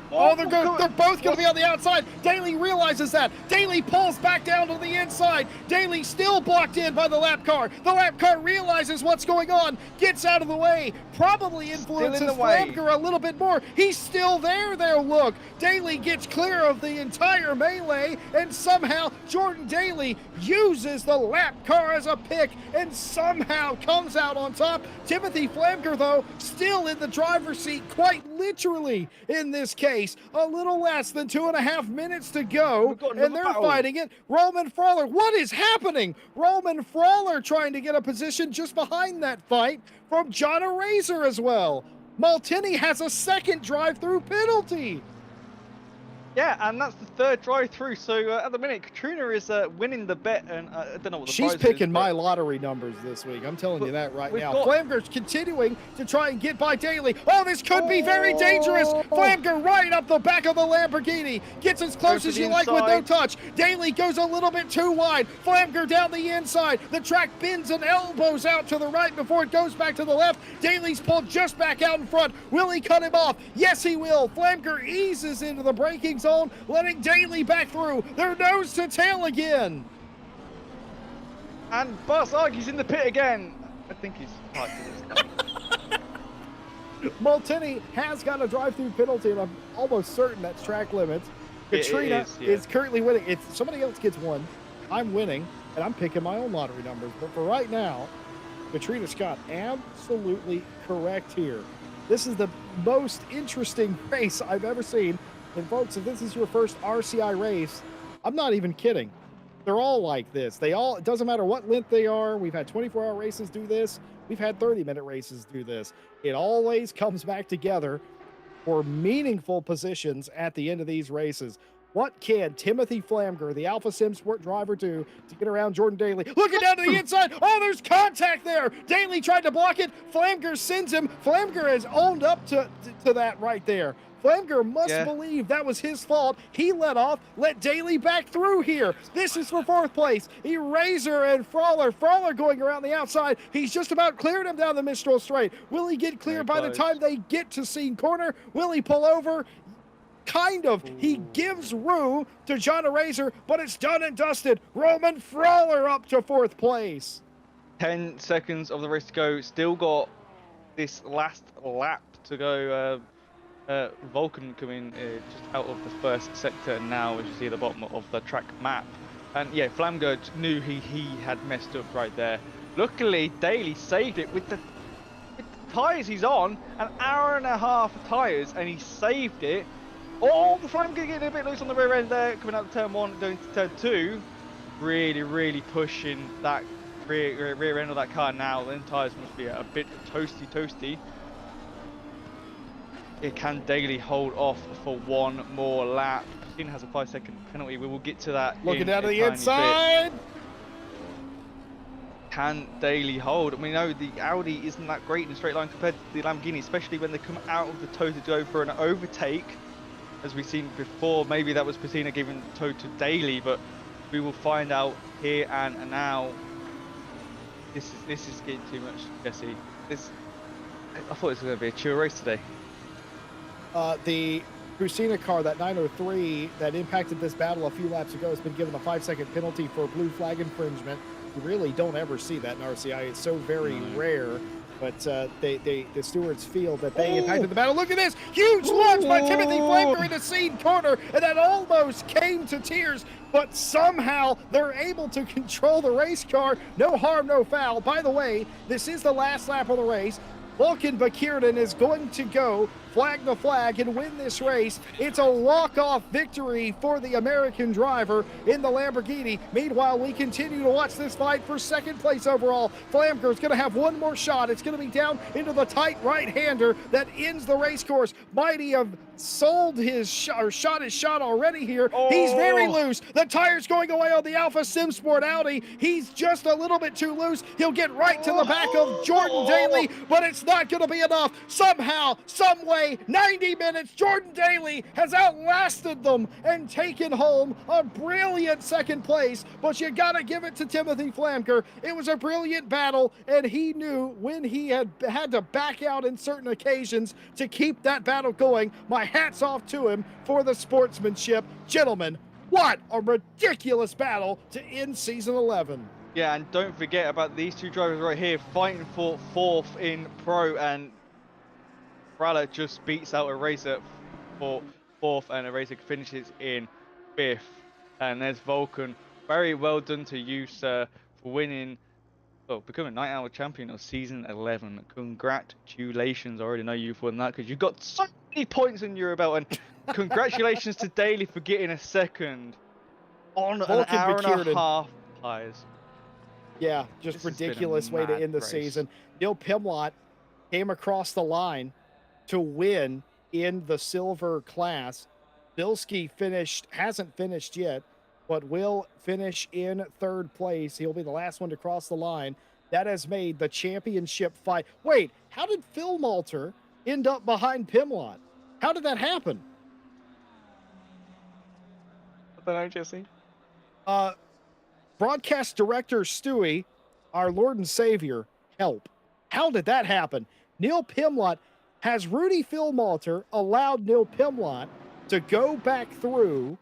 They're both going to be on the outside. Daly realizes that. Daly pulls back down to the inside. Daly still blocked in by the lap car. The lap car realizes what's going on, gets out of the way, probably influences Flamger a little bit more. He's still there, look. Daly gets clear of the entire melee, and somehow Jordan Daly uses the lap car as a pick and somehow comes out on top. Timothy Flamger, though, still in the driver's seat, quite literally in this case. A little less than 2.5 minutes to go, and they're fighting it. Roman Frawler, what is happening? Roman Frawler trying to get a position just behind that fight from John Razor as well. Maltini has a second drive-through penalty. Yeah, and that's the third drive-through. So at the minute, Katrina is winning the bet, and I don't know what the prize She's picking my lottery numbers this week. I'm telling you that right now. Flamger's continuing to try and get by Daly. Oh, this could be very dangerous. Flamger right up the back of the Lamborghini. Gets as close as you like with no touch. Daly goes a little bit too wide. Flamger down the inside. The track bends and elbows out to the right before it goes back to the left. Daly's pulled just back out in front. Will he cut him off? Yes, he will. Flamger eases into the braking zone, letting Daly back through. They're nose to tail again. And Buzz Argy's in the pit again. I think he's hard to this. Maltini has got a drive-through penalty, and I'm almost certain that's track limits. Katrina is currently winning. If somebody else gets one, I'm winning, and I'm picking my own lottery numbers. But for right now, Katrina Scott absolutely correct here. This is the most interesting race I've ever seen. And folks, if this is your first RCI race, I'm not even kidding. They're all like this. It doesn't matter what length they are. We've had 24-hour races do this. We've had 30-minute races do this. It always comes back together for meaningful positions at the end of these races. What can Timothy Flamger, the Alpha Sim Sport driver, do to get around Jordan Daly? Looking down to the inside. Oh, there's contact there. Daly tried to block it. Flamger sends him. Flamger has owned up to that right there. Flamger must believe that was his fault. He let off, let Daly back through here. This is for fourth place. Razor and Frawler. Frawler going around the outside. He's just about cleared him down the Mistral straight. Will he get clear by the time they get to scene corner? Will he pull over? Kind of. He gives room to John Razor, but it's done and dusted. Roman Frawler up to fourth place. 10 seconds of the race to go. Still got this last lap to go. Vulcan coming just out of the first sector now, as you see at the bottom of the track map. And yeah, Flamger knew he had messed up right there. Luckily, Daly saved it with the tyres he's on, an hour and a half of tyres, and he saved it. Oh, the Flamger getting a bit loose on the rear end there, coming out of turn 1, going to turn 2. Really pushing that rear end of that car now. The tyres must be a bit toasty. Can Daly hold off for one more lap? Christine has a 5-second penalty. We will get to that. Looking down to the inside. Can Daly hold? I mean, no, the Audi isn't that great in a straight line compared to the Lamborghini, especially when they come out of the toe to go for an overtake, as we've seen before. Maybe that was Patina giving toe to Daly, but we will find out here and now. This is getting too much, Jesse. I thought it was going to be a chill race today. The Crucina car, that 903 that impacted this battle a few laps ago, has been given a 5-second penalty for blue flag infringement. You really don't ever see that in RCI. It's so very rare. But the stewards feel that they impacted the battle. Look at this! Huge launch by Timothy Flamger in the scene corner, and that almost came to tears. But somehow they're able to control the race car. No harm, no foul. By the way, this is the last lap of the race. Volkan Bakirdan is going to go flag the flag and win this race. It's a walk-off victory for the American driver in the Lamborghini. Meanwhile, we continue to watch this fight for second place overall. Flamger's going to have one more shot. It's going to be down into the tight right-hander that ends the race course. Mighty have sold his shot, or shot his shot already here. Oh. He's very loose. The tire's going away on the Alpha Sim Sport Audi. He's just a little bit too loose. He'll get right to the back of Jordan Daly, but it's not going to be enough. Somehow, some way, 90 minutes, Jordan Daly has outlasted them and taken home a brilliant second place, but you got to give it to Timothy Flamker. It was a brilliant battle, and he knew when he had to back out in certain occasions to keep that battle going. My hat's off to him for the sportsmanship. Gentlemen, what a ridiculous battle to end season 11. Yeah, and don't forget about these two drivers right here fighting for fourth in Pro, and Brala just beats out a racer for fourth, and a racer finishes in fifth. And there's Vulcan. Very well done to you, sir, for winning, well, becoming Night Hour champion of season 11. Congratulations. I already know you've won that because you've got so many points in your belt. And congratulations to Daly for getting a second on Vulcan an hour and Bekierden. a half tires. Yeah, just This has been a ridiculous way to mad end the race. season. Neil Pimlott came across the line to win in the silver class. Bilski hasn't finished yet, but will finish in third place. He'll be the last one to cross the line. That has made the championship fight. Wait, how did Phil Malter end up behind Pimlott? How did that happen? I don't know, Jesse. Broadcast director Stewie, our Lord and Savior, help. How did that happen? Neil Pimlott, has Rudy Phil Malter allowed Neil Pimlott to go back through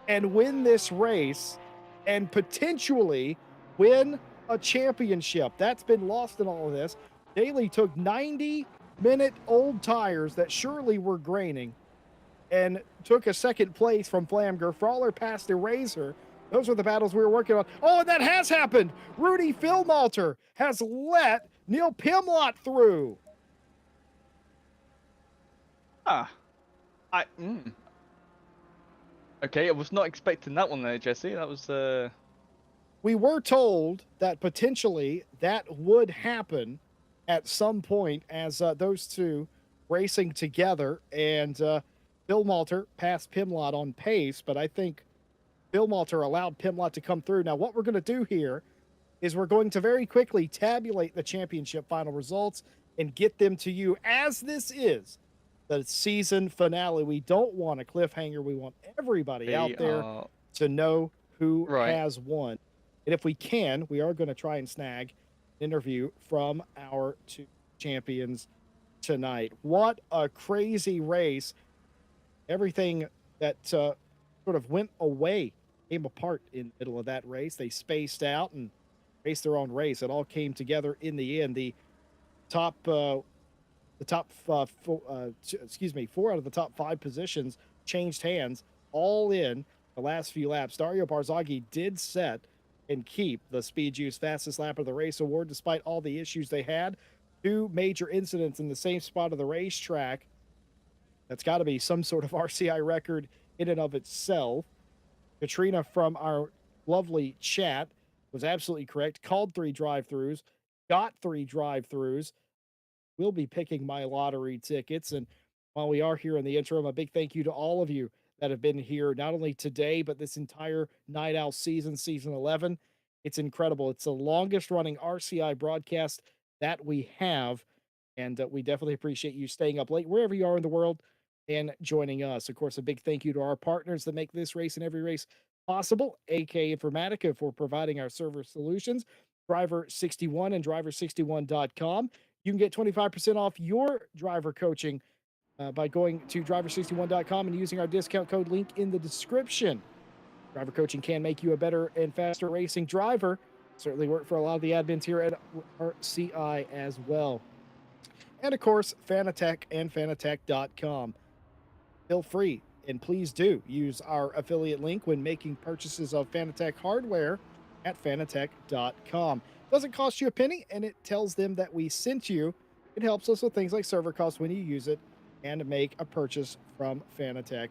and win this race and potentially win a championship? That's been lost in all of this. Daly took 90-minute old tires that surely were graining and took a second place from Flamger. Frawler passed Eraser. Those are the battles we were working on. Oh, and that has happened. Rudy Phil Malter has let Neil Pimlott through. Okay, I was not expecting that one there, Jesse. That was We were told that potentially that would happen at some point as those two racing together, and Phil Malter passed Pimlott on pace, but I think Phil Malter allowed Pimlott to come through. Now, what we're going to do here is we're going to very quickly tabulate the championship final results and get them to you, as this is the season finale. We don't want a cliffhanger. We want everybody out there to know who has won. And if we can, we are going to try and snag an interview from our two champions tonight. What a crazy race. Everything that sort of went away came apart in the middle of that race. They spaced out and raced their own race. It all came together in the end. Four out of the top 5 positions changed hands all in the last few laps. Dario Barzaghi did set and keep the Speed Juice fastest lap of the race award despite all the issues they had. 2 major incidents in the same spot of the racetrack. That's got to be some sort of RCI record in and of itself. Katrina from our lovely chat was absolutely correct. Called 3 drive-throughs, got 3 drive-throughs. We'll be picking my lottery tickets. And while we are here in the interim, a big thank you to all of you that have been here, not only today, but this entire Night Owl season 11. It's incredible. It's the longest running RCI broadcast that we have. And we definitely appreciate you staying up late wherever you are in the world and joining us. Of course, a big thank you to our partners that make this race and every race possible, AK Informatica, for providing our server solutions, Driver61 and Driver61.com. You can get 25% off your driver coaching by going to Driver61.com and using our discount code link in the description. Driver coaching can make you a better and faster racing driver. Certainly work for a lot of the admins here at RCI as well. And of course, Fanatec and Fanatec.com. Feel free and please do use our affiliate link when making purchases of Fanatec hardware at Fanatec.com. Doesn't cost you a penny, and it tells them that we sent you. It helps us with things like server costs when you use it. and make a purchase from Fanatec.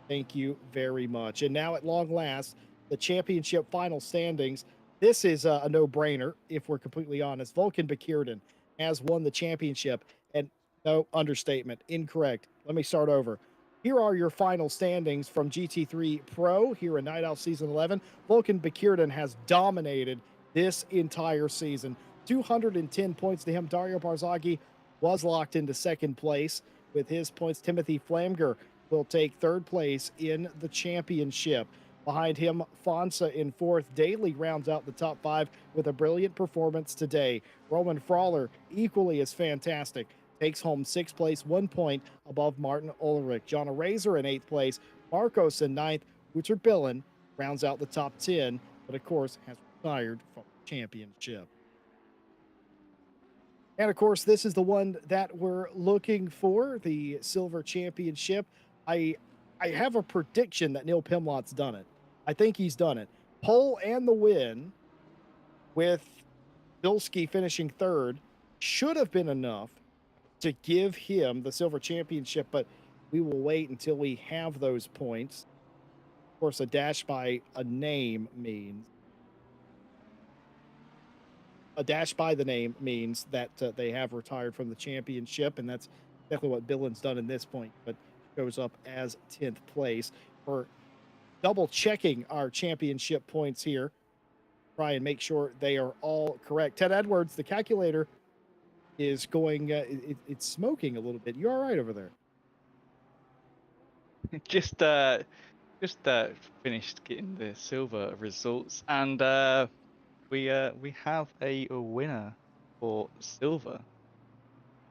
Thank you very much. And now, at long last, the championship final standings. This is a no-brainer, if we're completely honest. Vulcan Bakirden has won the championship. And no, understatement, incorrect. Let me start over. Here are your final standings from GT3 Pro here in Night Owl Season 11. Vulcan Bakirden has dominated this entire season. 210 points to him. Dario Barzaghi was locked into second place with his points. Timothy Flamger will take third place in the championship. Behind him, Fonsa in fourth. Daly rounds out the top five with a brilliant performance today. Roman Frawler, equally as fantastic, takes home sixth place, 1 point above Martin Ulrich. John Razor in eighth place. Marcos in ninth. Richard Billen rounds out the top 10, but of course has retired from the championship. And of course, this is the one that we're looking for, the Silver Championship. I have a prediction that Neil Pimlott's done it. I think he's done it. Pole and the win, with Bilski finishing third, should have been enough to give him the Silver Championship, but we will wait until we have those points. Of course, a dash by a name means that they have retired from the championship, and that's definitely what Billen's done in this point, but goes up as 10th place. We're double checking our championship points here. Try and make sure they are all correct. Ted Edwards, the calculator is going, it's smoking a little bit. You all right over there? Just finished getting the silver results, and we have a winner for silver.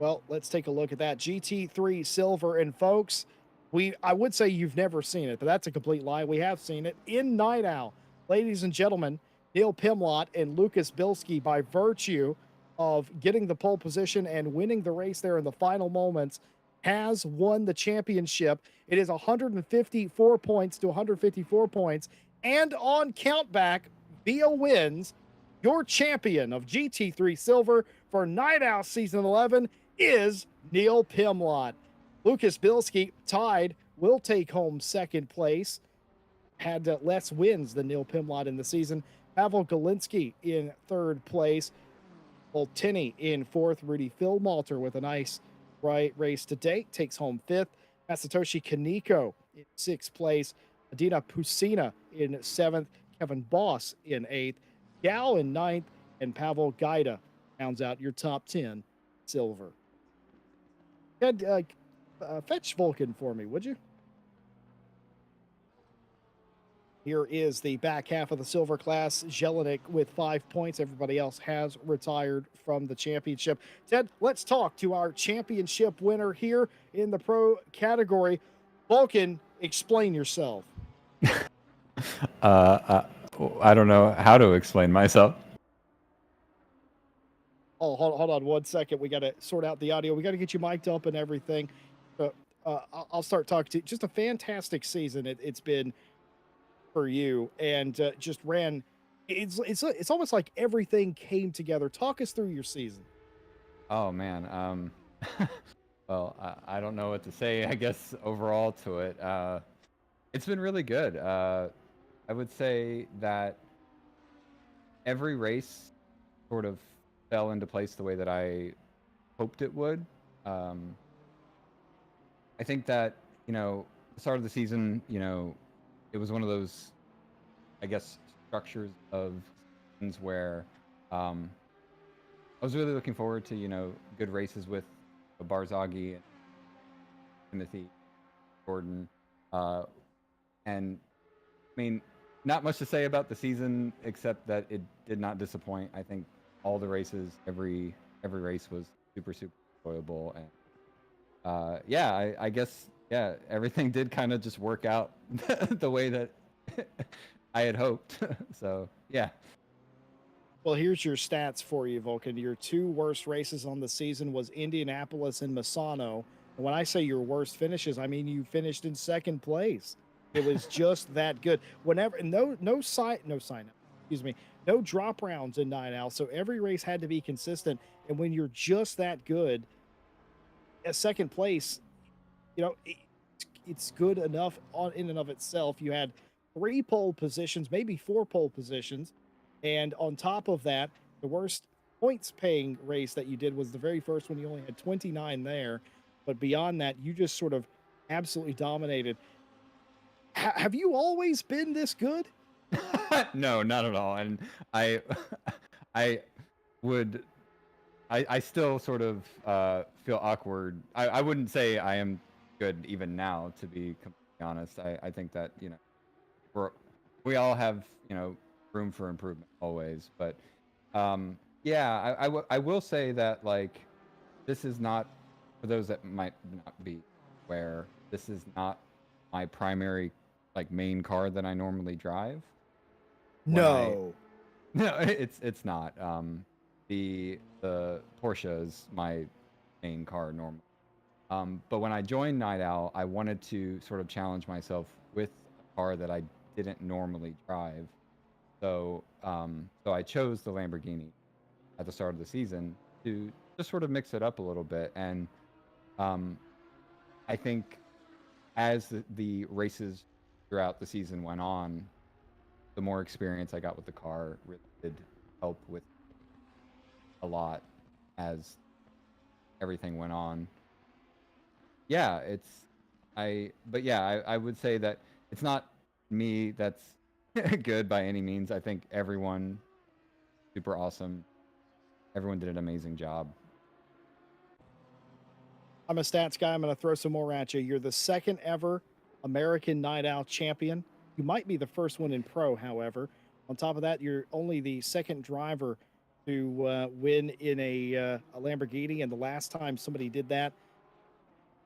Well, let's take a look at that. GT3 silver, and folks, I would say you've never seen it, but that's a complete lie. We have seen it in Night Owl. Ladies and gentlemen, Neil Pimlott and Lucas Bilski, by virtue of getting the pole position and winning the race there in the final moments, has won the championship. It is 154 points to 154 points. And on countback, via wins, your champion of GT3 Silver for Night Owl Season 11 is Neil Pimlott. Lucas Bilski, tied, will take home second place. Had less wins than Neil Pimlott in the season. Pavel Galinsky in third place. Old Tinney in fourth. Rudy Philmalter with a nice race to date takes home fifth. Masatoshi Kaneko in sixth place. Adina Pusina in seventh. Kevin Boss in eighth. Gao in ninth. And Pavel Gaida rounds out your top 10 silver. Ted, fetch Vulcan for me, would you? Here is the back half of the silver class. Jelinek with 5 points. Everybody else has retired from the championship. Ted, let's talk to our championship winner here in the pro category. Vulcan, explain yourself. I don't know how to explain myself. Oh, hold on 1 second. We got to sort out the audio. We got to get you mic'd up and everything. I'll start talking to you. Just a fantastic season it's been for you, and just ran. It's almost like everything came together. Talk us through your season. Oh man, well, I don't know what to say. I guess overall to it, it's been really good. I would say that every race sort of fell into place the way that I hoped it would. I think that, the start of the season, it was one of those, I guess, structures of seasons where I was really looking forward to, good races with Barzaghi and Timothy Gordon. And I mean, not much to say about the season except that it did not disappoint. I think all the races, every race was super enjoyable, and I guess everything did kind of just work out the way that I had hoped. So yeah. Well, here's your stats for you, Vulcan. Your two worst races on the season was Indianapolis and Misano. And when I say your worst finishes, I mean you finished in second place. It was just that good. Whenever no drop rounds in Night Owl. So every race had to be consistent. And when you're just that good, at second place, you know, it's good enough on in and of itself. You had 3 pole positions, maybe 4 pole positions, and on top of that, the worst points paying race that you did was the very first one. You only had 29 there, but beyond that, you just sort of absolutely dominated. Have you always been this good? No, not at all. And I, I would, I still sort of feel awkward. I wouldn't say I am good even now, to be completely honest. I think that, you know, we all have, you know, room for improvement always. But yeah, I will say that, like, this is not, for those that might not be aware, this is not my primary, like, main car that I normally drive. When I No. No, it's not. The Porsche is my main car normally. But when I joined Night Owl, I wanted to sort of challenge myself with a car that I didn't normally drive. So I chose the Lamborghini at the start of the season to just sort of mix it up a little bit. And um, I think as the races throughout the season went on, the more experience I got with the car really did help with a lot as everything went on. Yeah, but yeah, I would say that it's not me that's good by any means. I think everyone super awesome. Everyone did an amazing job. I'm a stats guy. I'm going to throw some more at you. You're the second ever American Night Owl champion. You might be the first one in pro, however. On top of that, you're only the second driver to win in a Lamborghini. And the last time somebody did that,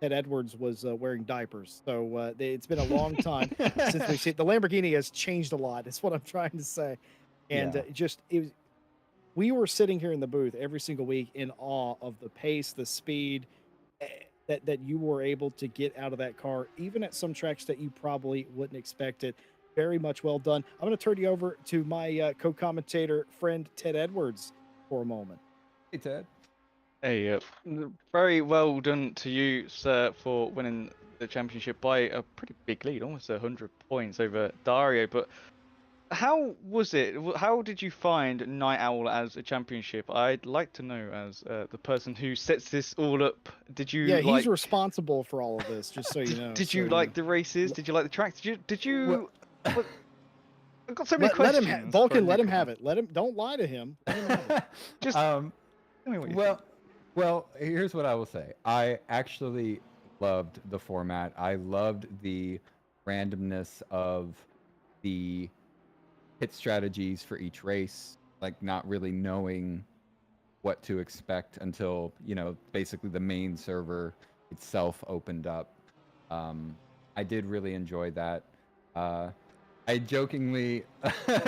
Ted Edwards was wearing diapers. So it's been a long time since we've seen the Lamborghini has changed a lot. Is what I'm trying to say. And Yeah. we were sitting here in the booth every single week in awe of the pace, the speed that you were able to get out of that car, even at some tracks that you probably wouldn't expect it. Very much well done. I'm going to turn you over to my co-commentator friend Ted Edwards for a moment. Hey, Ted. Hey, very well done to you, sir, for winning the championship by a pretty big lead, almost 100 points over Dario. But how was it? How did you find Night Owl as a championship? I'd like to know, as the person who sets this all up. Did you Yeah, like? he's responsible for all of this, just so you know. Did So, you like the races? Did you like the tracks? Did you? What, I've got so many let him questions. Vulcan, let him have it. Let him, don't lie to him. Let him have it. Just tell me what you think. Well, here's what I will say. I actually loved the format. I loved the randomness of the hit strategies for each race, like not really knowing what to expect until, you know, basically the main server itself opened up. I did really enjoy that. I jokingly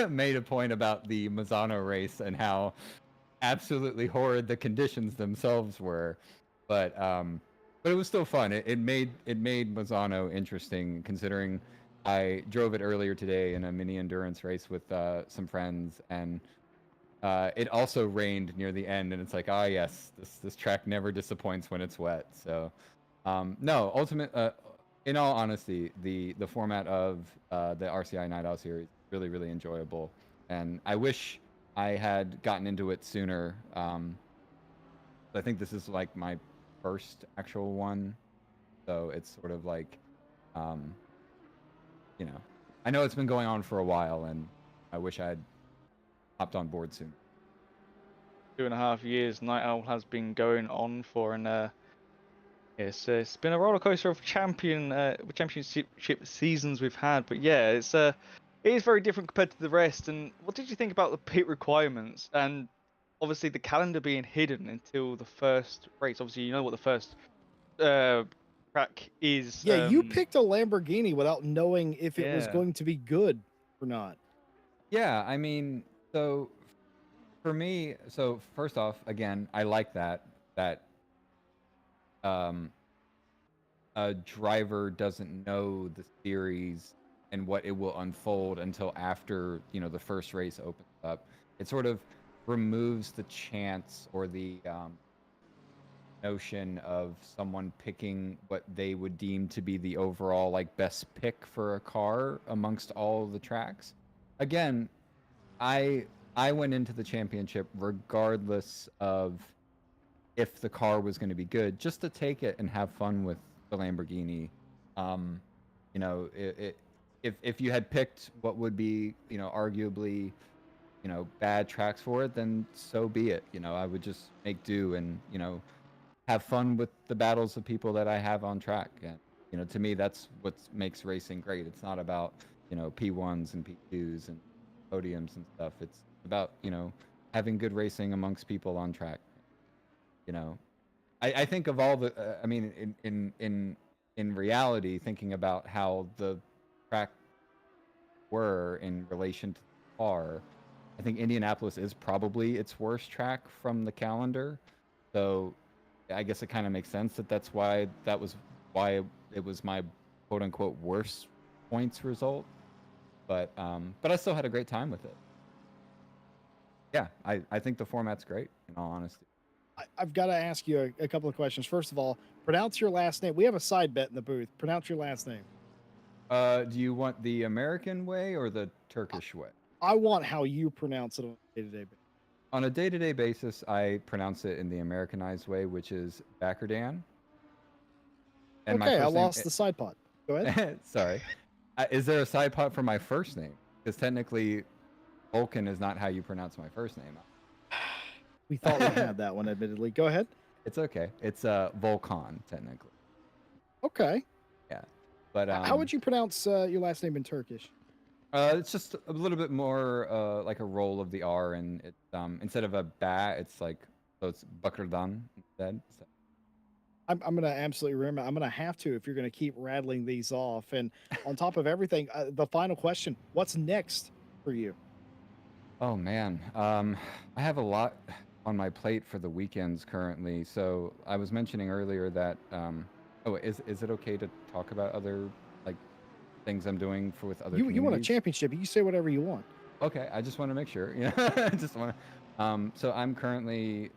made a point about the Mazzano race and how absolutely horrid the conditions themselves were, but it was still fun. It made Mazzano interesting, considering I drove it earlier today in a mini endurance race with some friends, and it also rained near the end, and it's like, ah, yes, this track never disappoints when it's wet. So no, in all honesty, the format of the RCI Night Owl series really, really enjoyable, and I wish I had gotten into it sooner. I think this is like my first actual one, so it's sort of like, you know, I know it's been going on for a while, and I wish I had hopped on board soon. 2.5 years Night Owl has been going on for, and it's been a roller coaster of championship seasons we've had. But yeah, it is very different compared to the rest. And what did you think about the pit requirements and obviously the calendar being hidden until the first race? Obviously, you know what the first track is. Yeah, you picked a Lamborghini without knowing if it was Yeah. going to be good or not. Yeah, I mean, so for me, so first off, again, I like that a driver doesn't know the series and what it will unfold until after, you know, the first race opens up. It sort of removes the chance or notion of someone picking what they would deem to be the overall like best pick for a car amongst all of the tracks. Again, I went into the championship regardless of if the car was going to be good, just to take it and have fun with the Lamborghini. Um, you know, if you had picked what would be, you know, arguably, you know, bad tracks for it, then so be it. You know, I would just make do and, you know, have fun with the battles of people that I have on track. And, you know, to me, that's what makes racing great. It's not about, you know, P1s and P2s and podiums and stuff. It's about, you know, having good racing amongst people on track. You know, I think of all the, I mean, in reality, thinking about how the track were in relation to the car, I think Indianapolis is probably its worst track from the calendar. So I guess it kind of makes sense that that's why it was my quote unquote worst points result. But I still had a great time with it. Yeah, I think the format's great, in all honesty. I've got to ask you a couple of questions. First of all, pronounce your last name. We have a side bet in the booth. Pronounce your last name. Do you want the American way or the Turkish way? I want how you pronounce it on a day-to-day basis. On a day-to-day basis, I pronounce it in the Americanized way, which is Bakardan. And okay, I lost the side pot. Go ahead. Sorry. Is there a side pot for my first name? Because technically, Vulcan is not how you pronounce my first name. We thought we had that one, admittedly. Go ahead. It's okay. It's Volkan, technically. Okay. Yeah. But how would you pronounce your last name in Turkish? It's just a little bit more like a roll of the R, and it's instead of a ba, it's like, so it's Bakardan instead. So. I'm going to absolutely remember. I'm going to have to if you're going to keep rattling these off. And on top of everything, the final question: what's next for you? Oh man, I have a lot on my plate for the weekends currently. So I was mentioning earlier that oh, is it okay to talk about other like things I'm doing with other you want a championship, you say whatever you want. Okay, I just want to make sure. You know, I just want to. So I'm currently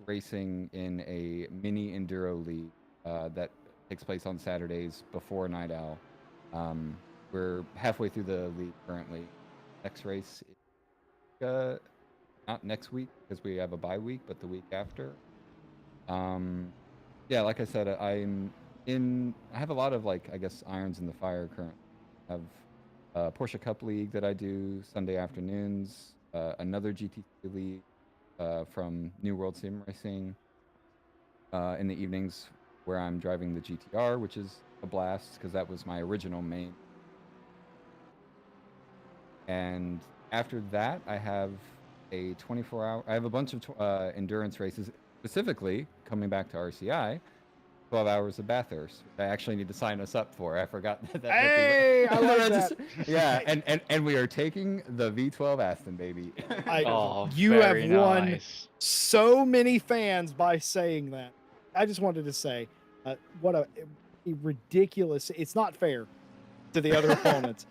racing in a mini enduro league that takes place on Saturdays before Night Owl. We're halfway through the league currently. Next race, not next week because we have a bye week, but the week after. Yeah, like I said, I have a lot of like, I guess, irons in the fire currently. I have a Porsche Cup League that I do Sunday afternoons, another GT League from New World Sim Racing in the evenings where I'm driving the GTR, which is a blast because that was my original main. And after that, I have a 24-hour, I have a bunch of endurance races, specifically coming back to RCI, 12 hours of Bathurst. I actually need to sign us up for. I forgot that. Hey, I love that. Yeah, and we are taking the V12 Aston, baby. You have won so many fans by saying that. I just wanted to say, what a ridiculous. It's not fair to the other opponents,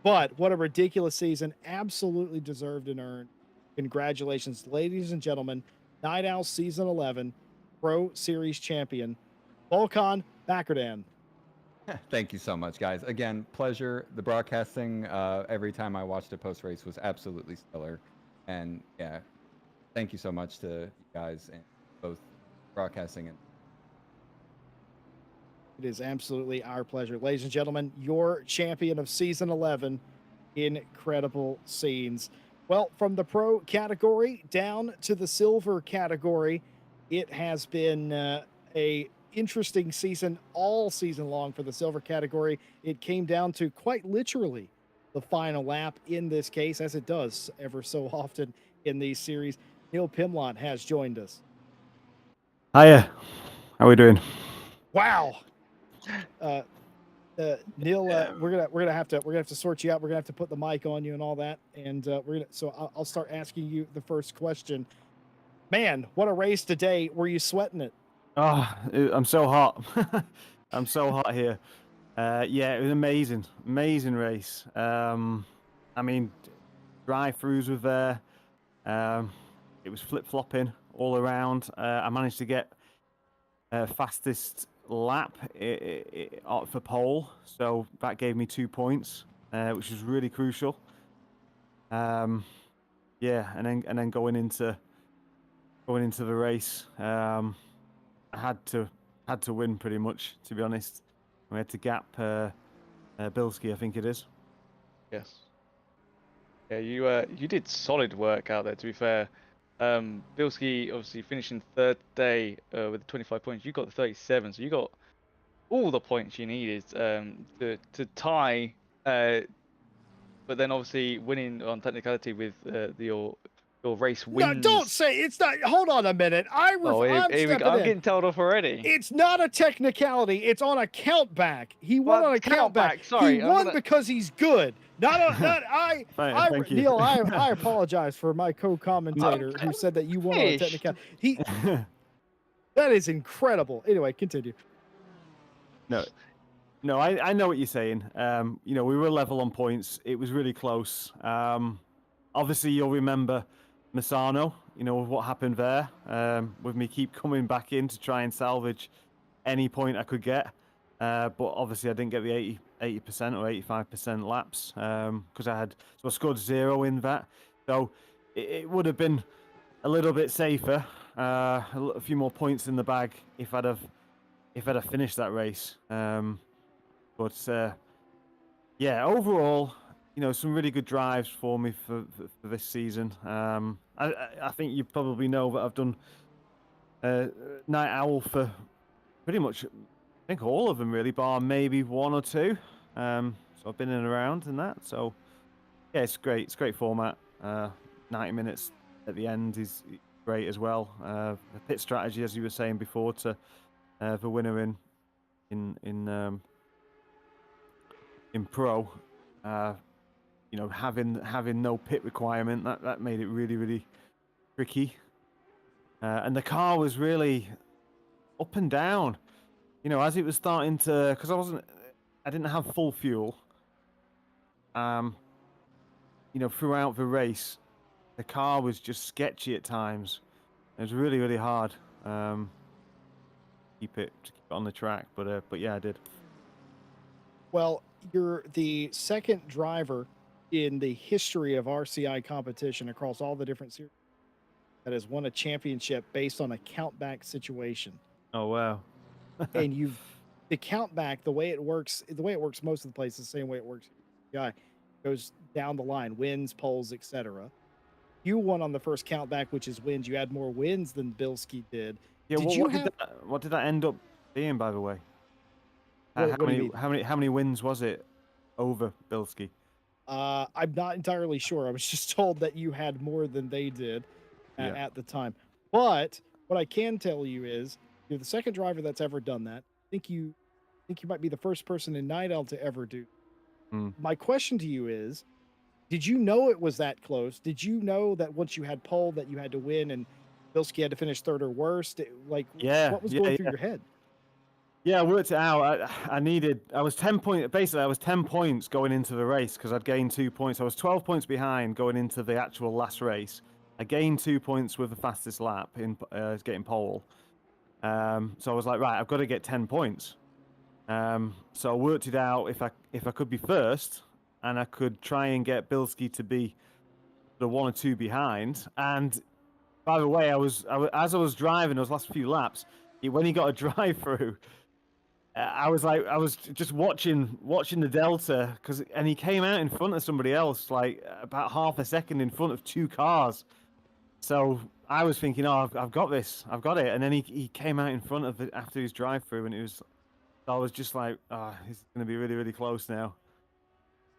but what a ridiculous season. Absolutely deserved and earned. Congratulations, ladies and gentlemen. Night Owl Season 11 Pro Series Champion, Volkan Bakardan. Thank you so much, guys. Again, pleasure. The broadcasting every time I watched it post-race was absolutely stellar. And yeah, thank you so much to you guys and both broadcasting and it is absolutely our pleasure. Ladies and gentlemen, your champion of Season 11, incredible scenes. Well, from the pro category down to the silver category, it has been a interesting season all season long for the silver category. It came down to quite literally the final lap in this case, as it does ever so often in these series. Neil Pimlott has joined us. Hiya, how are we doing? Wow. Neil, we're gonna have to sort you out. We're gonna have to put the mic on you and all that. And I'll start asking you the first question. Man, what a race today! Were you sweating it? Oh, I'm so hot. I'm so hot here. Yeah, it was amazing race. I mean, drive-throughs were there. It was flip-flopping all around. I managed to get fastest lap for pole, so that gave me 2 points, which was really crucial. Yeah, and then going into the race, I had to win pretty much, to be honest. We had to gap Bilski, I think it is. Yes. Yeah, you did solid work out there, to be fair. Bilski obviously finishing third day with 25 points. You got the 37, so you got all the points you needed to tie. But then obviously winning on technicality with your race No, wins. don't say it's not. Hold on a minute. Oh, I'm here we stepping go. I'm in. getting told off already. It's not a technicality. It's on a countback. He won Well, on a countback. sorry, He I'm won gonna- because he's good. Thank you. Neil, I apologize for my co-commentator who said that you won on a Fish. technicality. That is incredible. Anyway, continue. No, I know what you're saying. We were level on points. It was really close. Obviously, you'll remember Misano, what happened there, with me keep coming back in to try and salvage any point I could get. But obviously, I didn't get the 80% or 85% laps because I scored 0 in that. So it would have been a little bit safer, a few more points in the bag if I'd have finished that race. But yeah, overall, some really good drives for me for this season. I think you probably know that I've done Night Owl for pretty much, I think all of them really, bar maybe 1 or 2. So I've been in and around in that. So yeah, it's great. It's a great format. 90 minutes at the end is great as well. The pit strategy, as you were saying before, to the winner in pro, having no pit requirement, that made it really, really tricky. And the car was really up and down, as it was starting to, because I didn't have full fuel. Throughout the race, the car was just sketchy at times. It was really, really hard to keep it on the track, but yeah, I did. Well, you're the second driver in the history of RCI competition across all the different series that has won a championship based on a countback situation. Oh wow! And the countback, the way it works most of the places, the same way it works. Guy goes down the line, wins, poles, etc. You won on the first countback, which is wins. You had more wins than Bilski did. Yeah. What did that end up being, by the way? What do you mean? How many wins was it over Bilski? I'm not entirely sure. I was just told that you had more than they did at the time. But what I can tell you is you're the second driver that's ever done that. I think you might be the first person in Night Owl to ever do. My question to you is, did you know it was that close? Did you know that once you had pole that you had to win and Bilski had to finish third or worst? What was going through your head? Yeah, I worked it out. I was 10 points. Basically, I was 10 points going into the race because I'd gained 2 points. I was 12 points behind going into the actual last race. I gained 2 points with the fastest lap in getting pole. So I was like, right, I've got to get 10 points. So I worked it out if I could be first and I could try and get Bilski to be the 1 or 2 behind. And by the way, as I was driving those last few laps, when he got a drive through, I was just watching the delta and he came out in front of somebody else, like about half a second in front of 2 cars. So I was thinking, oh, I've got this, I've got it. And then he came out in front of it after his drive through, and I was just like, oh, it's going to be really, really close now.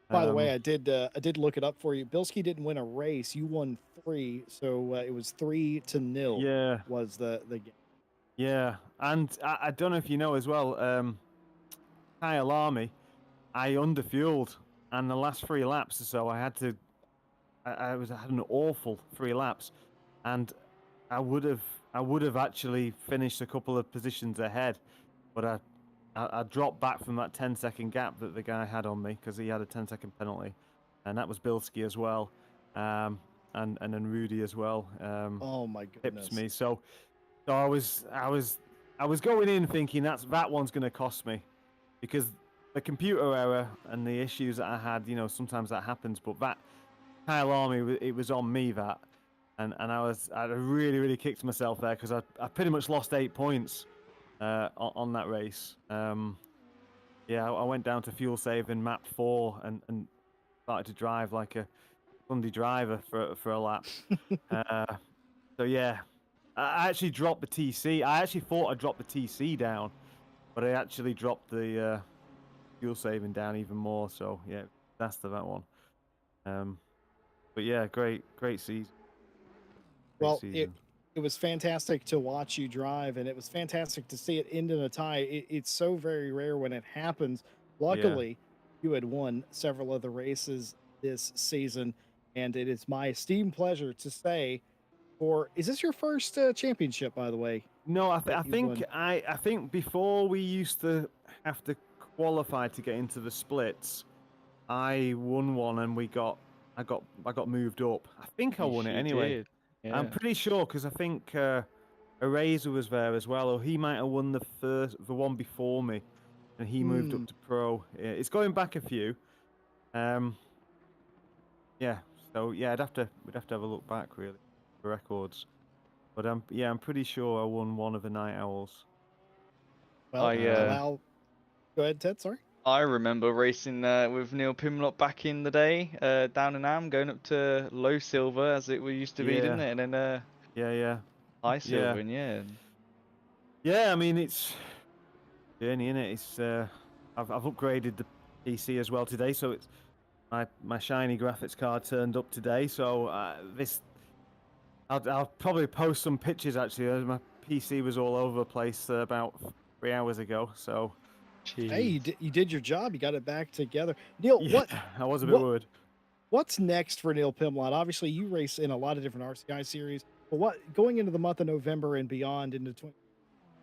By the way, I did look it up for you. Bilski didn't win a race. You won 3, so it was 3-0. Yeah, was the game. Yeah, and I don't know if you know as well, Kyle Army, I underfueled, and the last 3 laps or so, I had an awful 3 laps, and I would have actually finished a couple of positions ahead, but I dropped back from that 10-second gap that the guy had on me because he had a 10-second penalty, and that was Bilski as well, and then Rudy as well. Oh my goodness! Tipped me. So I I was going in thinking that one's going to cost me, because the computer error and the issues that I had, sometimes that happens. But that Kyle Army, it was on me that, and I really really kicked myself there because I pretty much lost 8 points on that race. Yeah, I went down to fuel save in map 4 and started to drive like a Sunday driver for a lap. So yeah, I actually dropped the TC. I actually thought I dropped the TC down, but I actually dropped the fuel saving down even more. So yeah, that's that one. But yeah, great season. Well, it was fantastic to watch you drive, and it was fantastic to see it end in a tie. It's so very rare when it happens. Luckily, you had won several of the races this season, and it is my esteemed pleasure to say, is this your first championship, by the way? No, I think before we used to have to qualify to get into the splits, I won one and I got moved up. I think I won it anyway. Did. Yeah. I'm pretty sure because I think Eraser was there as well, or he might have won the one before me, and he moved up to pro. Yeah, it's going back a few. Yeah. So yeah, we'd have to have a look back really for records. But I'm pretty sure I won one of the Night Owls. Well, go ahead, Ted. Sorry. I remember racing with Neil Pimlott back in the day, down in Am, going up to low silver as it used to be, didn't it? And then high silver, yeah. I mean, it's journey, innit? It's I've upgraded the PC as well today, so it's my shiny graphics card turned up today. So I'll probably post some pictures actually. My PC was all over the place about 3 hours ago, so. Jeez. Hey, you did your job. You got it back together. Neil, I was a bit worried. What's next for Neil Pimlott? Obviously, you race in a lot of different RCI series, but going into the month of November and beyond into 20,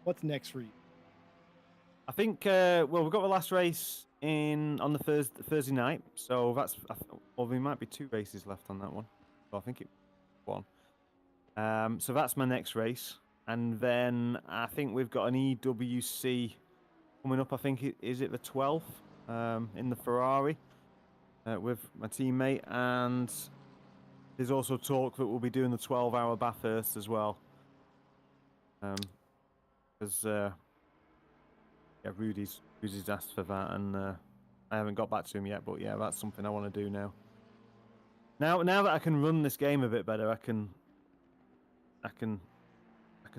what's next for you? I think we've got the last race on the Thursday night, so there might be 2 races left on that one. So I think it's 1. So that's my next race, and then I think we've got an EWC coming up. I think is it the 12th in the Ferrari with my teammate, and there's also talk that we'll be doing the 12-hour Bathurst as well. Because Rudy's asked for that, and I haven't got back to him yet. But yeah, that's something I want to do now. Now that I can run this game a bit better, I can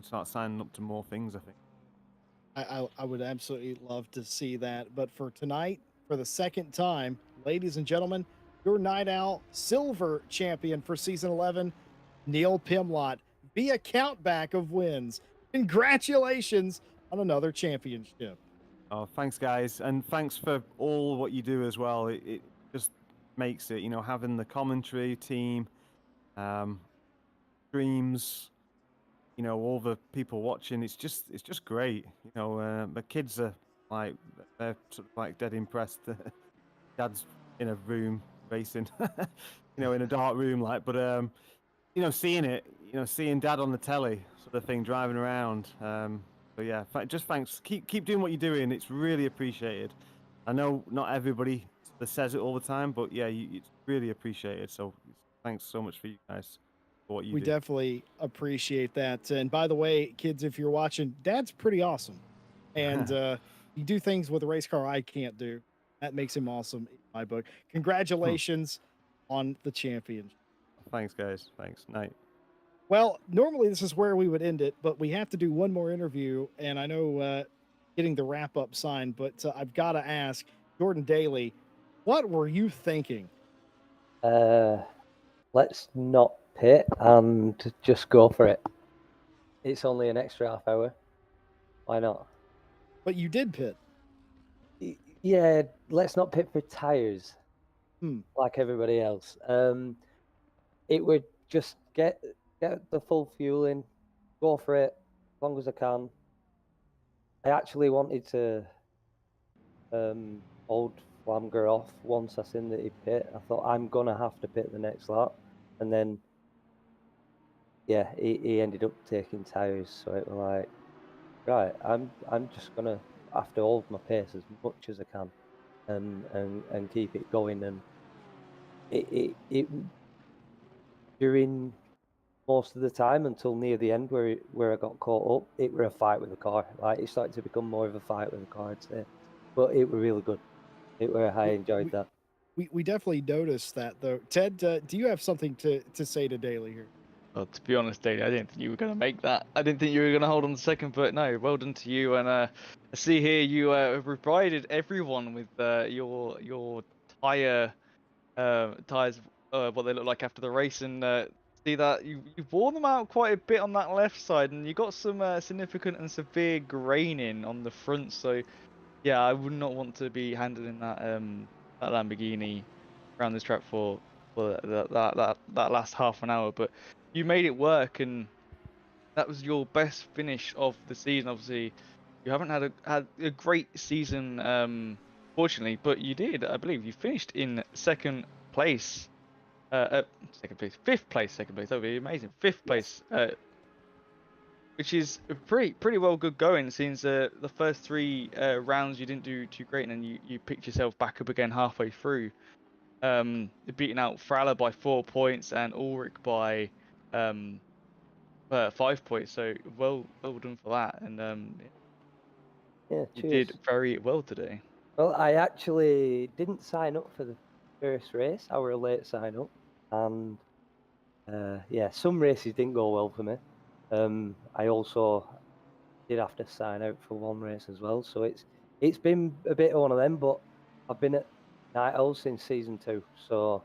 start signing up to more things, I think. I would absolutely love to see that. But for tonight, for the second time, ladies and gentlemen, your Night Owl Silver champion for season 11, Neil Pimlott, via countback of wins. Congratulations on another championship. Oh, thanks, guys. And thanks for all what you do as well. It just makes it, having the commentary team, streams, all the people watching. It's just great. The kids are they're sort of like dead impressed. Dad's in a room racing, in a dark room, but seeing it, seeing Dad on the telly, sort of thing, driving around. So yeah, just thanks. Keep doing what you're doing. It's really appreciated. I know not everybody says it all the time, but yeah, it's really appreciated. So thanks so much for you guys. We definitely appreciate that. And by the way, kids, if you're watching, Dad's pretty awesome. And you do things with a race car I can't do. That makes him awesome in my book. Congratulations on the championship. Thanks, guys. Thanks. Night. Well, normally this is where we would end it, but we have to do one more interview. And I know getting the wrap-up signed, but I've got to ask, Jordan Daly, what were you thinking? Let's not pit and just go for it. It's only an extra half hour. Why not? But you did pit. Yeah, let's not pit for tires like everybody else. It would just get the full fuel in, go for it as long as I can. I actually wanted to hold Flamger off once I seen that he pit. I thought I'm gonna have to pit the next lap, and then yeah, he ended up taking tires, so it was like right, I'm just gonna have to hold my pace as much as I can, and keep it going. And it during most of the time until near the end where I got caught up, it were a fight with the car. Like it started to become more of a fight with the car, I'd say. But it were really good. I We, enjoyed we, that. we definitely noticed that though. Ted, do you have something to say to Daly here? Well, to be honest, Daly, I didn't think you were going to make that. I didn't think you were going to hold on the second, but no, well done to you. And I see here you provided everyone with your tire tires, what they look like after the race, and see that you've worn them out quite a bit on that left side, and you got some significant and severe graining on the front. So yeah, I would not want to be handling that Lamborghini around this track for that last half an hour. But you made it work, and that was your best finish of the season. Obviously, you haven't had a great season, fortunately, but you did. I believe you finished in second place. Second place, fifth place, second place. That would be amazing. Fifth place, which is a pretty well good going, since the first three rounds you didn't do too great, and then you picked yourself back up again halfway through. Beating out Fraller by 4 points and Ulrich by 5 points. So well done for that, and Yeah, you cheers. did very well today. Well, I actually didn't sign up for the first race. I were a late sign up, and yeah, some races didn't go well for me. I also did have to sign out for one race as well, so it's been a bit of one of them. But I've been at Night Owl since season 2, so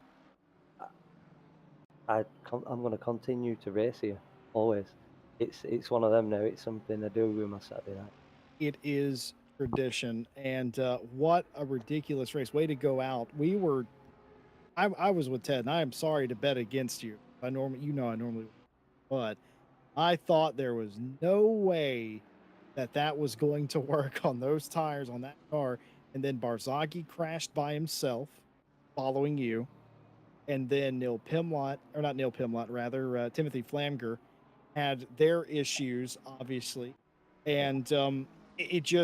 I'm going to continue to race here always. It's one of them now. It's something I do with my Saturday night. It is tradition, and what a ridiculous race! Way to go out. I was with Ted, and I am sorry to bet against you. I normally, but I thought there was no way that was going to work on those tires on that car. And then Barzaghi crashed by himself, following you, and then Timothy Flamger had their issues, obviously, and it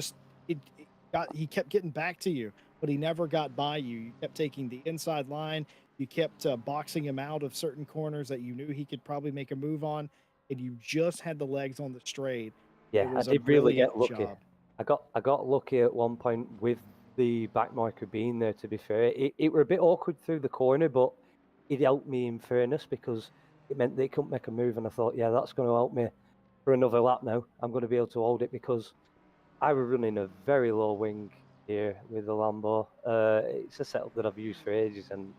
got he kept getting back to you, but he never got by you. You kept taking the inside line. You kept boxing him out of certain corners that you knew he could probably make a move on, and you just had the legs on the straight. Yeah, It was I a did really brilliant get lucky. job. I got lucky at one point with the back marker being there, to be fair. It were a bit awkward through the corner, but it helped me in fairness, because it meant they couldn't make a move, and I thought, yeah, that's going to help me for another lap now. I'm going to be able to hold it, because I was running a very low wing here with the Lambo. It's a setup that I've used for ages, and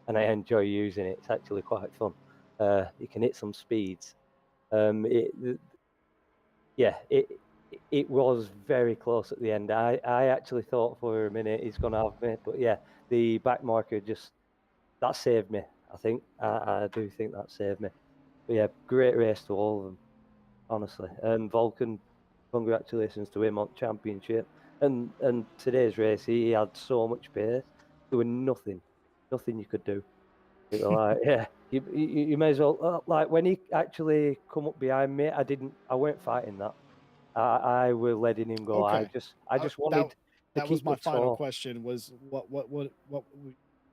I enjoy using it. It's actually quite fun. You can hit some speeds. Yeah, it was very close at the end. I actually thought for a minute he's going to have me, but yeah, the back marker that saved me. I think I do think that saved me. But yeah, great race to all of them, honestly. And Vulcan, congratulations to him on championship. And today's race, he had so much pace. There was nothing you could do. It was like, yeah, you may as well, like when he actually come up behind me, I weren't fighting that. I were letting him go. Okay. I just wanted to that was keep my the final tour. question, was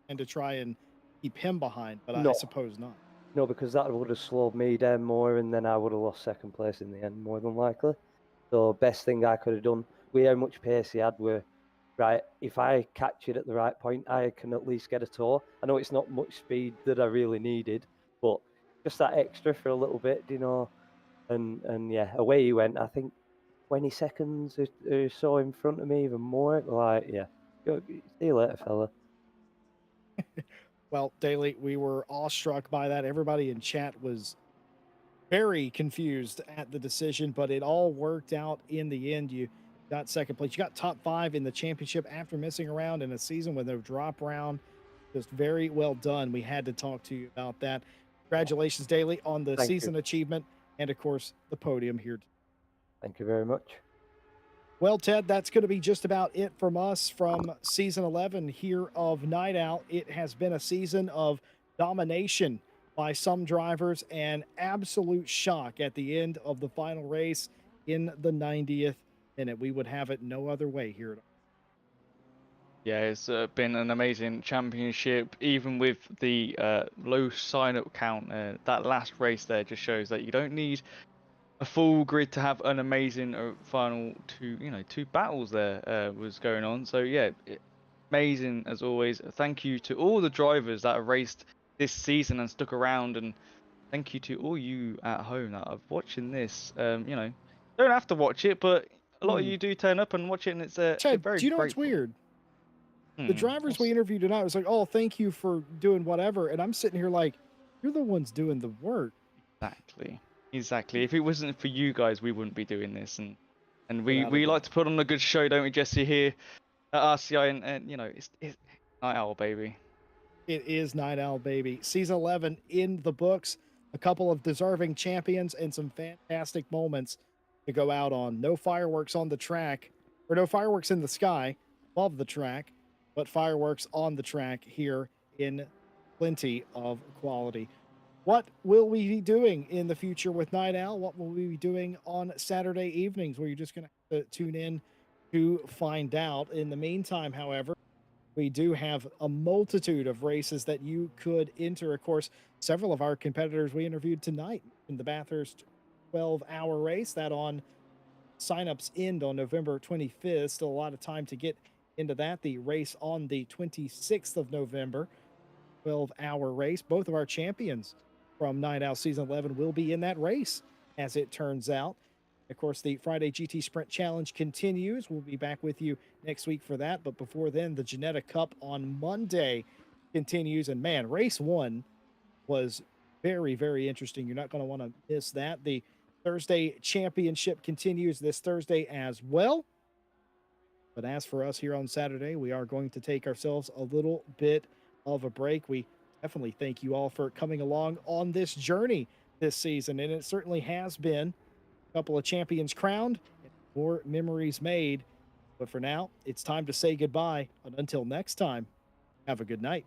and to try and keep him behind, but I No, suppose not. no, because that would have slowed me down more, and then I would have lost second place in the end, more than likely. So best thing I could have done with how much pace he had were, right, if I catch it at the right point, I can at least get a tour. I know it's not much speed that I really needed, but just that extra for a little bit, you know. And yeah, away he went. I think 20 seconds or so in front of me, even more. Like, yeah, see you later, fella. Well, Daly, we were awestruck by that. Everybody in chat was very confused at the decision, but it all worked out in the end. You got second place. You got top 5 in the championship after missing around in a season with no drop round. Just very well done. We had to talk to you about that. Congratulations, Daly, on the Thank season you. achievement and, of course, the podium here. Thank you very much. Well, Ted, that's going to be just about it from us from season 11 here of Night Out. It has been a season of domination by some drivers and absolute shock at the end of the final race. in the 90th minute. We would have it no other way here at Yeah, it's been an amazing championship, even with the low sign-up count. That last race there just shows that you don't need a full grid to have an amazing final two battles there was going on. So yeah, amazing as always. Thank you to all the drivers that have raced this season and stuck around, and thank you to all you at home that are watching this. Don't have to watch it, but a lot of you do turn up and watch it, and it's Chad, very do you know what's grateful. weird? The drivers we interviewed tonight was like, oh, thank you for doing whatever. And I'm sitting here like, you're the ones doing the work. Exactly. If it wasn't for you guys, we wouldn't be doing this. And we like to put on a good show, don't we, Jesse, here at RCI? And it's Night Owl, baby. It is Night Owl, baby. Season 11 in the books. A couple of deserving champions and some fantastic moments to go out on. No fireworks on the track, or no fireworks in the sky above the track, but fireworks on the track here in plenty of quality. What will we be doing in the future with Night Owl? What will we be doing on Saturday evenings? Where you're just going to have to tune in to find out. In the meantime, however, we do have a multitude of races that you could enter. Of course, several of our competitors we interviewed tonight in the Bathurst 12-hour race that on signups end on November 25th. Still a lot of time to get into that. The race on the 26th of November, 12-hour race. Both of our champions from Night Owl Season 11 will be in that race, as it turns out. Of course, the Friday GT Sprint Challenge continues. We'll be back with you next week for that. But before then, the Janetta Cup on Monday continues. And man, race 1 was very, very interesting. You're not going to want to miss that. The Thursday Championship continues this Thursday as well. But as for us here on Saturday, we are going to take ourselves a little bit of a break. We definitely thank you all for coming along on this journey this season. And it certainly has been a couple of champions crowned and more memories made. But for now, it's time to say goodbye. And until next time, have a good night.